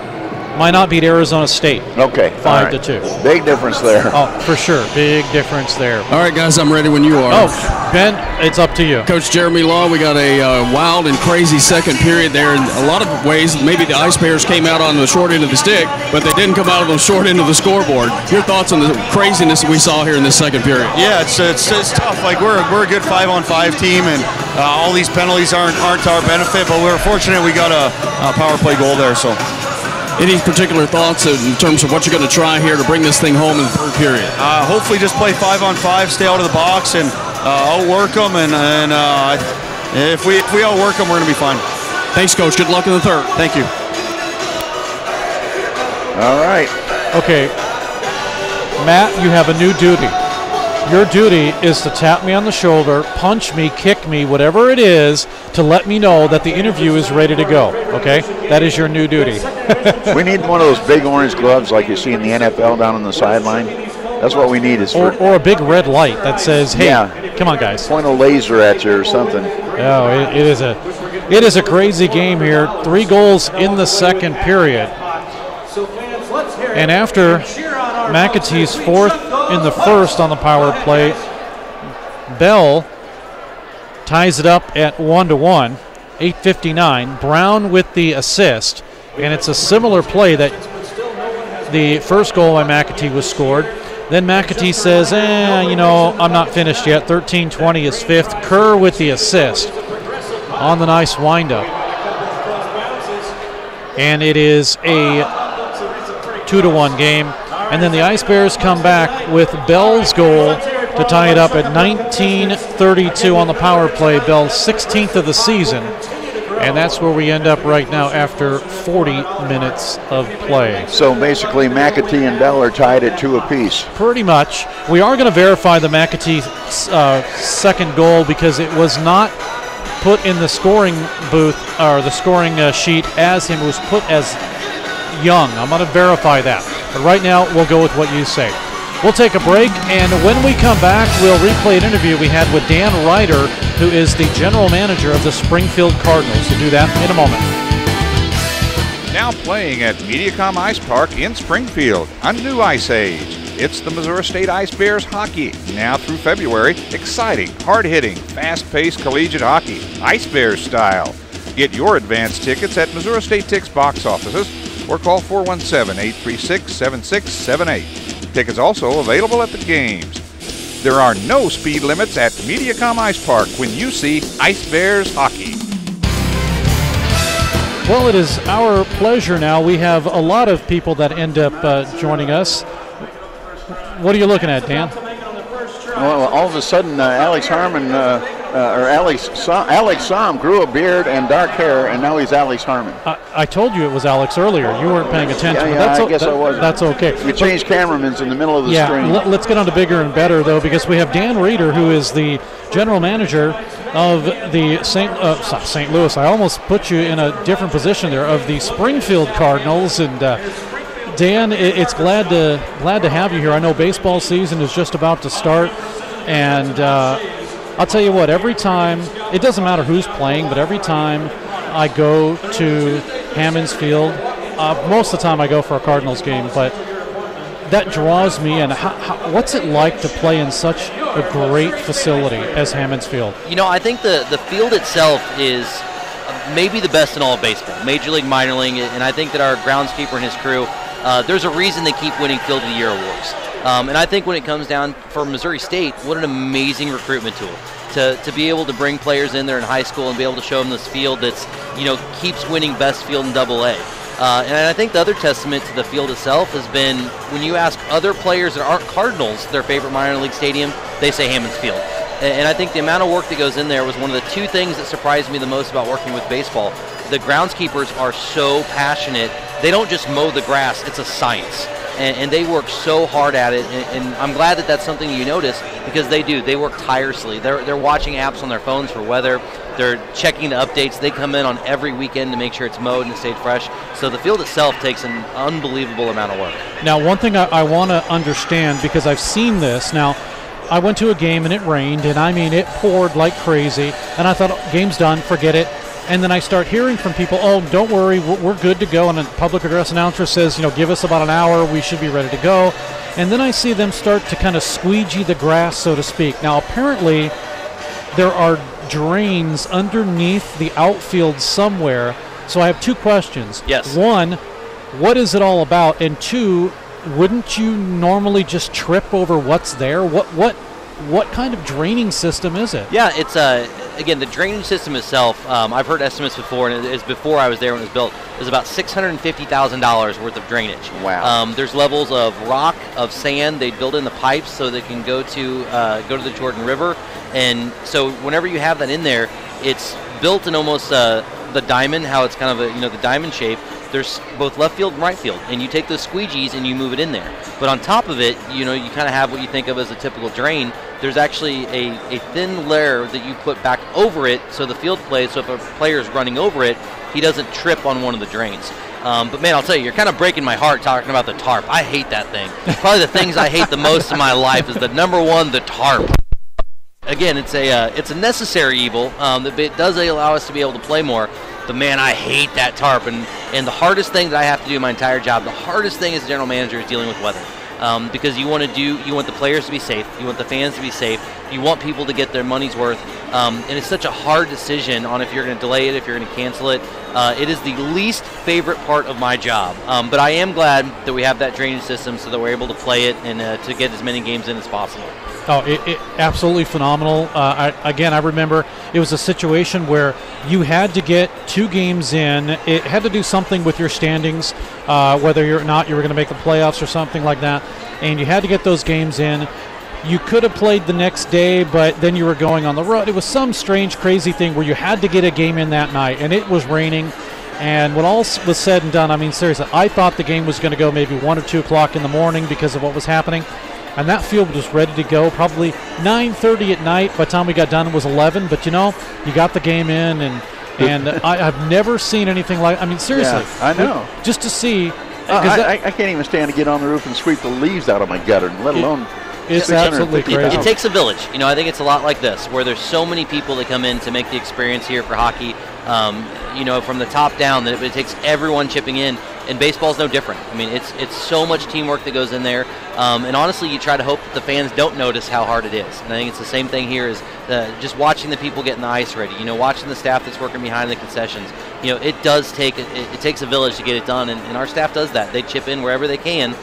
Minot beat Arizona State. Okay. 5-2. Big difference there. Oh, for sure. Big difference there. All right, guys, I'm ready when you are. Oh, Ben, it's up to you. Coach Jeremy Law, we got a wild and crazy second period there. In a lot of ways, maybe the Ice Bears came out on the short end of the stick, but they didn't come out on the short end of the scoreboard. Your thoughts on the craziness that we saw here in this second period? Yeah, it's tough. Like we're a good 5-on-5 team, and all these penalties aren't to our benefit, but we're fortunate we got a power play goal there. So. Any particular thoughts in terms of what you're going to try here to bring this thing home in the third period? Hopefully just play 5-on-5, stay out of the box, and outwork them. And if we outwork them, we're going to be fine. Thanks, Coach. Good luck in the third. Thank you. All right. Okay. Matt, you have a new duty. Your duty is to tap me on the shoulder, punch me, kick me, whatever it is, to let me know that the interview is ready to go, okay? That is your new duty. We need one of those big orange gloves like you see in the NFL down on the sideline. That's what we need. Or a big red light that says, hey, come on, guys. Point a laser at you or something. Oh, it is a crazy game here. 3 goals in the second period. And after McAtee's 4th in the first on the power play, Bell ties it up at 1-1, 8:59. Brown with the assist, and it's a similar play that the first goal by McAtee was scored. Then McAtee says, I'm not finished yet. 13:20 is 5th. Kerr with the assist on the nice windup. And it is a 2-1 game. And then the Ice Bears come back with Bell's goal to tie it up at 19:32 on the power play. Bell's 16th of the season. And that's where we end up right now after 40 minutes of play. So basically McAtee and Bell are tied at 2 apiece. Pretty much. We are going to verify the McAtee second goal because it was not put in the scoring booth or the scoring sheet as him. It was put as Young. I'm going to verify that. But right now, we'll go with what you say. We'll take a break, and when we come back, we'll replay an interview we had with Dan Ryder, who is the general manager of the Springfield Cardinals. We'll do that in a moment. Now playing at Mediacom Ice Park in Springfield, a new ice age. It's the Missouri State Ice Bears hockey. Now through February, exciting, hard-hitting, fast-paced collegiate hockey, Ice Bears style. Get your advance tickets at Missouri State Tix box offices or call 417-836-7678. Tickets also available at the games. There are no speed limits at Mediacom Ice Park when you see Ice Bears hockey. Well, it is our pleasure now. We have a lot of people that end up joining us. What are you looking at, Dan? Well, all of a sudden, Alex Harmon Alex Somm grew a beard and dark hair, and now he's Alex Harmon. I told you it was Alex earlier. You weren't paying attention. Yeah, I guess I wasn't. That's okay. We changed cameramans in the middle of the stream. Let's get on to bigger and better, though, because we have Dan Reeder, who is the general manager of the St. Louis. I almost put you in a different position there, of the Springfield Cardinals. And Dan, it's glad to have you here. I know baseball season is just about to start, and I'll tell you what, every time, it doesn't matter who's playing, but every time I go to Hammons Field, most of the time I go for a Cardinals game, but that draws me in. What's it like to play in such a great facility as Hammons Field? You know, I think the field itself is maybe the best in all of baseball, Major League, Minor League, and I think that our groundskeeper and his crew, there's a reason they keep winning Field of the Year awards. And I think when it comes down for Missouri State, what an amazing recruitment tool to be able to bring players in there in high school and be able to show them this field that's, keeps winning best field in AA. And I think the other testament to the field itself has been when you ask other players that aren't Cardinals their favorite minor league stadium, they say Hammons Field. And I think the amount of work that goes in there was one of the two things that surprised me the most about working with baseball. The groundskeepers are so passionate. They don't just mow the grass, it's a science. And they work so hard at it, and I'm glad that that's something you notice, because they do. They work tirelessly. They're watching apps on their phones for weather. They're checking the updates. They come in on every weekend to make sure it's mowed and it stayed fresh. So the field itself takes an unbelievable amount of work. Now, one thing I want to understand, because I've seen this. Now, I went to a game and it rained, and I mean it poured like crazy, and I thought, game's done, forget it. And then I start hearing from people, oh, don't worry, we're good to go. And a public address announcer says, give us about an hour, we should be ready to go. And then I see them start to kind of squeegee the grass, so to speak. Now, apparently, there are drains underneath the outfield somewhere. So I have two questions. Yes. One, what is it all about? And two, wouldn't you normally just trip over what's there? What kind of draining system is it? Yeah, it's again, the drainage system itself, I've heard estimates before, and it's before I was there when it was built, is about $650,000 worth of drainage. Wow. There's levels of rock, of sand. They build in the pipes so they can go to the Jordan River. And so whenever you have that in there, it's built in almost the diamond, how it's kind of the diamond shape. There's both left field and right field, and you take those squeegees and you move it in there. But on top of it, you kind of have what you think of as a typical drain. There's actually a thin layer that you put back over it, so the field plays, so if a player is running over it, he doesn't trip on one of the drains. But man, I'll tell you, you're kind of breaking my heart talking about the tarp. I hate that thing. Probably the things I hate the most in my life is the number one, the tarp. Again, it's a necessary evil that it does allow us to be able to play more. But man, I hate that tarp, and the hardest thing that I have to do in my entire job, the hardest thing as a general manager is dealing with weather. Because you want the players to be safe, you want the fans to be safe, you want people to get their money's worth, and it's such a hard decision on if you're going to delay it, if you're going to cancel it. It is the least favorite part of my job, but I am glad that we have that drainage system so that we're able to play it and to get as many games in as possible. Oh, it absolutely phenomenal. I remember it was a situation where you had to get 2 games in. It had to do something with your standings, whether you're not you were going to make the playoffs or something like that, and you had to get those games in. You could have played the next day, but then you were going on the road. It was some strange, crazy thing where you had to get a game in that night, and it was raining. And when all was said and done, I mean, seriously, I thought the game was going to go maybe 1 or 2 o'clock in the morning because of what was happening. And that field was ready to go, probably 9:30 at night. By the time we got done, it was 11. But, you got the game in, and I've never seen anything like. I mean, seriously. Yeah, I know. Just to see. I can't even stand to get on the roof and sweep the leaves out of my gutter, let alone. It's absolutely crazy. It takes a village. I think it's a lot like this, where there's so many people that come in to make the experience here for hockey. From the top down, that it takes everyone chipping in. And baseball's no different. I mean, it's so much teamwork that goes in there. And honestly, you try to hope that the fans don't notice how hard it is. And I think it's the same thing here is just watching the people getting the ice ready. Watching the staff that's working behind the concessions. It does take it takes a village to get it done, and our staff does that. They chip in wherever they can.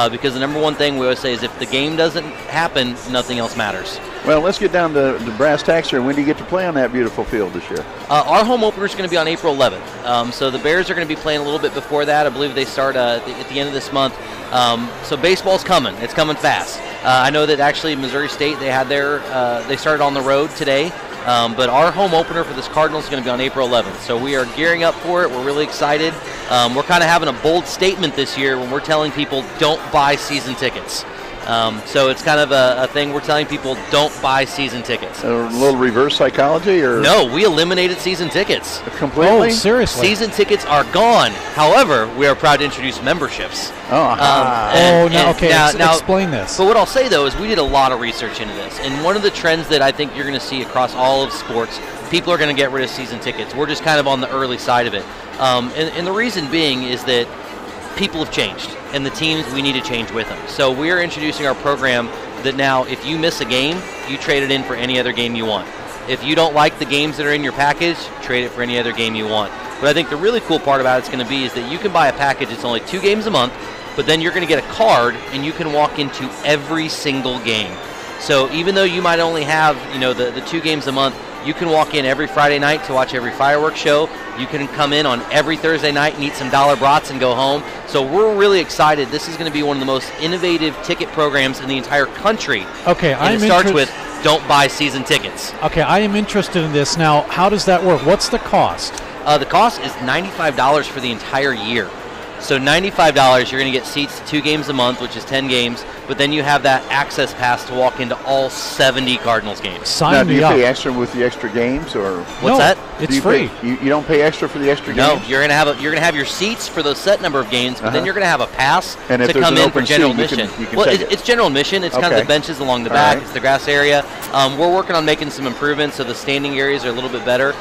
Because the number one thing we always say is if the game doesn't happen, nothing else matters. Well, let's get down to the brass tacks here. When do you get to play on that beautiful field this year? Our home opener is going to be on April 11th. So the Bears are going to be playing a little bit before that. I believe they start at the end of this month. So baseball's coming. It's coming fast. I know that actually Missouri State, they started on the road today. But our home opener for this Cardinals is going to be on April 11th. So we are gearing up for it. We're really excited. We're kind of having a bold statement this year when we're telling people don't buy season tickets. So it's kind of a thing we're telling people don't buy season tickets. A little reverse psychology, or no? We eliminated season tickets completely. Oh, seriously? Season tickets are gone. However, we are proud to introduce memberships. Explain this. But what I'll say though is we did a lot of research into this, and one of the trends that I think you're going to see across all of sports, people are going to get rid of season tickets. We're just kind of on the early side of it, and the reason being is that people have changed, and the teams, we need to change with them. So we're introducing our program that now if you miss a game, you trade it in for any other game you want. If you don't like the games that are in your package, trade it for any other game you want. But I think the really cool part about it's going to be is that you can buy a package that's only 2 games a month, but then you're going to get a card and you can walk into every single game. So even though you might only have, the 2 games a month, you can walk in every Friday night to watch every fireworks show. You can come in on every Thursday night and eat some dollar brats and go home. So we're really excited. This is going to be one of the most innovative ticket programs in the entire country. Okay, and it starts with don't buy season tickets. Okay, I am interested in this. Now, how does that work? What's the cost? The cost is $95 for the entire year. So $95, you're going to get seats to 2 games a month, which is 10 games, but then you have that access pass to walk into all 70 Cardinals games. Now, do you pay extra with the extra games, or what's that? It's free. You don't pay extra for the extra games? No, you're going to have your seats for those set number of games, but then you're going to have a pass and to come in for general admission. It's general admission. It's kind of the benches along the back. It's the grass area. We're working on making some improvements so the standing areas are a little bit better.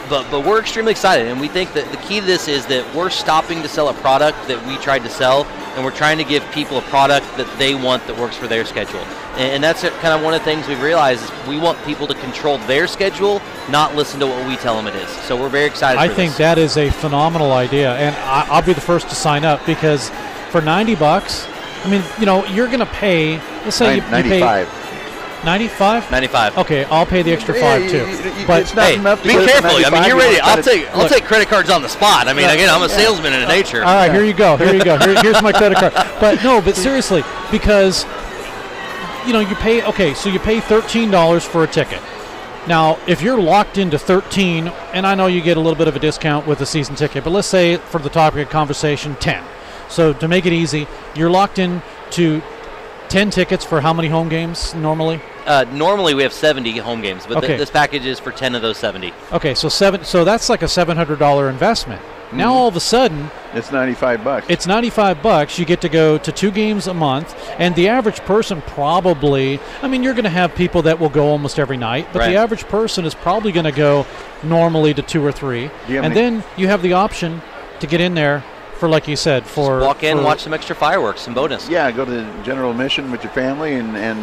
But we're extremely excited, and we think that the key to this is that we're stopping to sell a product that we tried to sell, and we're trying to give people a product that they want that works for their schedule. And that's kind of one of the things we've realized is we want people to control their schedule, not listen to what we tell them it is. So we're very excited for this. I think that is a phenomenal idea, and I'll be the first to sign up, because for $90, I mean, you're going to pay, let's say you pay 95? 95. Okay, I'll pay the extra 5 too. But it's not enough to be careful. I mean, you're ready. I'll take credit cards on the spot. I mean, again, I'm a salesman in nature. All right, here you go. Here's my credit card. But seriously, because you pay. Okay, so you pay $13 for a ticket. Now, if you're locked into 13, and I know you get a little bit of a discount with a season ticket, but let's say for the topic of conversation, 10. So to make it easy, you're locked in to 10 tickets for how many home games normally? Normally we have 70 home games, but this package is for 10 of those 70. Okay, so that's like a $700 investment. Now all of a sudden, it's $95. It's $95. You get to go to 2 games a month, and the average person probably, I mean, you're going to have people that will go almost every night, but the average person is probably going to go normally to 2 or 3, and then you have the option to get in there for, like you said, for just walk in and watch some extra fireworks, some bonus. Yeah, go to the general admission with your family, and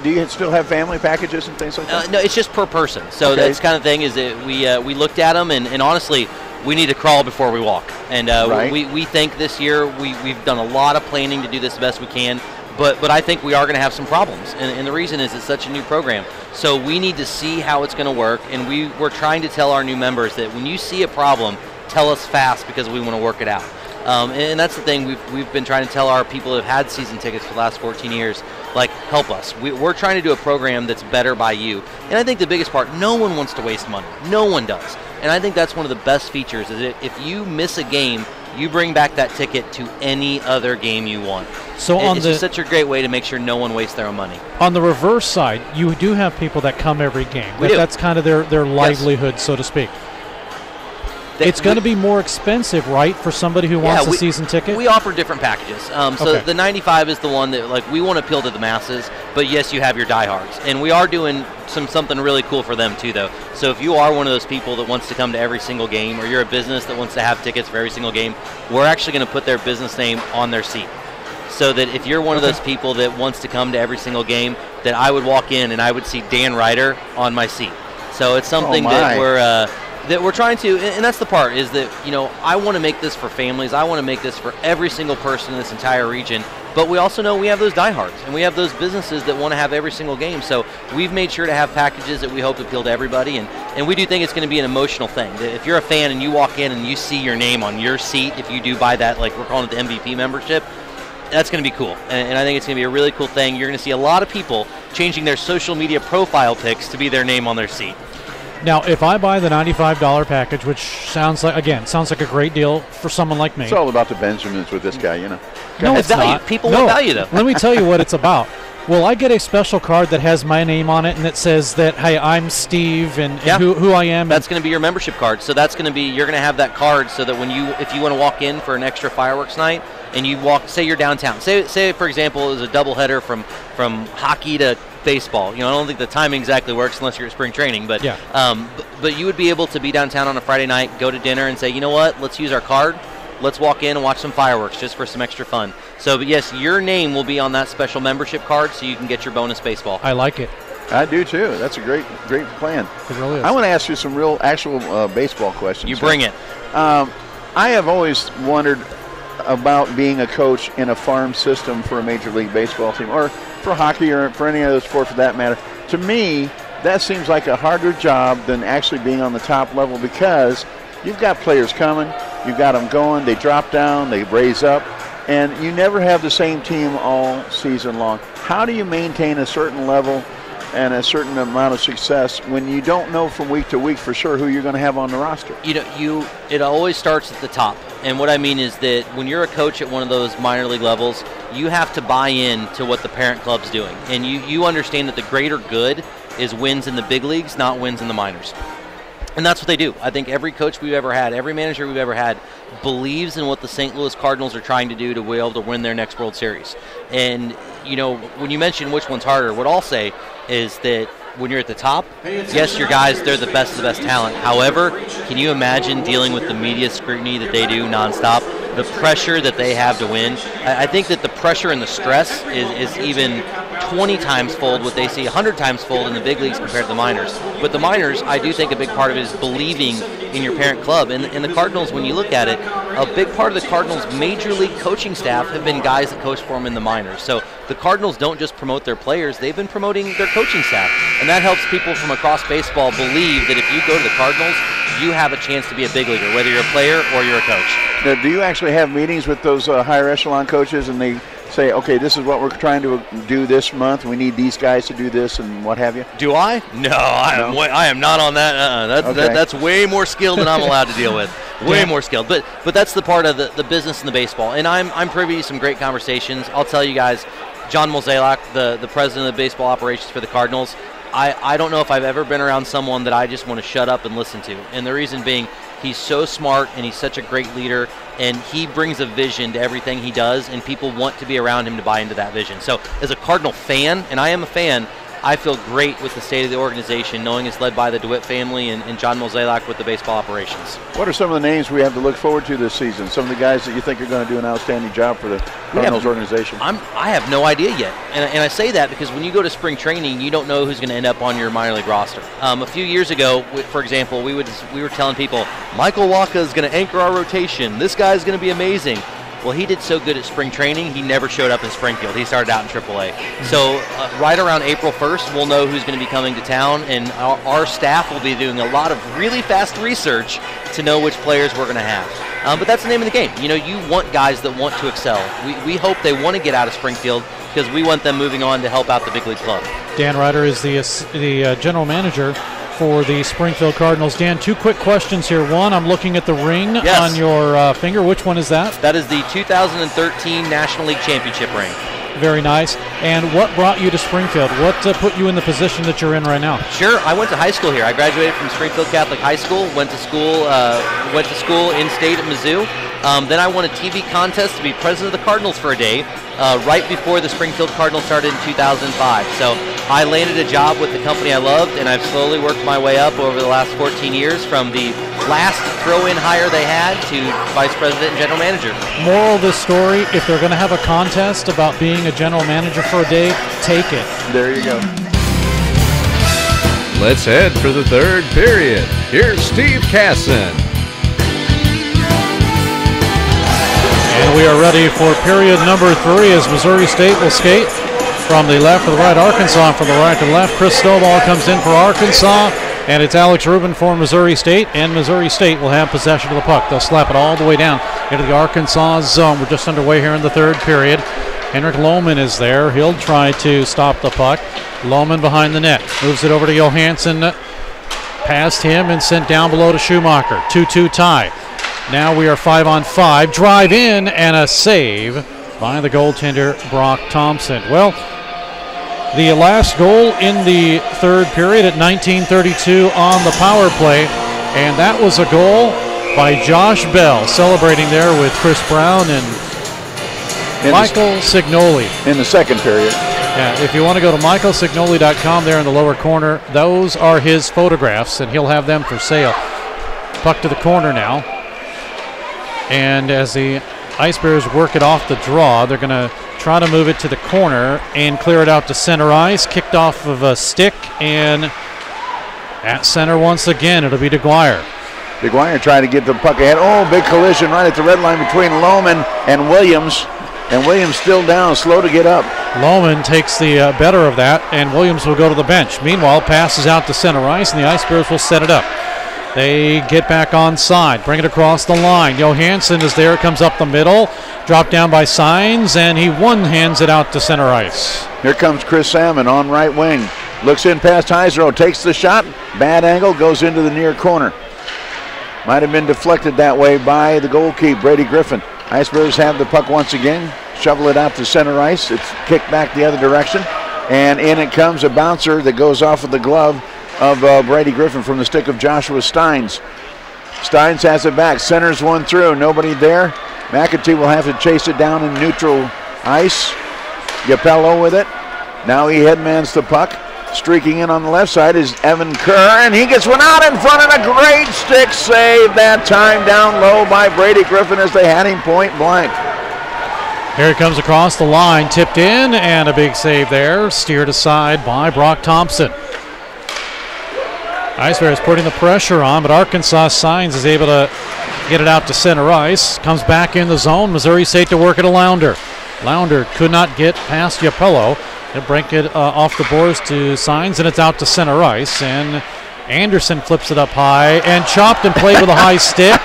do you still have family packages and things like that? No, it's just per person. So that's kind of thing is that we looked at them, and honestly, we need to crawl before we walk. And we think this year we've done a lot of planning to do this the best we can. But I think we are going to have some problems, and the reason is it's such a new program. So we need to see how it's going to work, and we're trying to tell our new members that when you see a problem, tell us fast because we want to work it out. And that's the thing we've been trying to tell our people that have had season tickets for the last 14 years, like, help us. We're trying to do a program that's better by you. And I think the biggest part, no one wants to waste money. No one does. And I think that's one of the best features is that if you miss a game, you bring back that ticket to any other game you want. So it's just such a great way to make sure no one wastes their own money. On the reverse side, you do have people that come every game. That's kind of their livelihood, so to speak. It's going to be more expensive, right, for somebody who wants a season ticket? We offer different packages. So the 95 is the one that we want to appeal to the masses, but yes, you have your diehards. And we are doing something really cool for them too, though. So if you are one of those people that wants to come to every single game, or you're a business that wants to have tickets for every single game, we're actually going to put their business name on their seat. So that if you're one of those people that wants to come to every single game, that I would walk in and I would see Dan Ryder on my seat. So it's something that we're trying to, and that's the part, is that, I want to make this for families. I want to make this for every single person in this entire region. But we also know we have those diehards, and we have those businesses that want to have every single game. So we've made sure to have packages that we hope appeal to everybody, and we do think it's going to be an emotional thing. If you're a fan and you walk in and you see your name on your seat, if you do buy that, like we're calling it the MVP membership, that's going to be cool. And I think it's going to be a really cool thing. You're going to see a lot of people changing their social media profile pics to be their name on their seat. Now, if I buy the $95 package, which sounds like a great deal for someone like me. It's all about the Benjamins with this guy, you know. No, it's value. not. People want value, though. Let me tell you what it's about. Will I get a special card that has my name on it and it says that, hey, I'm Steve and who I am? That's going to be your membership card. So that's going to be, you're going to have that card so that if you want to walk in for an extra fireworks night and you say you're downtown. Say for example, it was a doubleheader from hockey to baseball. You know, I don't think the timing exactly works unless you're at spring training, but but you would be able to be downtown on a Friday night, go to dinner and say, you know what, let's use our card. Let's walk in and watch some fireworks just for some extra fun. So, but yes, your name will be on that special membership card so you can get your bonus baseball. I like it. I do too. That's a great plan. It really is. I want to ask you some real, actual baseball questions. You bring it. I have always wondered about being a coach in a farm system for a Major League Baseball team, or for hockey, or for any other sport for that matter. To me, that seems like a harder job than actually being on the top level, because you've got players coming, you've got them going, they drop down, they raise up, and you never have the same team all season long. How do you maintain a certain level and a certain amount of success when you don't know from week to week for sure who you're going to have on the roster? You know, it always starts at the top. And what I mean is that when you're a coach at one of those minor league levels, you have to buy in to what the parent club's doing. And you understand that the greater good is wins in the big leagues, not wins in the minors. And that's what they do. I think every coach we've ever had, every manager we've ever had, believes in what the St. Louis Cardinals are trying to do to be able to win their next World Series. And, you know, when you mention which one's harder, what I'll say is that when you're at the top, yes, your guys, they're the best of the best talent. However, can you imagine dealing with the media scrutiny that they do nonstop? The pressure that they have to win. I think that the pressure and the stress is even 20 times fold what they see, 100 times fold in the big leagues compared to the minors. But the minors, I do think a big part of it is believing in your parent club. And the Cardinals, when you look at it, a big part of the Cardinals' major league coaching staff have been guys that coach for them in the minors. So the Cardinals don't just promote their players, they've been promoting their coaching staff. And that helps people from across baseball believe that if you go to the Cardinals, you have a chance to be a big leaguer, whether you're a player or you're a coach. Now, do you actually have meetings with those higher echelon coaches and they say, okay, this is what we're trying to do this month, we need these guys to do this and what have you? Do I? No, I am not on that. That's way more skilled than I'm allowed to deal with. Way more skilled. But that's the part of the business in the baseball. And I'm privy to some great conversations. I'll tell you guys, John Mozeliak, the president of baseball operations for the Cardinals, I don't know if I've ever been around someone that I just want to shut up and listen to. And the reason being, he's so smart and he's such a great leader, and he brings a vision to everything he does, and people want to be around him to buy into that vision. So as a Cardinal fan, and I am a fan, I feel great with the state of the organization, knowing it's led by the DeWitt family and John Mozeliak with the baseball operations. What are some of the names we have to look forward to this season? Some of the guys that you think are going to do an outstanding job for the Cardinals organization? I have no idea yet. And I say that because when you go to spring training, you don't know who's going to end up on your minor league roster. A few years ago, for example, we were telling people, Michael Wacha is going to anchor our rotation. This guy's going to be amazing. Well, he did so good at spring training, he never showed up in Springfield. He started out in AAA. So right around April 1st, we'll know who's going to be coming to town, and our staff will be doing a lot of really fast research to know which players we're going to have. But that's the name of the game. You know, you want guys that want to excel. We hope they want to get out of Springfield because we want them moving on to help out the big league club. Dan Ryder is the general manager for the Springfield Cardinals. Dan, two quick questions here. One, I'm looking at the ring on your finger. Which one is that? That is the 2013 National League Championship ring. Very nice. And what brought you to Springfield? What put you in the position that you're in right now? Sure, I went to high school here. I graduated from Springfield Catholic High School. Went to school in state at Mizzou. Then I won a TV contest to be president of the Cardinals for a day, right before the Springfield Cardinals started in 2005. So I landed a job with the company I loved, and I've slowly worked my way up over the last 14 years from the last throw-in hire they had to vice president and general manager. Moral of this story, if they're going to have a contest about being a general manager for a day, take it. There you go. Let's head for the third period. Here's Steve Casson. And we are ready for period number 3 as Missouri State will skate from the left to the right. Arkansas from the right to the left. Chris Stovall comes in for Arkansas, and it's Alex Rubin for Missouri State, and Missouri State will have possession of the puck. They'll slap it all the way down into the Arkansas zone. We're just underway here in the third period. Henrik Lohman is there. He'll try to stop the puck. Lohman behind the net. Moves it over to Johansson. Past him and sent down below to Schumacher. 2-2 tie. Now we are 5-on-5. Drive in and a save by the goaltender, Brock Thompson. Well, the last goal in the third period at 19:32 on the power play, and that was a goal by Josh Bell, celebrating there with Chris Brown and Michael Signoli. In the second period. Yeah, if you want to go to michaelsignoli.com there in the lower corner, those are his photographs, and he'll have them for sale. Puck to the corner now. And as the Ice Bears work it off the draw, they're going to try to move it to the corner and clear it out to center ice. Kicked off of a stick, and at center once again, it'll be DeGuire. DeGuire trying to get the puck ahead. Oh, big collision right at the red line between Lohman and Williams. And Williams still down, slow to get up. Lohman takes the better of that, and Williams will go to the bench. Meanwhile, passes out to center ice, and the Ice Bears will set it up. They get back on side, bring it across the line. Johansson is there, comes up the middle, dropped down by Signs, and he one-hands it out to center ice. Here comes Chris Salmon on right wing. Looks in past Heisero, takes the shot, bad angle, goes into the near corner. Might have been deflected that way by the goalkeeper, Brady Griffin. Ice Bears have the puck once again, shovel it out to center ice. It's kicked back the other direction, and in it comes a bouncer that goes off of the glove of Brady Griffin from the stick of Joshua Steins. Steins has it back, centers one through, nobody there. McAtee will have to chase it down in neutral ice. Yapello with it. Now he headmans the puck. Streaking in on the left side is Evan Kerr, and he gets one out in front, and a great stick save that time down low by Brady Griffin as they had him point blank. Here it comes across the line, tipped in, and a big save there, steered aside by Brock Thompson. Ice Bears putting the pressure on, but Arkansas Signs is able to get it out to center ice. Comes back in the zone. Missouri State to work it to Lounder. Lounder could not get past Yapello. They'll break it off the boards to Signs, and it's out to center ice. And Anderson flips it up high and chopped and played with a high stick.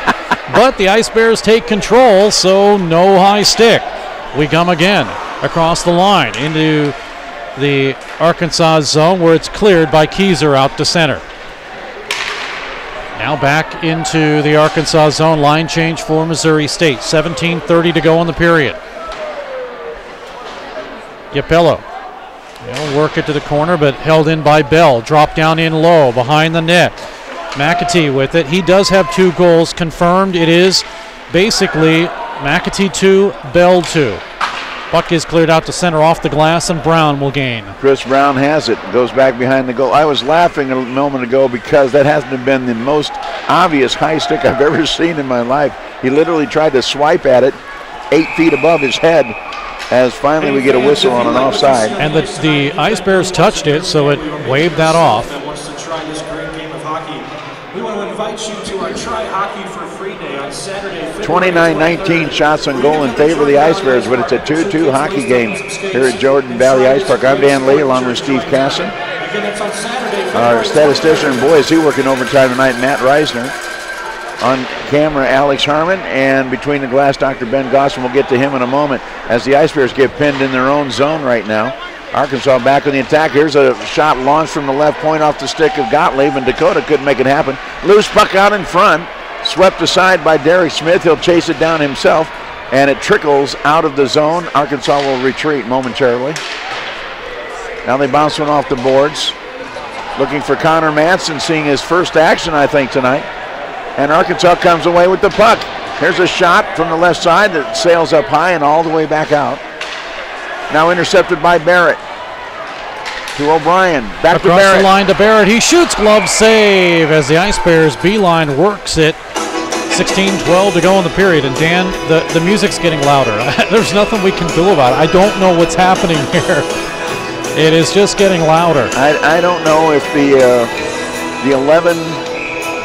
But the Ice Bears take control, so no high stick. We come again across the line into the Arkansas zone where it's cleared by Keyser out to center. Now back into the Arkansas zone. Line change for Missouri State. 17:30 to go in the period. Yapello. They'll work it to the corner, but held in by Bell. Drop down in low behind the net. McAtee with it. He does have 2 goals confirmed. It is basically McAtee 2, Bell 2. Puck is cleared out to center off the glass, and Brown will gain. Chris Brown has it. Goes back behind the goal. I was laughing a moment ago because that hasn't been the most obvious high stick I've ever seen in my life. He literally tried to swipe at it 8 feet above his head, as finally we get a whistle on an offside. And the Ice Bears touched it, so it waved that off. Wants to try this great game of hockey. We want to invite you to our Try Hockey for Free Day on Saturday, 29-19 shots on goal in favor of the Ice Bears, but it's a 2-2 hockey game here at Jordan Valley Ice Park. I'm Dan Lee along with Steve Casson. Our statistician, and boy, is he working overtime tonight, Matt Reisner. On camera, Alex Harmon, and between the glass, Dr. Ben Gossman. We'll get to him in a moment as the Ice Bears get pinned in their own zone right now. Arkansas back on the attack. Here's a shot launched from the left point off the stick of Gottlieb, and Dakota couldn't make it happen. Loose puck out in front, swept aside by Derek Smith. He'll chase it down himself, and it trickles out of the zone. Arkansas will retreat momentarily. Now they bounce one off the boards. Looking for Connor Manson, seeing his first action, I think, tonight. And Arkansas comes away with the puck. Here's a shot from the left side that sails up high and all the way back out. Now intercepted by Barrett. To O'Brien. Back to Barrett. Across the line to Barrett. He shoots, glove save as the Ice Bears B-line works it. 16-12 to go in the period. And Dan, the music's getting louder. There's nothing we can do about it. I don't know what's happening here. It is just getting louder. I don't know if the 11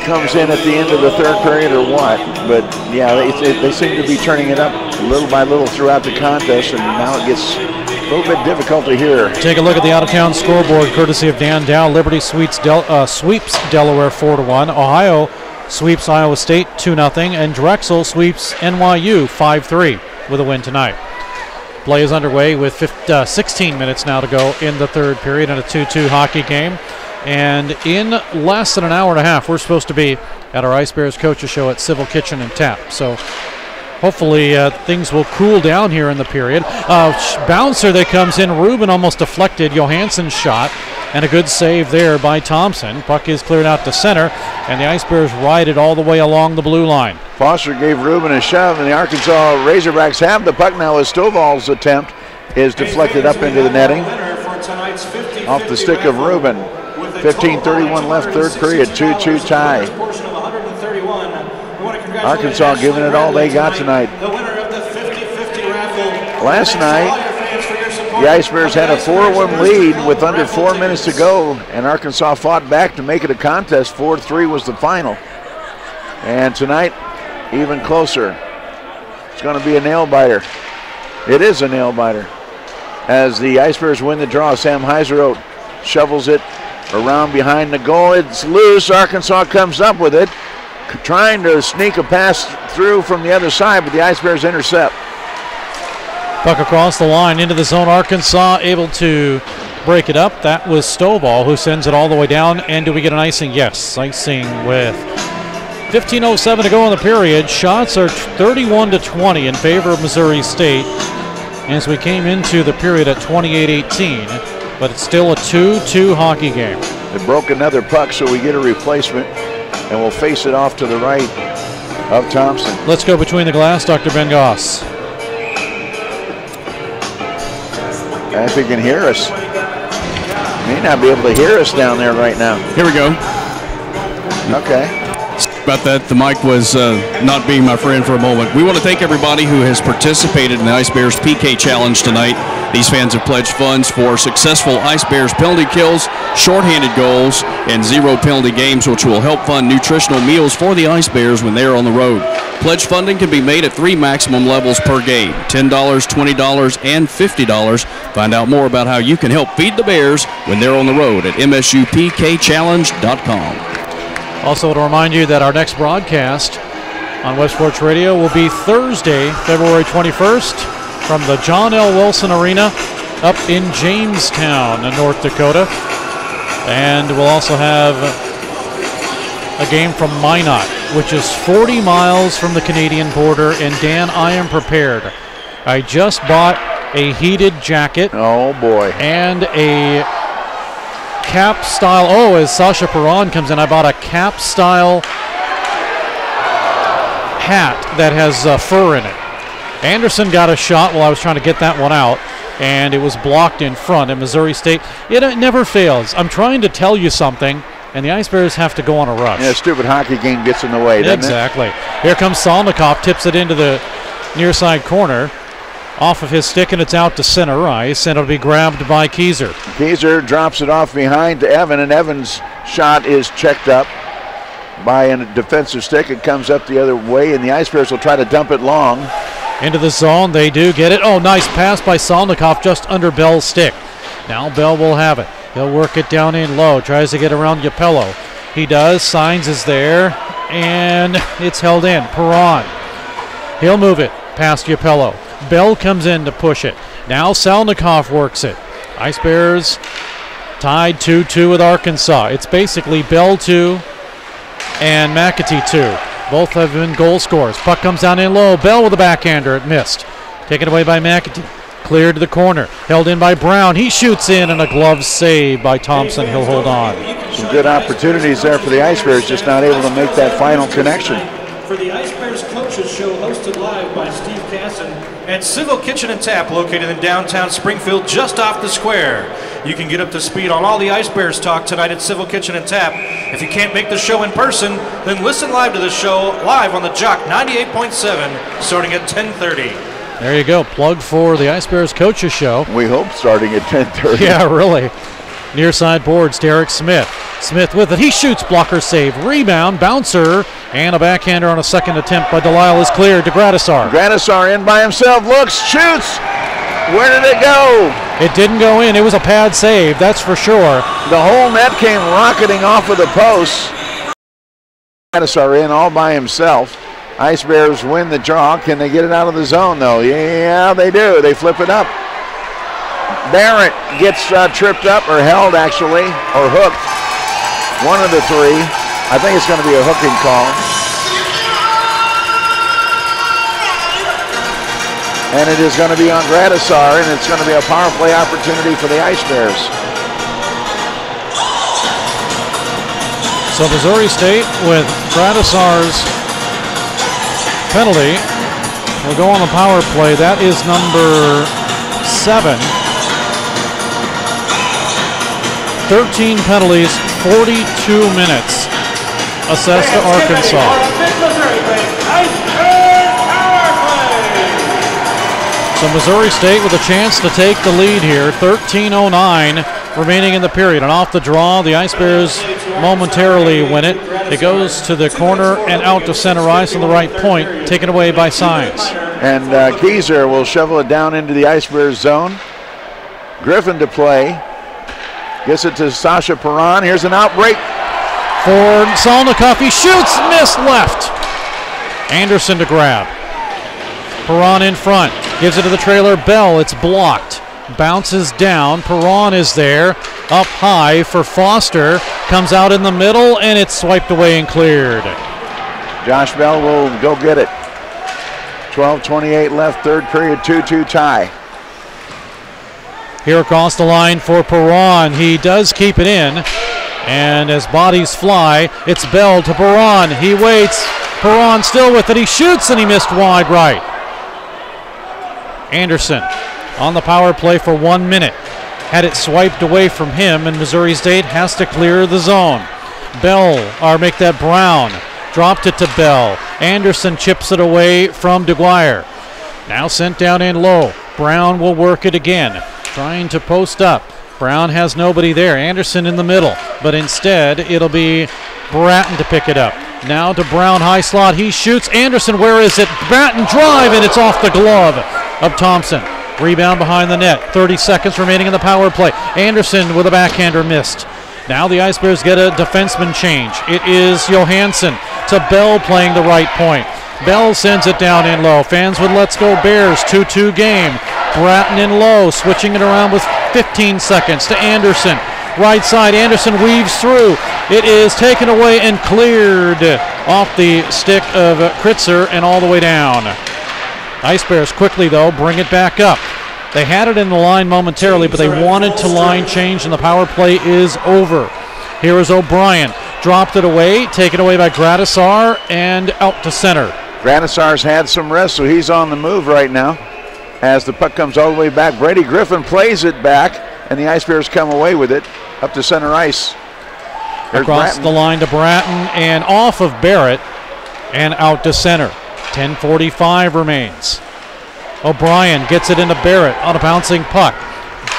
comes in at the end of the third period or what, but yeah, they seem to be turning it up little by little throughout the contest, and now it gets a little bit difficult to hear. Take a look at the out-of-town scoreboard courtesy of Dan Dow. Liberty sweeps Delaware 4-1. Ohio sweeps Iowa State 2-0, and Drexel sweeps NYU 5-3 with a win tonight. Play is underway with 16 minutes now to go in the third period in a 2-2 hockey game. And in less than an hour and a half, we're supposed to be at our Ice Bears Coaches Show at Civil Kitchen and Tap. So hopefully things will cool down here in the period. Bouncer that comes in, Ruben almost deflected Johansson's shot, and a good save there by Thompson. Puck is cleared out to center, and the Ice Bears ride it all the way along the blue line. Foster gave Ruben a shove, and the Arkansas Razorbacks have the puck now as Stovall's attempt is deflected up into the netting off the stick of Ruben. 15:31 left, third period, 2-2 tie. Arkansas giving it all they got tonight. Last night, the Ice Bears had a 4-1 lead with under 4 minutes to go, and Arkansas fought back to make it a contest. 4-3 was the final. And tonight, even closer. It's going to be a nail-biter. It is a nail-biter. As the Ice Bears win the draw, Sam Heiseroth shovels it around behind the goal. It's loose. Arkansas comes up with it, trying to sneak a pass through from the other side, but the Ice Bears intercept. Puck across the line into the zone. Arkansas able to break it up. That was Stovall who sends it all the way down. And do we get an icing? Yes, icing with 15:07 to go in the period. Shots are 31-20 in favor of Missouri State as we came into the period at 28-18. But it's still a 2-2 hockey game. They broke another puck, so we get a replacement, and we'll face it off to the right of Thompson. Let's go between the glass, Dr. Ben Goss. If he can hear us. May not be able to hear us down there right now. Here we go. Okay. About that, the mic was not being my friend for a moment. We want to thank everybody who has participated in the Ice Bears PK Challenge tonight. These fans have pledged funds for successful Ice Bears penalty kills, shorthanded goals, and zero penalty games, which will help fund nutritional meals for the Ice Bears when they are on the road. Pledge funding can be made at 3 maximum levels per game, $10, $20, and $50. Find out more about how you can help feed the Bears when they're on the road at msupkchallenge.com. Also to remind you that our next broadcast on Web Sports Radio will be Thursday, February 21st from the John L. Wilson Arena up in Jamestown, North Dakota. And we'll also have a game from Minot, which is 40 miles from the Canadian border. And Dan, I am prepared. I just bought a heated jacket. Oh boy. And a cap style. Oh, as Sasha Perron comes in, I bought a cap style hat that has fur in it. Anderson got a shot while I was trying to get that one out, and it was blocked in front. And Missouri State, it never fails. I'm trying to tell you something, and the Ice Bears have to go on a rush. Yeah, a stupid hockey game gets in the way, doesn't exactly. It? Here comes Salnikov, tips it into the near side corner. Off of his stick, and it's out to center ice, and it'll be grabbed by Keyser. Keyser drops it off behind to Evan, and Evan's shot is checked up by a defensive stick. It comes up the other way, and the Ice Bears will try to dump it long. Into the zone, they do get it. Oh, nice pass by Salnikov just under Bell's stick. Now Bell will have it. He'll work it down in low, tries to get around Yapello. He does, Signs is there, and it's held in. Perron, he'll move it past Yapello. Bell comes in to push it. Now Salnikov works it. Ice Bears tied 2-2 with Arkansas. It's basically Bell 2 and McAtee 2. Both have been goal scorers. Puck comes down in low. Bell with a backhander. It missed. Taken away by McAtee. Cleared to the corner. Held in by Brown. He shoots in, and a glove save by Thompson. He'll hold on. Some good opportunities there for the Ice Bears, just not able to make that final connection. For the Ice Bears Coaches Show, hosted live by Steve Casson at Civil Kitchen and Tap, located in downtown Springfield, just off the square. You can get up to speed on all the Ice Bears talk tonight at Civil Kitchen and Tap. If you can't make the show in person, then listen live to the show live on the Jock 98.7, starting at 10:30. There you go. Plug for the Ice Bears Coaches Show. We hope starting at 10:30. Yeah, really. Near side boards, Derek Smith. Smith with it. He shoots, blocker save. Rebound, bouncer, and a backhander on a second attempt by Delisle is cleared to Gradisar. Gradisar in by himself, looks, shoots. Where did it go? It didn't go in. It was a pad save, that's for sure. The whole net came rocketing off of the post. Gradisar in all by himself. Ice Bears win the draw. Can they get it out of the zone, though? Yeah, they do. They flip it up. Barrett gets tripped up, or held, actually, or hooked. One of the three. I think it's going to be a hooking call. And it is going to be on Gradisar, and it's going to be a power play opportunity for the Ice Bears. So Missouri State with Gradisar's penalty will go on the power play. That is number 7. 13 penalties, 42 minutes assessed to Arkansas. So Missouri State with a chance to take the lead here. 13:09 remaining in the period. And off the draw, the Ice Bears momentarily win it. It goes to the corner and out to center ice on the right point, taken away by Sines. And Keyser will shovel it down into the Ice Bears zone. Griffin to play. Gets it to Sasha Perron. Here's an outbreak. For Salnikov, he shoots, missed left. Anderson to grab. Perron in front, gives it to the trailer Bell, it's blocked. Bounces down, Perron is there, up high for Foster, comes out in the middle, and it's swiped away and cleared. Josh Bell will go get it. 12:28 left, third period, 2-2 tie. Here across the line for Perron, he does keep it in, and as bodies fly, it's Bell to Perron, he waits, Perron still with it, he shoots and he missed wide right. Anderson on the power play for 1 minute. Had it swiped away from him, and Missouri State has to clear the zone. Bell, or make that Brown. Dropped it to Bell. Anderson chips it away from DeGuire. Now sent down in low. Brown will work it again. Trying to post up. Brown has nobody there. Anderson in the middle. But instead, it'll be Bratton to pick it up. Now to Brown, high slot. He shoots. Anderson, where is it? Bratton drive, and it's off the glove of Thompson. Rebound behind the net. 30 seconds remaining in the power play. Anderson with a backhander missed. Now the Ice Bears get a defenseman change. It is Johansson to Bell playing the right point. Bell sends it down in low. Fans with Let's Go Bears. 2-2 game. Bratton in low, switching it around with 15 seconds to Anderson. Right side, Anderson weaves through. It is taken away and cleared off the stick of Kritzer and all the way down. Ice Bears quickly, though, bring it back up. They had it in the line momentarily, but they wanted to line change, and the power play is over. Here is O'Brien. Dropped it away, taken away by Gradisar, and out to center. Gradisar's had some rest, so he's on the move right now. As the puck comes all the way back, Brady Griffin plays it back, and the Ice Bears come away with it up to center ice. There's across Bratton. the line to Bratton and off of Barrett and out to center. 10:45 remains. O'Brien gets it into Barrett on a bouncing puck.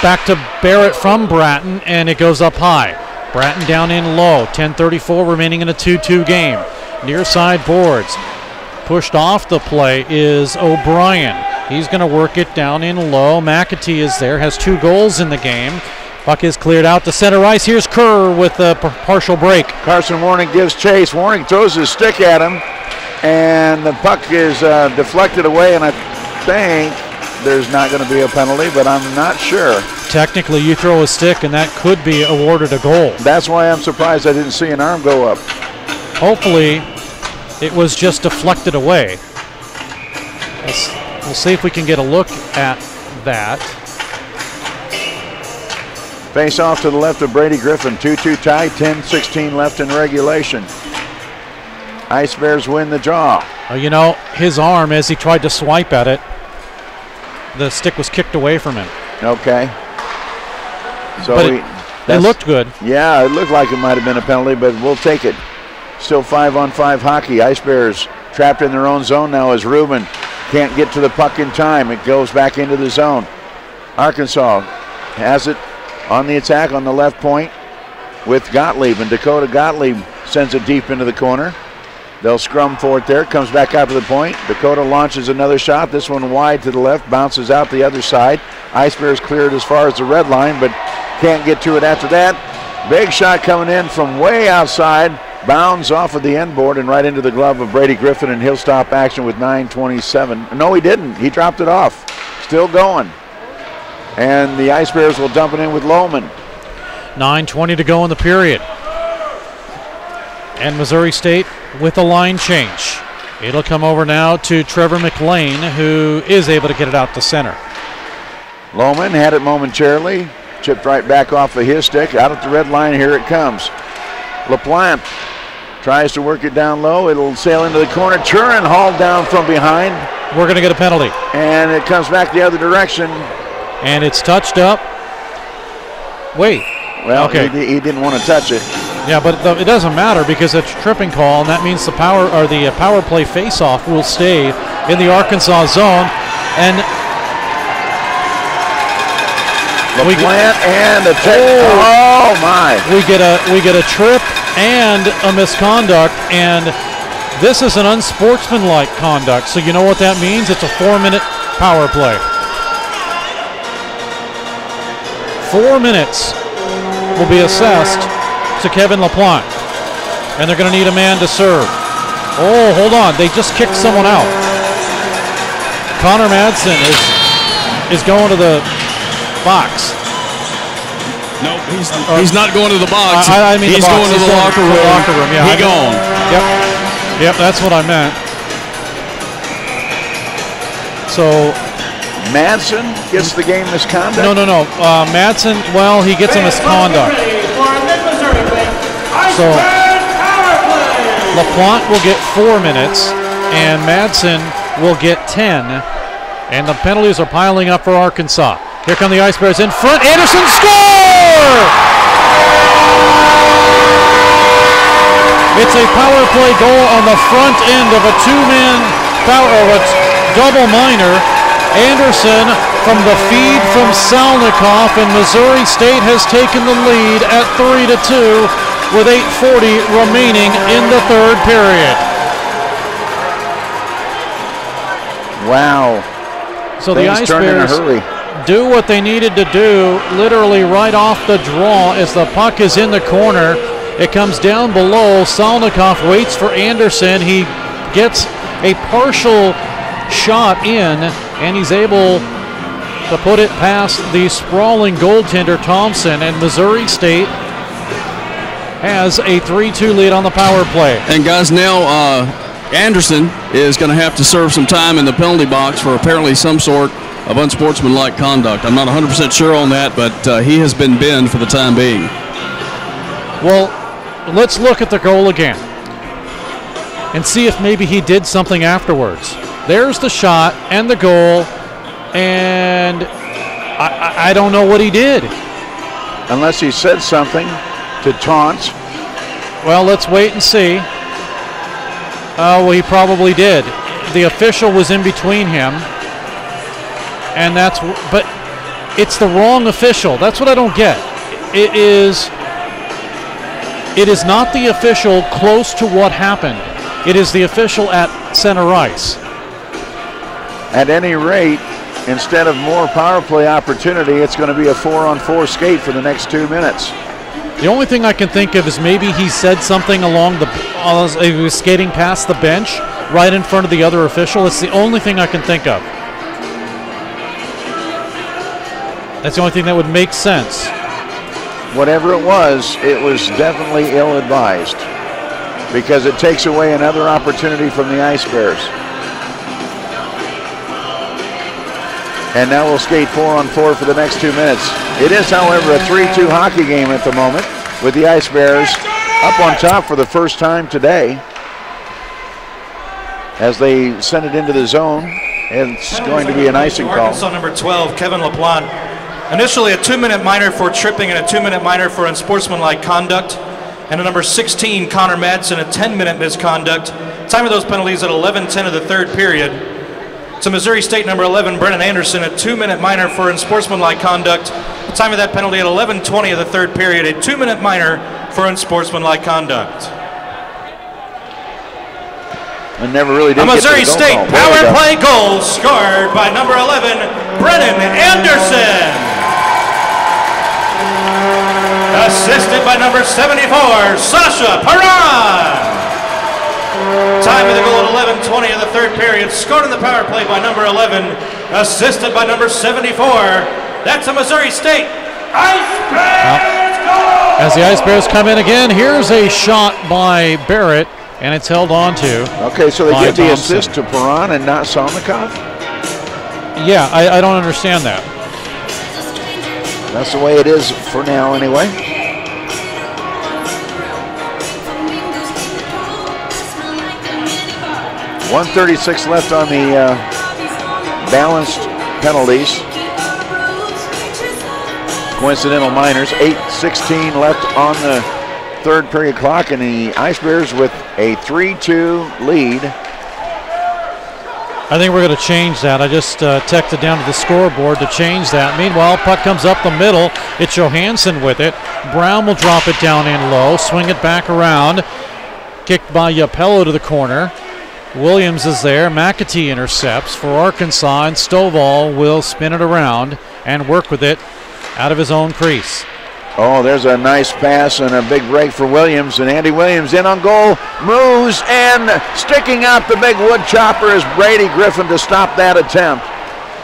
Back to Barrett from Bratton, and it goes up high. Bratton down in low. 10:34 remaining in a 2-2 game. Near side boards. Pushed off the play is O'Brien. He's going to work it down in low. McAtee is there, has 2 goals in the game. Puck is cleared out to center ice. Here's Kerr with a partial break. Carson Warning gives chase. Warning throws his stick at him, and the puck is deflected away, and I think there's not going to be a penalty, but I'm not sure. Technically, you throw a stick, and that could be awarded a goal. That's why I'm surprised I didn't see an arm go up. Hopefully, it was just deflected away. We'll see if we can get a look at that. Face off to the left of Brady Griffin. 2-2 tie, 10:16 left in regulation. Ice Bears win the draw. Oh, you know, his arm, as he tried to swipe at it, the stick was kicked away from him. Okay. So but it looked good. Yeah, it looked like it might have been a penalty, but we'll take it. Still 5-on-5 hockey. Ice Bears trapped in their own zone now as Rubin can't get to the puck in time. It goes back into the zone. Arkansas has it on the attack on the left point with Gottlieb, and Dakota Gottlieb sends it deep into the corner. They'll scrum for it there. Comes back out to the point. Dakota launches another shot. This one wide to the left. Bounces out the other side. Ice Bears cleared as far as the red line, but can't get to it after that. Big shot coming in from way outside. bounds off of the end board and right into the glove of Brady Griffin, and he'll stop action with 9:27. No, he didn't. He dropped it off. Still going. And the Ice Bears will dump it in with Lohman. 9:20 to go in the period. And Missouri State with a line change. It'll come over now to Trevor McLean, who is able to get it out to center. Lohman had it momentarily. Chipped right back off of his stick. Out at the red line, here it comes. LaPlante tries to work it down low. It'll sail into the corner. Turin hauled down from behind. We're going to get a penalty. And it comes back the other direction. And it's touched up. Wait. Well, okay. He didn't want to touch it. Yeah, but it doesn't matter because it's a tripping call, and that means the power play face-off will stay in the Arkansas zone. And LaPlante and a oh my! We get a trip and a misconduct, and this is an unsportsmanlike conduct. So you know what that means? It's a 4-minute power play. 4 minutes will be assessed to Kevin LaPlante, and they're going to need a man to serve. Oh, hold on! They just kicked someone out. Connor Madsen is going to the box. No, he's not going to the box. I mean he's going to the locker room. Yeah, He gone. Yep, that's what I meant. So Madsen gets the game misconduct? No. Madsen, well, he gets a misconduct. So LaPlante will get 4 minutes, and Madsen will get 10. And the penalties are piling up for Arkansas. Here come the Ice Bears in front. Anderson score! It's a power play goal on the front end of a two-man power, or a double minor. Anderson from the feed from Salnikoff, and Missouri State has taken the lead at 3-2 with 8:40 remaining in the third period. Wow. So the Ice Bears do what they needed to do, literally right off the draw as the puck is in the corner. It comes down below. Salnikoff waits for Anderson. He gets a partial shot in, and he's able to put it past the sprawling goaltender Thompson, and Missouri State has a 3-2 lead on the power play. And guys, now Anderson is going to have to serve some time in the penalty box for apparently some sort of unsportsmanlike conduct. I'm not 100% sure on that, but he has been binned for the time being. Well, let's look at the goal again and see if maybe he did something afterwards. There's the shot and the goal, and I don't know what he did. Unless he said something to taunt. Well, let's wait and see. Well, he probably did. The official was in between him, and but it's the wrong official. That's what I don't get. It is not the official close to what happened. It is the official at center ice. At any rate, instead of more power play opportunity, it's going to be a 4-on-4 skate for the next 2 minutes. The only thing I can think of is maybe he said something along he was skating past the bench right in front of the other official. It's the only thing I can think of. That's the only thing that would make sense. Whatever it was definitely ill-advised because it takes away another opportunity from the Ice Bears. And now we'll skate 4-on-4 for the next 2 minutes. It is, however, a 3-2 hockey game at the moment with the Ice Bears up on top for the first time today as they send it into the zone. And it's going to be an icing call. Arkansas number 12, Kevin LaPlante. Initially a 2-minute minor for tripping and a 2-minute minor for unsportsmanlike conduct. And a number 16, Connor Madsen, a 10-minute misconduct. Time of those penalties at 11:10 of the third period. To Missouri State number 11, Brennan Anderson, a 2-minute minor for unsportsmanlike conduct. The time of that penalty at 11:20 of the third period, a 2-minute minor for unsportsmanlike conduct. I never really did a Missouri State power play goal scored by number 11, Brennan Anderson. A assisted by number 74, Sasha Perron. Time of the goal at 11:20 of the third period. Scored in the power play by number 11, assisted by number 74. That's a Missouri State Ice Bears goal! As the Ice Bears come in again, here's a shot by Barrett, and it's held on to. Okay, so they give the Thompson. assist to Perron and not Salnikov? Yeah, I don't understand that. That's the way it is for now anyway. .136 left on the balanced penalties. Coincidental minors. 8:16 left on the third period clock, and the Ice Bears with a 3-2 lead. I think we're going to change that. I just texted down to the scoreboard to change that. Meanwhile, puck comes up the middle. It's Johansson with it. Brown will drop it down in low, swing it back around. Kicked by Yapello to the corner. Williams is there. McAtee intercepts for Arkansas, and Stovall will spin it around and work with it out of his own crease. Oh, there's a nice pass and a big break for Williams, and Andy Williams in on goal, moves, and sticking out the big wood chopper is Brady Griffin to stop that attempt.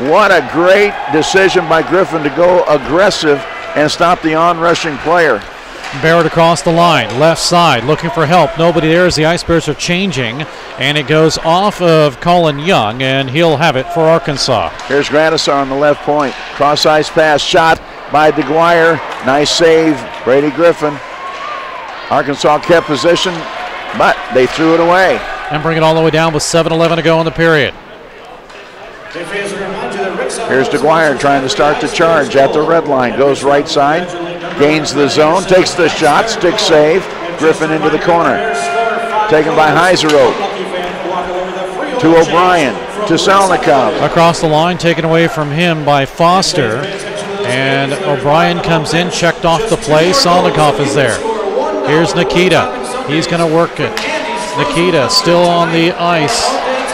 What a great decision by Griffin to go aggressive and stop the on-rushing player. Barrett across the line, left side, looking for help. Nobody there as the Ice Bears are changing, and it goes off of Colin Young, and he'll have it for Arkansas. Here's Gradisar on the left point. Cross-ice pass, shot by DeGuire. Nice save, Brady Griffin. Arkansas kept position, but they threw it away. And bring it all the way down with 7:11 to go in the period. Here's DeGuire trying to start the charge at the red line. Goes right side, gains the zone, takes the shot, stick save. Griffin into the corner. Taken by Heiseroth. To O'Brien, to Salnikov. Across the line, taken away from him by Foster. And O'Brien comes in, checked off the play. Salnikov is there. Here's Nikita. He's going to work it. Nikita still on the ice.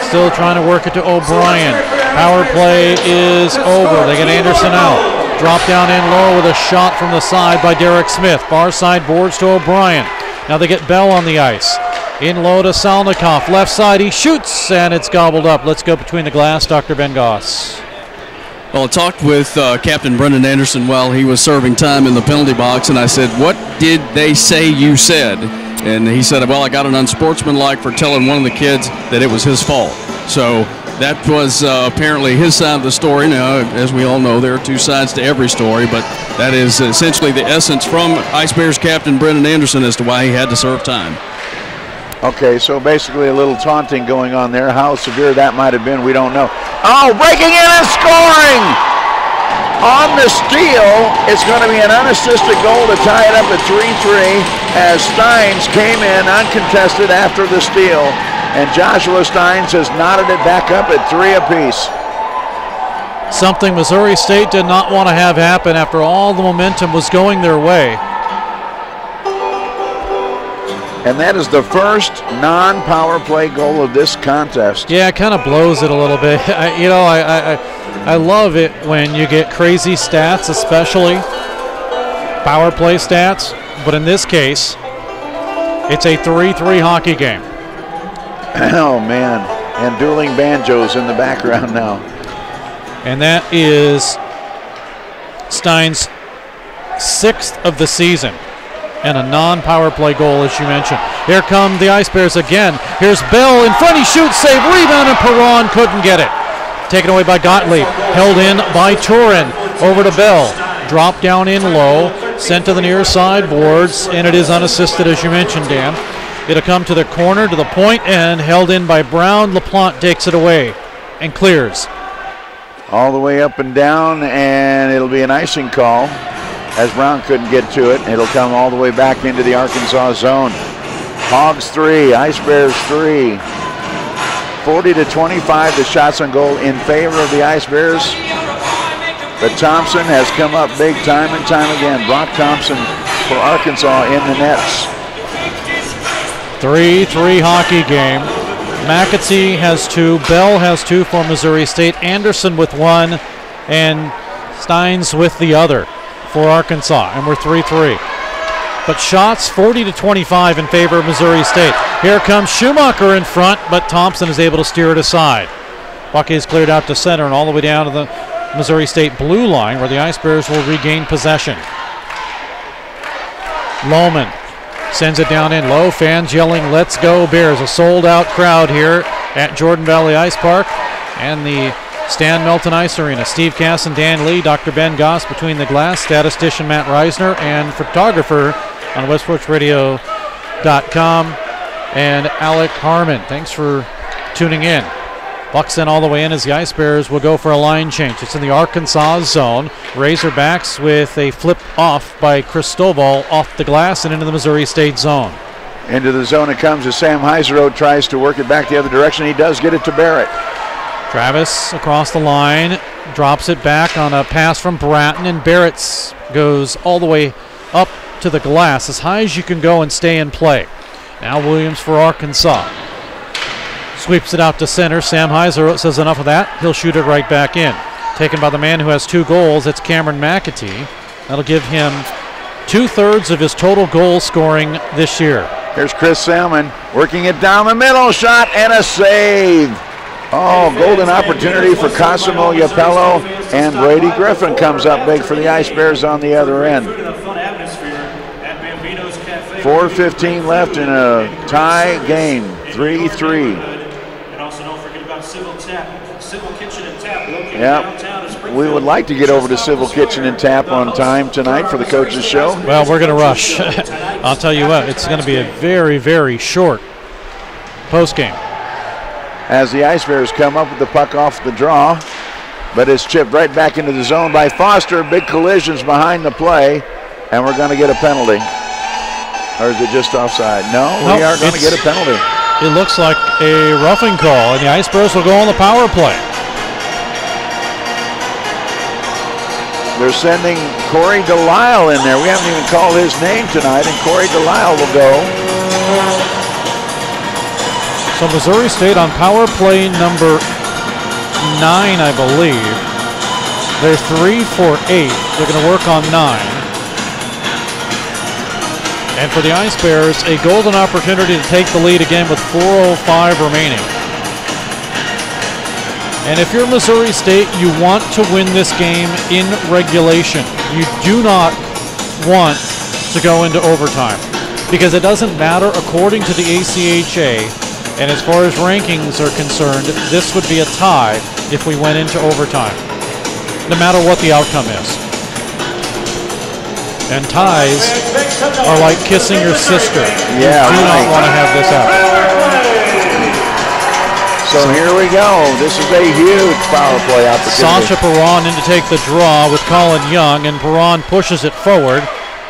Still trying to work it to O'Brien. Power play is over. They get Anderson out. Drop down in low with a shot from the side by Derek Smith. Far side boards to O'Brien. Now they get Bell on the ice. In low to Salnikov. Left side, he shoots, and it's gobbled up. Let's go between the glass, Dr. Ben Goss. Well, I talked with Captain Brendan Anderson while he was serving time in the penalty box, and I said, "What did they say you said?" And he said, "Well, I got an unsportsmanlike for telling one of the kids that it was his fault." So that was apparently his side of the story. Now, as we all know, there are two sides to every story, but that is essentially the essence from Ice Bears captain Brendan Anderson as to why he had to serve time. Okay, so basically a little taunting going on there. How severe that might have been, we don't know. Oh, breaking in and scoring! On the steal, it's going to be an unassisted goal to tie it up at 3-3 as Steins came in uncontested after the steal. And Joshua Steins has knotted it back up at 3 apiece. Something Missouri State did not want to have happen after all the momentum was going their way. And that is the first non-power play goal of this contest. Yeah, it kind of blows it a little bit. I love it when you get crazy stats, especially power play stats. But in this case, it's a 3-3 hockey game. Oh, man. And dueling banjos in the background now. And that is Stein's 6th of the season. And a non-power play goal, as you mentioned. Here come the Ice Bears again. Here's Bell in front. He shoots, save, rebound, and Perron couldn't get it. Taken away by Gottlieb. Held in by Turin. Over to Bell. Dropped down in low. Sent to the near side boards. And it is unassisted, as you mentioned, Dan. It'll come to the corner, to the point, and held in by Brown. LaPlante takes it away and clears. All the way up and down, and it'll be an icing call. As Brown couldn't get to it, it'll come all the way back into the Arkansas zone. Hogs 3, Ice Bears 3. 40-25, the shots on goal in favor of the Ice Bears. But Thompson has come up big time and time again. Brock Thompson for Arkansas in the nets. 3-3 hockey game. McAtee has 2, Bell has 2 for Missouri State, Anderson with 1, and Steins with the other for Arkansas, and we're 3-3. but shots 40-25 in favor of Missouri State. Here comes Schumacher in front, but Thompson is able to steer it aside. Puck is cleared out to center and all the way down to the Missouri State blue line where the Ice Bears will regain possession. Lohman sends it down in low. Fans yelling, "Let's go Bears." A sold-out crowd here at Jordan Valley Ice Park and the Stan Melton Ice Arena. Steve Cass and Dan Lee, Dr. Ben Goss between the glass, statistician Matt Reisner, and photographer on westsportsradio.com, and Alec Harmon. Thanks for tuning in. Buck sent all the way in as the Ice Bears will go for a line change. It's in the Arkansas zone. Razorbacks with a flip off by Cristobal off the glass and into the Missouri State zone. Into the zone it comes as Sam Heiserode tries to work it back the other direction. He does get it to Barrett. Travis across the line, drops it back on a pass from Bratton, and Barrett goes all the way up to the glass, as high as you can go and stay in play. Now Williams for Arkansas. Sweeps it out to center. Sam Heiser says enough of that. He'll shoot it right back in. Taken by the man who has 2 goals. It's Cameron McAtee. That'll give him 2/3 of his total goal scoring this year. Here's Chris Salmon working it down the middle. Shot and a save. Oh, golden opportunity for Cosimo Yapello, and Brady Griffin comes up big for the Ice Bears on the other end. 4:15 left in a tie game, 3-3. Yeah, we would like to get over to Civil Kitchen and Tap on time tonight for the coaches' show. Well, we're going to rush. I'll tell you what, it's going to be a very, very short postgame. As the Ice Bears come up with the puck off the draw, but it's chipped right back into the zone by Foster. Big collisions behind the play, and we're going to get a penalty. Or is it just offside? No, we are going to get a penalty. It looks like a roughing call, and the Ice Bears will go on the power play. They're sending Corey Delisle in there. We haven't even called his name tonight, and Corey Delisle will go. So Missouri State on power play number 9, I believe. They're 3 for 8. They're going to work on 9. And for the Ice Bears, a golden opportunity to take the lead again with 4:05 remaining. And if you're Missouri State, you want to win this game in regulation. You do not want to go into overtime, because it doesn't matter according to the ACHA. And as far as rankings are concerned, this would be a tie if we went into overtime, no matter what the outcome is. And ties are like kissing your sister. Yeah, you do not want to have this happen. So here we go. This is a huge power play opportunity. Sasha Perron in to take the draw with Colin Young, and Perron pushes it forward,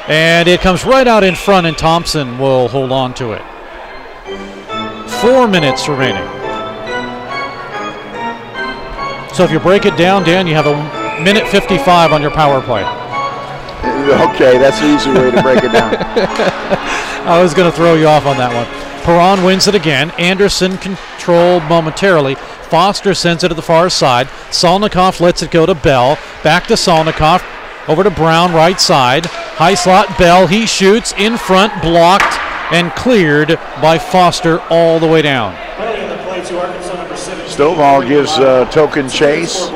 and it comes right out in front, and Thompson will hold on to it. 4 minutes remaining. So if you break it down, Dan, you have a minute 55 on your power play. Okay, that's the easy way to break it down. I was going to throw you off on that one. Perron wins it again. Anderson controlled momentarily. Foster sends it to the far side. Solnikoff lets it go to Bell. Back to Solnikoff. Over to Brown, right side. High slot, Bell. He shoots in front, blocked, and cleared by Foster all the way down. Stovall gives token chase.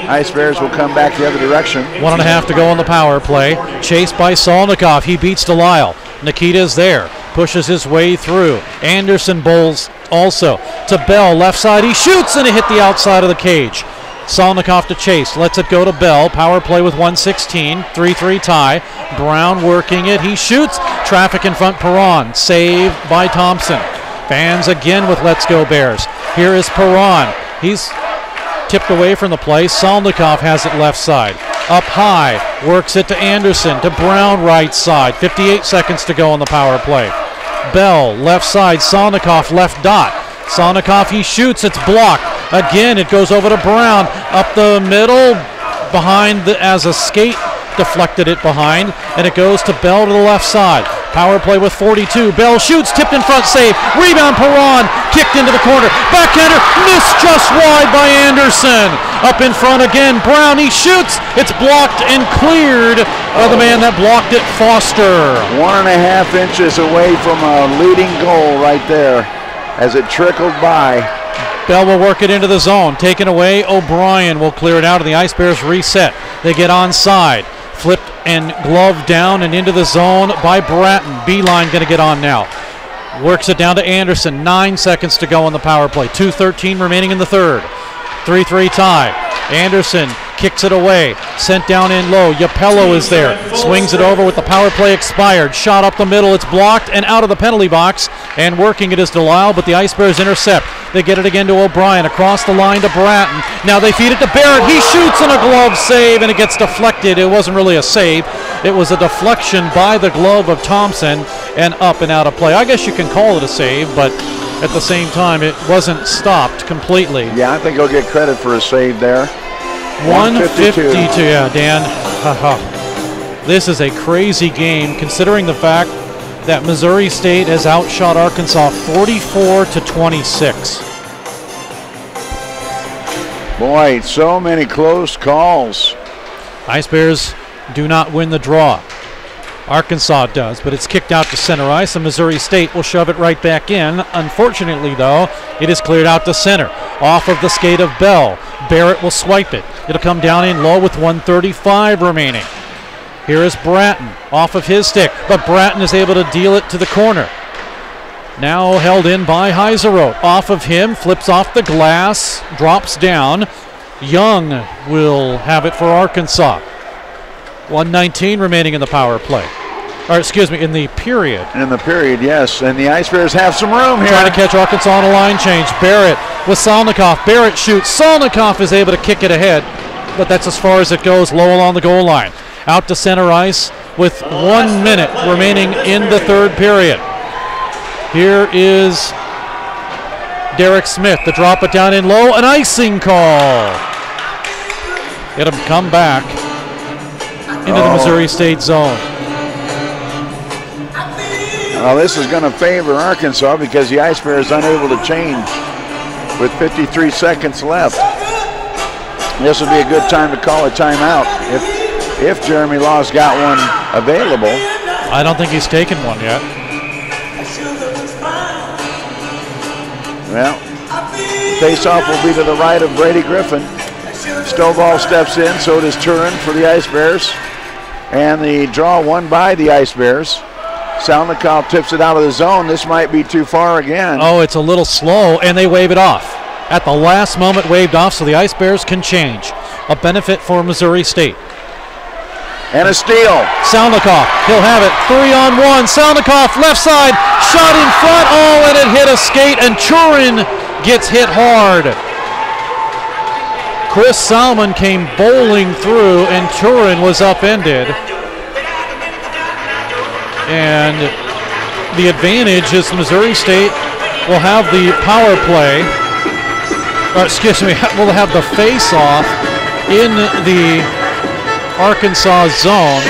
Ice Bears will come back the other direction. 1.5 to go on the power play. Chased by Solnikoff. He beats Delisle. Nikita's there. Pushes his way through. Anderson bowls also to Bell. Left side. He shoots, and it hit the outside of the cage. Solnikoff to Chase. Lets it go to Bell. Power play with 1:16. 3-3 tie. Brown working it. He shoots. Traffic in front. Perron. Saved by Thompson. Fans again with Let's Go Bears. Here is Perron. He's tipped away from the play. Solnikoff has it left side. Up high. Works it to Anderson. To Brown right side. 58 seconds to go on the power play. Bell left side. Solnikoff left dot. Solnikoff, he shoots. It's blocked. Again, it goes over to Brown. Up the middle. Behind as a skate deflected it behind. And it goes to Bell to the left side. Power play with 42. Bell shoots, tipped in front, save. Rebound, Perron, kicked into the corner. Backhander, missed just wide by Anderson. Up in front again. Brown, he shoots. It's blocked and cleared by the man that blocked it, Foster. 1.5 inches away from a leading goal right there as it trickled by. Bell will work it into the zone. Taken away. O'Brien will clear it out, and the Ice Bears reset. They get onside. Flipped and gloved down and into the zone by Bratton. Beeline going to get on now. Works it down to Anderson. 9 seconds to go on the power play. 2:13 remaining in the third. 3-3 tie. Anderson kicks it away. Sent down in low. Yapello is there. Swings it over with the power play expired. Shot up the middle. It's blocked and out of the penalty box. And working it is Delisle, but the Ice Bears intercept. They get it again to O'Brien. Across the line to Bratton. Now they feed it to Barrett. He shoots on a glove save, and it gets deflected. It wasn't really a save. It was a deflection by the glove of Thompson and up and out of play. I guess you can call it a save, but at the same time, it wasn't stopped completely. Yeah, I think he'll get credit for a save there. 152. Yeah, Dan. This is a crazy game, considering the fact that Missouri State has outshot Arkansas 44-26. Boy, so many close calls. Ice Bears do not win the draw. Arkansas does, but it's kicked out to center ice, and Missouri State will shove it right back in. Unfortunately, though, it is cleared out to center. Off of the skate of Bell. Barrett will swipe it. It'll come down in low with 1:35 remaining. Here is Bratton off of his stick, but Bratton is able to deal it to the corner. Now held in by Heiseroth. Off of him, flips off the glass, drops down. Young will have it for Arkansas. 1:19 remaining in the power play. Or excuse me, in the period. In the period, yes. And the Ice Bears have some room here. Trying to catch Arkansas on a line change. Barrett with Salnikov. Barrett shoots. Salnikov is able to kick it ahead, but that's as far as it goes. Lowell on the goal line. Out to center ice with 1 minute remaining in the third period. Here is Derek Smith to drop it down in low. An icing call. It'll come back into the Missouri State zone. Well, this is going to favor Arkansas because the Ice Bears unable to change with 53 seconds left. This would be a good time to call a timeout if Jeremy Law's got one available. I don't think he's taken one yet. Well, face-off will be to the right of Brady Griffin. Stovall steps in, so does Turin for the Ice Bears. And the draw won by the Ice Bears. Salnikov tips it out of the zone. This might be too far again. Oh, it's a little slow, and they wave it off. At the last moment, waved off, so the Ice Bears can change. A benefit for Missouri State. And a steal. Salnikov, he'll have it. 3-on-1. Salnikov, left side, shot in front. Oh, and it hit a skate, and Turin gets hit hard. Chris Salmon came bowling through, and Turin was upended. And the advantage is Missouri State will have the power play, will have the face-off in the Arkansas zone.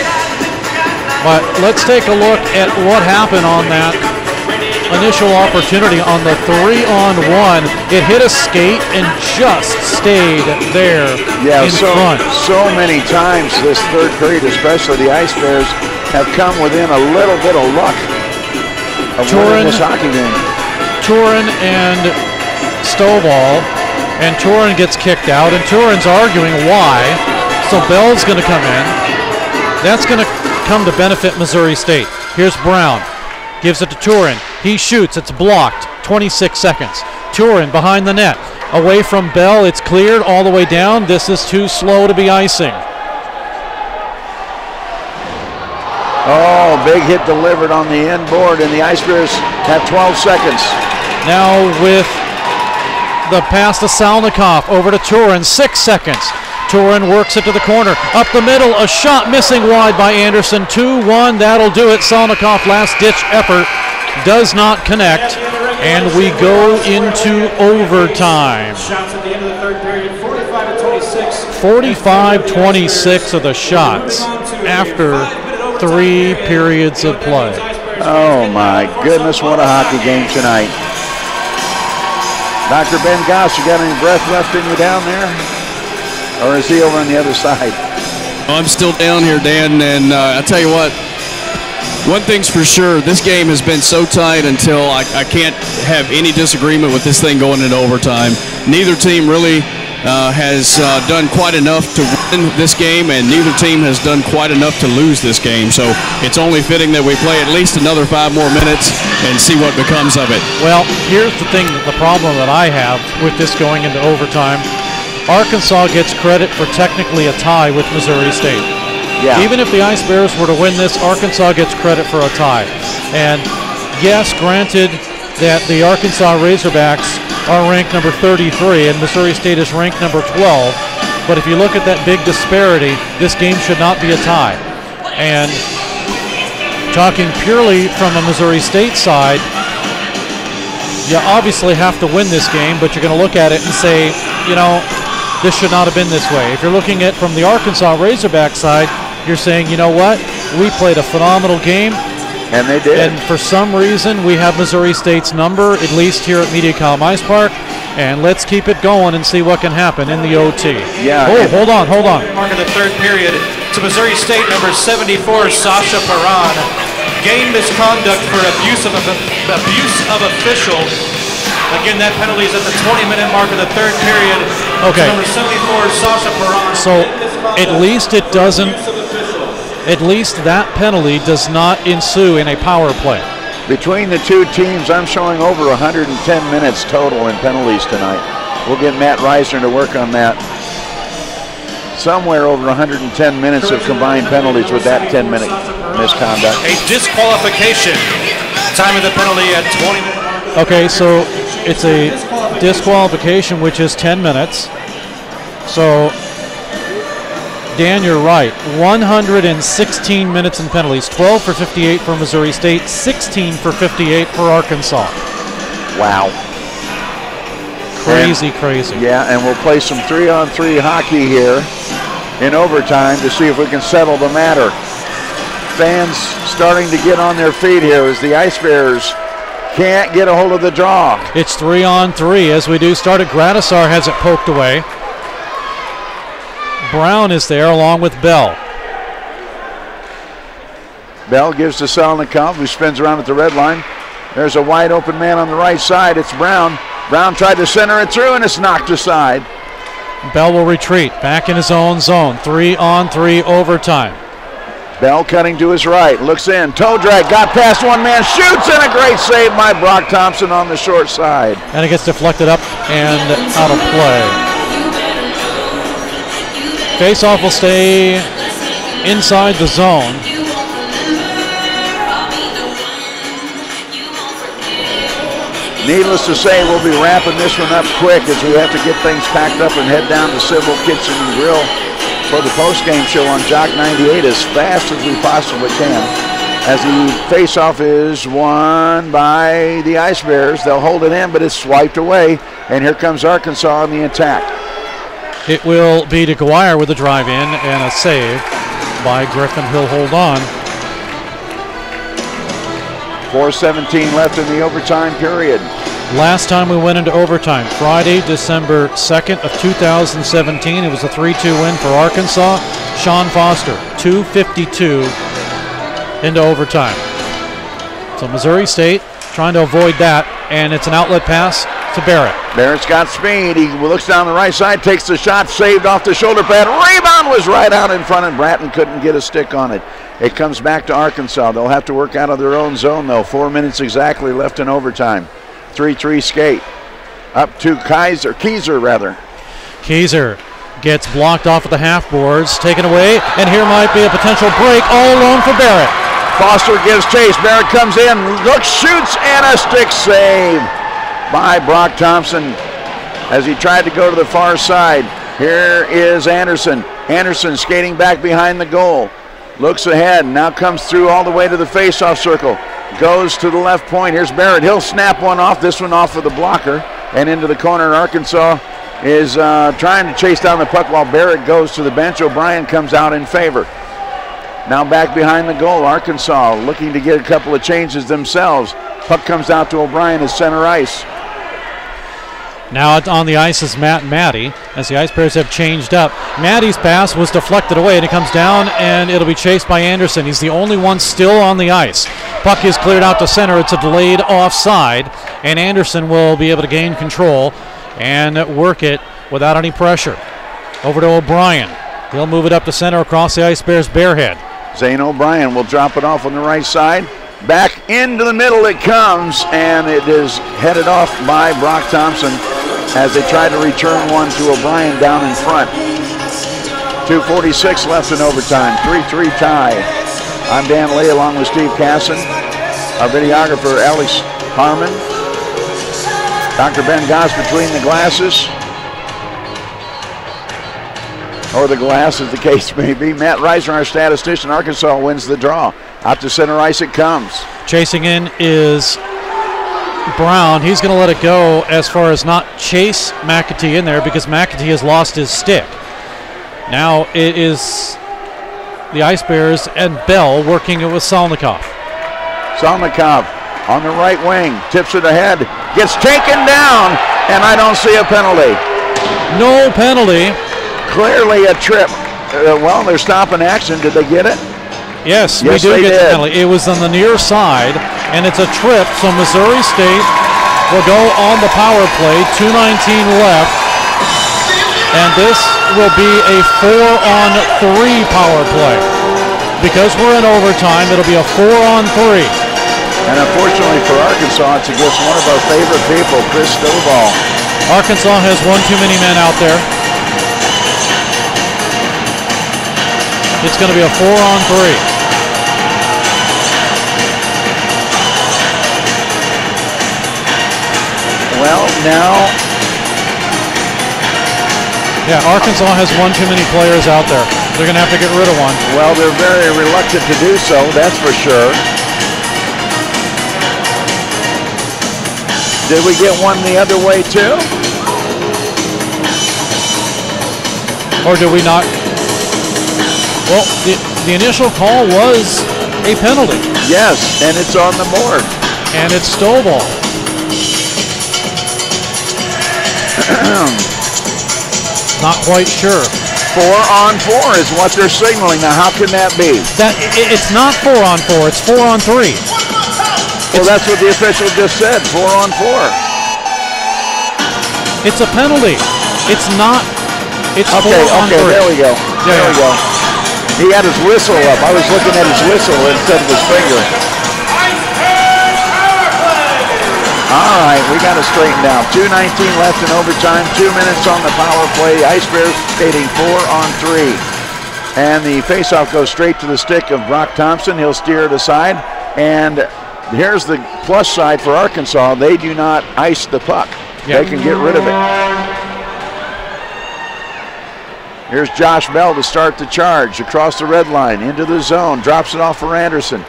But let's take a look at what happened on that initial opportunity on the 3-on-1. It hit a skate and just stayed there in front. So many times this third period, especially the Ice Bears, have come within a little bit of luck of winning this hockey game. Turin and Stovall, and Turin gets kicked out, and Turin's arguing why. So Bell's going to come in. That's going to come to benefit Missouri State. Here's Brown. Gives it to Turin. He shoots. It's blocked. 26 seconds. Turin behind the net. Away from Bell. It's cleared all the way down. This is too slow to be icing. Oh, big hit delivered on the end board, and the Ice Bears have 12 seconds. Now with the pass to Salnikov, over to Turin, 6 seconds. Turin works it to the corner, up the middle, a shot missing wide by Anderson, 2-1, that'll do it. Salnikov, last-ditch effort, does not connect, and we go into overtime. Shots at the end of the third period, 45-26. 45-26 of the shots after 3 periods of play. Oh my goodness, what a hockey game tonight. Dr. Ben Goss, you got any breath left in you down there? Or is he over on the other side? I'm still down here, Dan, and I tell you what, one thing's for sure, this game has been so tight until I can't have any disagreement with this thing going into overtime. Neither team really has done quite enough to win this game, and neither team has done quite enough to lose this game. So it's only fitting that we play at least another 5 more minutes and see what becomes of it. Well, here's the thing, the problem that I have with this going into overtime. Arkansas gets credit for technically a tie with Missouri State. Yeah. Even if the Ice Bears were to win this, Arkansas gets credit for a tie. And yes, granted that the Arkansas Razorbacks are ranked number 33 and Missouri State is ranked number 12, but if you look at that big disparity, this game should not be a tie. And talking purely from a Missouri State side, you obviously have to win this game, but you're going to look at it and say, you know, this should not have been this way. If you're looking at from the Arkansas Razorback side, you're saying, you know what, we played a phenomenal game. And they did. And for some reason, we have Missouri State's number, at least here at Mediacom Ice Park. And let's keep it going and see what can happen in the OT. Yeah. Oh, hold on. Mark of the third period to Missouri State, number 74, Sasha Perron. Game misconduct for abuse of official. Again, that penalty is at the 20-minute mark of the third period. Okay. Number 74, Sasha Perron. So at least it doesn't, at least that penalty does not ensue in a power play. Between the two teams, I'm showing over 110 minutes total in penalties tonight. We'll get Matt Reisner to work on that. Somewhere over 110 minutes of combined penalties with that 10-minute misconduct. A disqualification. Time of the penalty at 20 minutes. Okay, so it's a disqualification, which is 10 minutes. So, Dan, you're right. 116 minutes in penalties. 12 for 58 for Missouri State, 16 for 58 for Arkansas. Wow. Crazy. Yeah, and we'll play some 3-on-3 hockey here in overtime to see if we can settle the matter. Fans starting to get on their feet here as the Ice Bears can't get a hold of the draw. It's 3-on-3 as we do start it. Gradisar has it poked away. Brown is there along with Bell. Bell gives to Selnikov, who spins around at the red line. There's a wide open man on the right side. It's Brown. Brown tried to center it through and it's knocked aside. Bell will retreat back in his own zone. 3-on-3 overtime. Bell cutting to his right, looks in, toe drag, got past one man, shoots, and a great save by Brock Thompson on the short side. And it gets deflected up and out of play. Faceoff will stay inside the zone. Needless to say, we'll be wrapping this one up quick as we have to get things packed up and head down to Civil Kitchen and Grill for the post-game show on Jock 98 as fast as we possibly can. As the face-off is won by the Ice Bears. They'll hold it in, but it's swiped away, and here comes Arkansas on the attack. It will be to Dwyer with a drive-in and a save by Griffin. He'll hold on. 4:17 left in the overtime period. Last time we went into overtime, Friday, December 2nd of 2017. It was a 3-2 win for Arkansas. Sean Foster, 2:52 into overtime. So Missouri State trying to avoid that, and it's an outlet pass to Barrett. Barrett's got speed. He looks down the right side, takes the shot, saved off the shoulder pad. Rebound was right out in front, and Bratton couldn't get a stick on it. It comes back to Arkansas. They'll have to work out of their own zone, though. 4 minutes exactly left in overtime. 3-3 skate. Up to Keyser. Keyser gets blocked off at the half boards, taken away, and here might be a potential break all alone for Barrett. Foster gives chase. Barrett comes in, looks, shoots, and a stick save by Brock Thompson as he tried to go to the far side. Here is Anderson. Anderson skating back behind the goal. Looks ahead, now comes through all the way to the face-off circle. Goes to the left point. Here's Barrett. He'll snap one off. This one off of the blocker and into the corner. Arkansas is trying to chase down the puck while Barrett goes to the bench. O'Brien comes out in favor. Now back behind the goal. Arkansas looking to get a couple of changes themselves. Puck comes out to O'Brien at center ice. Now on the ice is Matt Matty, as the Ice Bears have changed up. Matty's pass was deflected away, and it comes down, and it'll be chased by Anderson. He's the only one still on the ice. Puck is cleared out to center. It's a delayed offside, and Anderson will be able to gain control and work it without any pressure. Over to O'Brien. He'll move it up to center across the Ice Bears' Bearhead. Zane O'Brien will drop it off on the right side. Back into the middle it comes, and it is headed off by Brock Thompson as they try to return one to O'Brien down in front. 2:46 left in overtime, 3-3 tie. I'm Dan Lee along with Steve Casson, our videographer Alex Harmon, Dr. Ben Goss between the glasses, or the glass as the case may be. Matt Reiser, our statistician, Arkansas wins the draw. Out to center ice it comes. Chasing in is Brown. He's going to let it go as far as not chase McAtee in there because McAtee has lost his stick. Now it is the Ice Bears and Bell working it with Salnikov. Salnikov on the right wing, tips it ahead, gets taken down, and I don't see a penalty. No penalty. Clearly a trip. Well, they're stopping action. Did they get it? Yes, we do get the penalty. It was on the near side, and it's a trip, so Missouri State will go on the power play, 2:19 left, and this will be a 4-on-3 power play. Because we're in overtime, it'll be a 4-on-3. And unfortunately for Arkansas, it's against one of our favorite people, Chris Stovall. Arkansas has one too many men out there. It's going to be a 4-on-3. Well, now... Yeah, Arkansas has one too many players out there. They're going to have to get rid of one. Well, they're very reluctant to do so, that's for sure. Did we get one the other way, too? Or did we not? Well, the initial call was a penalty. Yes, and it's on the board. And it's Stovall. Not quite sure. 4-on-4 is what they're signaling. Now, how can that be? It's not 4-on-4. It's 4-on-3. Well, that's what the official just said. 4-on-4. It's a penalty. It's not. It's okay. 4-on-3. Okay, there we go. There we go. He had his whistle up. I was looking at his whistle instead of his finger. All right, we got to straighten down. 2:19 left in overtime. 2 minutes on the power play. Ice Bears skating 4-on-3. And the faceoff goes straight to the stick of Brock Thompson. He'll steer it aside. And here's the plus side for Arkansas. They do not ice the puck. Yep. They can get rid of it. Here's Josh Bell to start the charge across the red line into the zone. Drops it off for Anderson.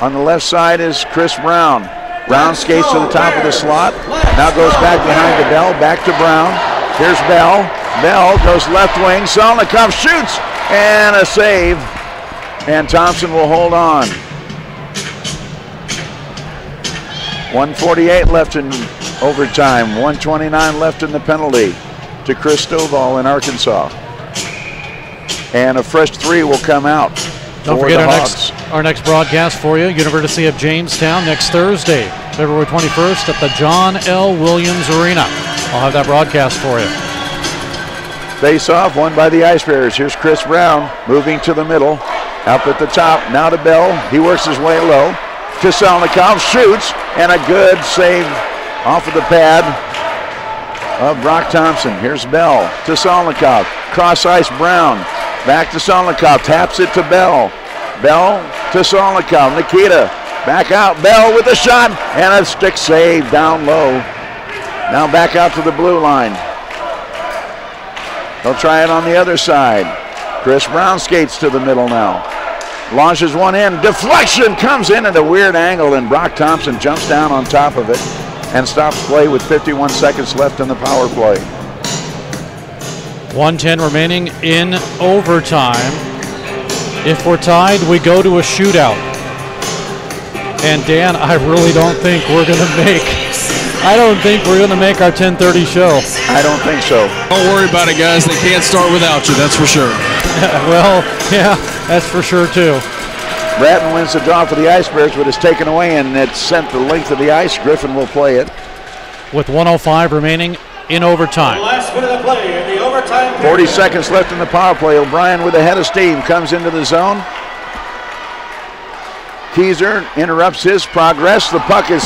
On the left side is Chris Brown. Brown skates to the top of the slot. Now goes back behind the Bell. Back to Brown. Here's Bell. Bell goes left wing. Salnikov shoots. And a save. And Thompson will hold on. 1:48 left in overtime. 1:29 left in the penalty to Chris Stovall in Arkansas. And a fresh 3 will come out. Don't forget our next broadcast for you, University of Jamestown, next Thursday, February 21st at the John L. Williams Arena. I'll have that broadcast for you. Face off, won by the Ice Bears. Here's Chris Brown moving to the middle. Up at the top, now to Bell. He works his way low. To Salnikov, shoots, and a good save off of the pad of Brock Thompson. Here's Bell to Salnikov. Cross ice, Brown. Back to Salnikov, taps it to Bell. Bell to Salnikov. Nikita back out. Bell with a shot and a stick save down low. Now back out to the blue line. They'll try it on the other side. Chris Brown skates to the middle now. Launches one in. Deflection comes in at a weird angle, and Brock Thompson jumps down on top of it and stops play with 51 seconds left in the power play. 1:10 remaining in overtime. If we're tied, we go to a shootout. And Dan, I really don't think we're going to make I don't think we're going to make our 10:30 show. I don't think so. Don't worry about it, guys. They can't start without you, that's for sure. Well, yeah, that's for sure, too. Bratton wins the draw for the Ice Bears, but it's taken away, and it's sent the length of the ice. Griffin will play it. With 1:05 remaining in overtime. Last minute of play in the overtime period. 40 seconds left in the power play. O'Brien with a head of steam comes into the zone. Keyser interrupts his progress. The puck is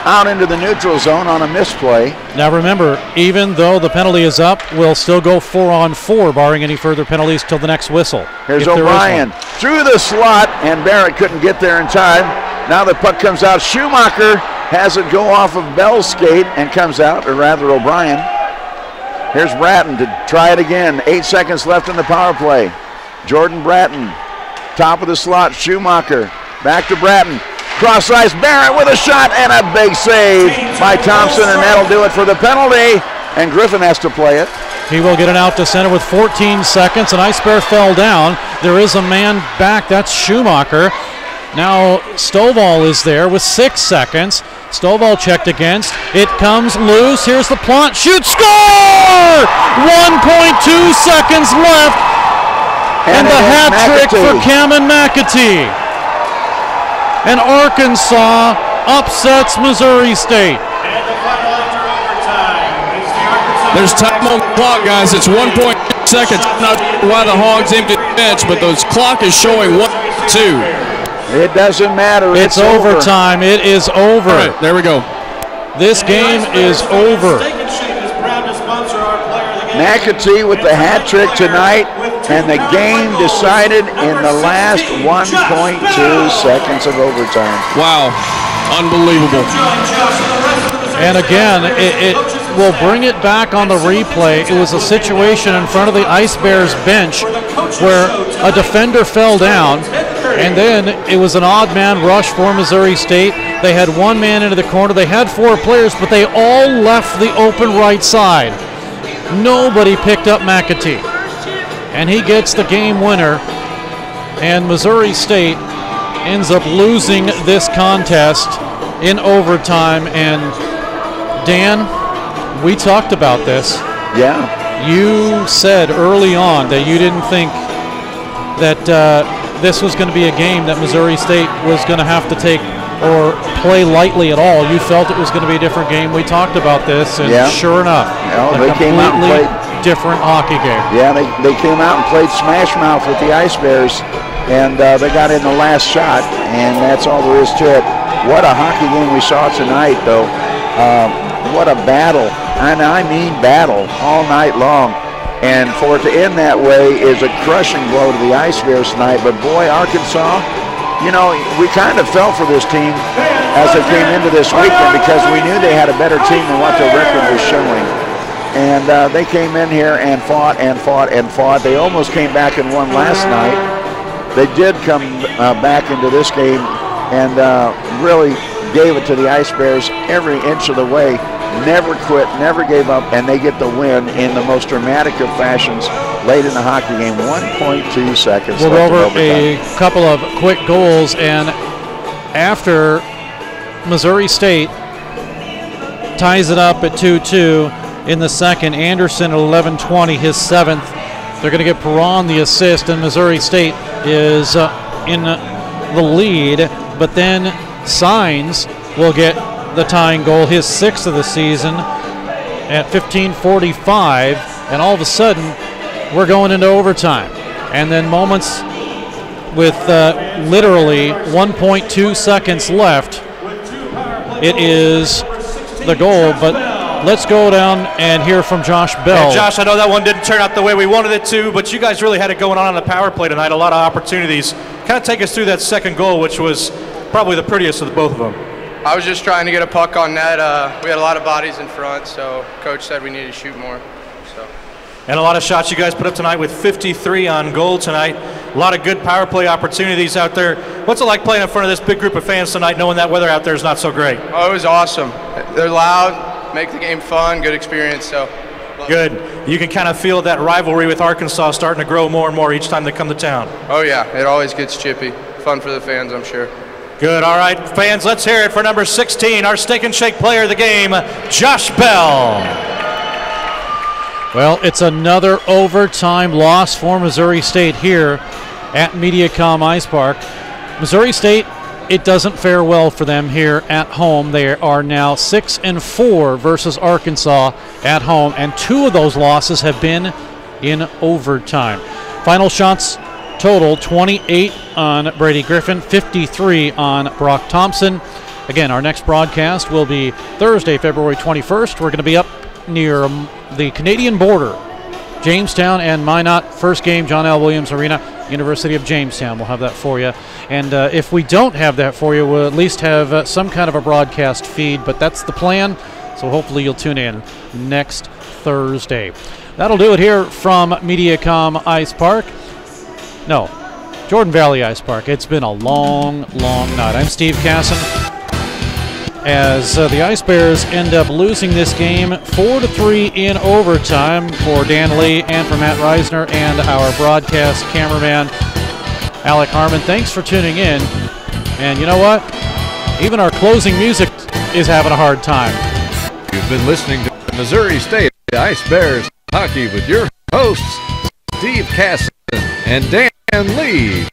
out into the neutral zone on a misplay. Now remember, even though the penalty is up, we'll still go 4-on-4, barring any further penalties till the next whistle. Here's O'Brien through the slot, and Barrett couldn't get there in time. Now the puck comes out. Schumacher has it go off of Bell's skate and comes out, or rather O'Brien. Here's Bratton to try it again. 8 seconds left in the power play. Jordan Bratton, top of the slot. Schumacher back to Bratton. Cross ice, Barrett with a shot and a big save by Thompson, and that'll do it for the penalty. And Griffin has to play it. He will get it out to center with 14 seconds. An Ice Bear fell down. There is a man back. That's Schumacher. Now Stovall is there with 6 seconds. Stovall checked against. It comes loose. Here's the plot. Shoot, score! 1.2 seconds left. And the hat trick for Cameron McAtee. And Arkansas upsets Missouri State. And the final after overtime is the Arkansas. There's time on the clock, guys. It's 1.2 seconds. Not sure why the Hogs emptied the bench, but the clock is showing 1-2. It doesn't matter. It's overtime. It is over. All right, there we go. This game is over. McAtee with the hat trick tonight, and the game decided in the last 1.2 seconds of overtime. Wow, unbelievable. And again, it will bring it back on the replay. It was a situation in front of the Ice Bears bench where a defender fell down, and then it was an odd man rush for Missouri State. They had one man into the corner. They had 4 players, but they all left the open right side. Nobody picked up McAtee, and he gets the game winner, and Missouri State ends up losing this contest in overtime. And Dan, we talked about this. Yeah. You said early on that you didn't think that this was going to be a game that Missouri State was going to have to take or play lightly at all. You felt it was going to be a different game. We talked about this, and sure enough, they came out and played different hockey game. Yeah, they came out and played smash mouth with the Ice Bears, and they got in the last shot, and that's all there is to it. What a hockey game we saw tonight, though. What a battle, and I mean battle, all night long. And for it to end that way is a crushing blow to the Ice Bears tonight. But boy, Arkansas, you know, we kind of fell for this team as they came into this weekend because we knew they had a better team than what their record was showing. And they came in here and fought and fought and fought. They almost came back and won last night. They did come back into this game and really gave it to the Ice Bears every inch of the way. Never quit, never gave up, and they get the win in the most dramatic of fashions late in the hockey game. 1.2 seconds we'll left go in over overtime. a couple of quick goals, and after Missouri State ties it up at 2-2 in the second, Anderson at 11:20, his 7th. They're going to get Perron the assist, and Missouri State is in the lead, but then Signs will get the tying goal, his 6th of the season at 15:45, and all of a sudden we're going into overtime. And then moments with literally 1.2 seconds left, it is the goal. But let's go down and hear from Josh Bell. And Josh, I know that one didn't turn out the way we wanted it to, but you guys really had it going on the power play tonight, a lot of opportunities. Kind of take us through that second goal, which was probably the prettiest of the both of them. I was just trying to get a puck on net. We had a lot of bodies in front, so Coach said we needed to shoot more. And a lot of shots you guys put up tonight with 53 on goal tonight. A lot of good power play opportunities out there. What's it like playing in front of this big group of fans tonight, knowing that weather out there is not so great? Oh, it was awesome. They're loud, make the game fun, good experience. So good. You can kind of feel that rivalry with Arkansas starting to grow more and more each time they come to town. Oh yeah, it always gets chippy. Fun for the fans, I'm sure. Good. All right, fans, let's hear it for number 16, our Steak and Shake player of the game, Josh Bell. Well, it's another overtime loss for Missouri State here at Mediacom Ice Park. Missouri State, it doesn't fare well for them here at home. They are now 6-4 versus Arkansas at home, and 2 of those losses have been in overtime. Final shots total 28 on Brady Griffin, 53 on Brock Thompson. Again, our next broadcast will be Thursday, February 21st. We're going to be up near the Canadian border, Jamestown and Minot. First game, John L. Williams Arena, University of Jamestown. We'll have that for you. And if we don't have that for you, we'll at least have some kind of a broadcast feed, but that's the plan. So hopefully you'll tune in next Thursday. That'll do it here from Mediacom Ice Park. No, Jordan Valley Ice Park. It's been a long, long night. I'm Steve Casson. As the Ice Bears end up losing this game 4-3 in overtime, for Dan Lee and for Matt Reisner and our broadcast cameraman Alec Harmon. Thanks for tuning in. And you know what? Even our closing music is having a hard time. You've been listening to Missouri State Ice Bears Hockey with your hosts, Steve Casson and Dan Lee.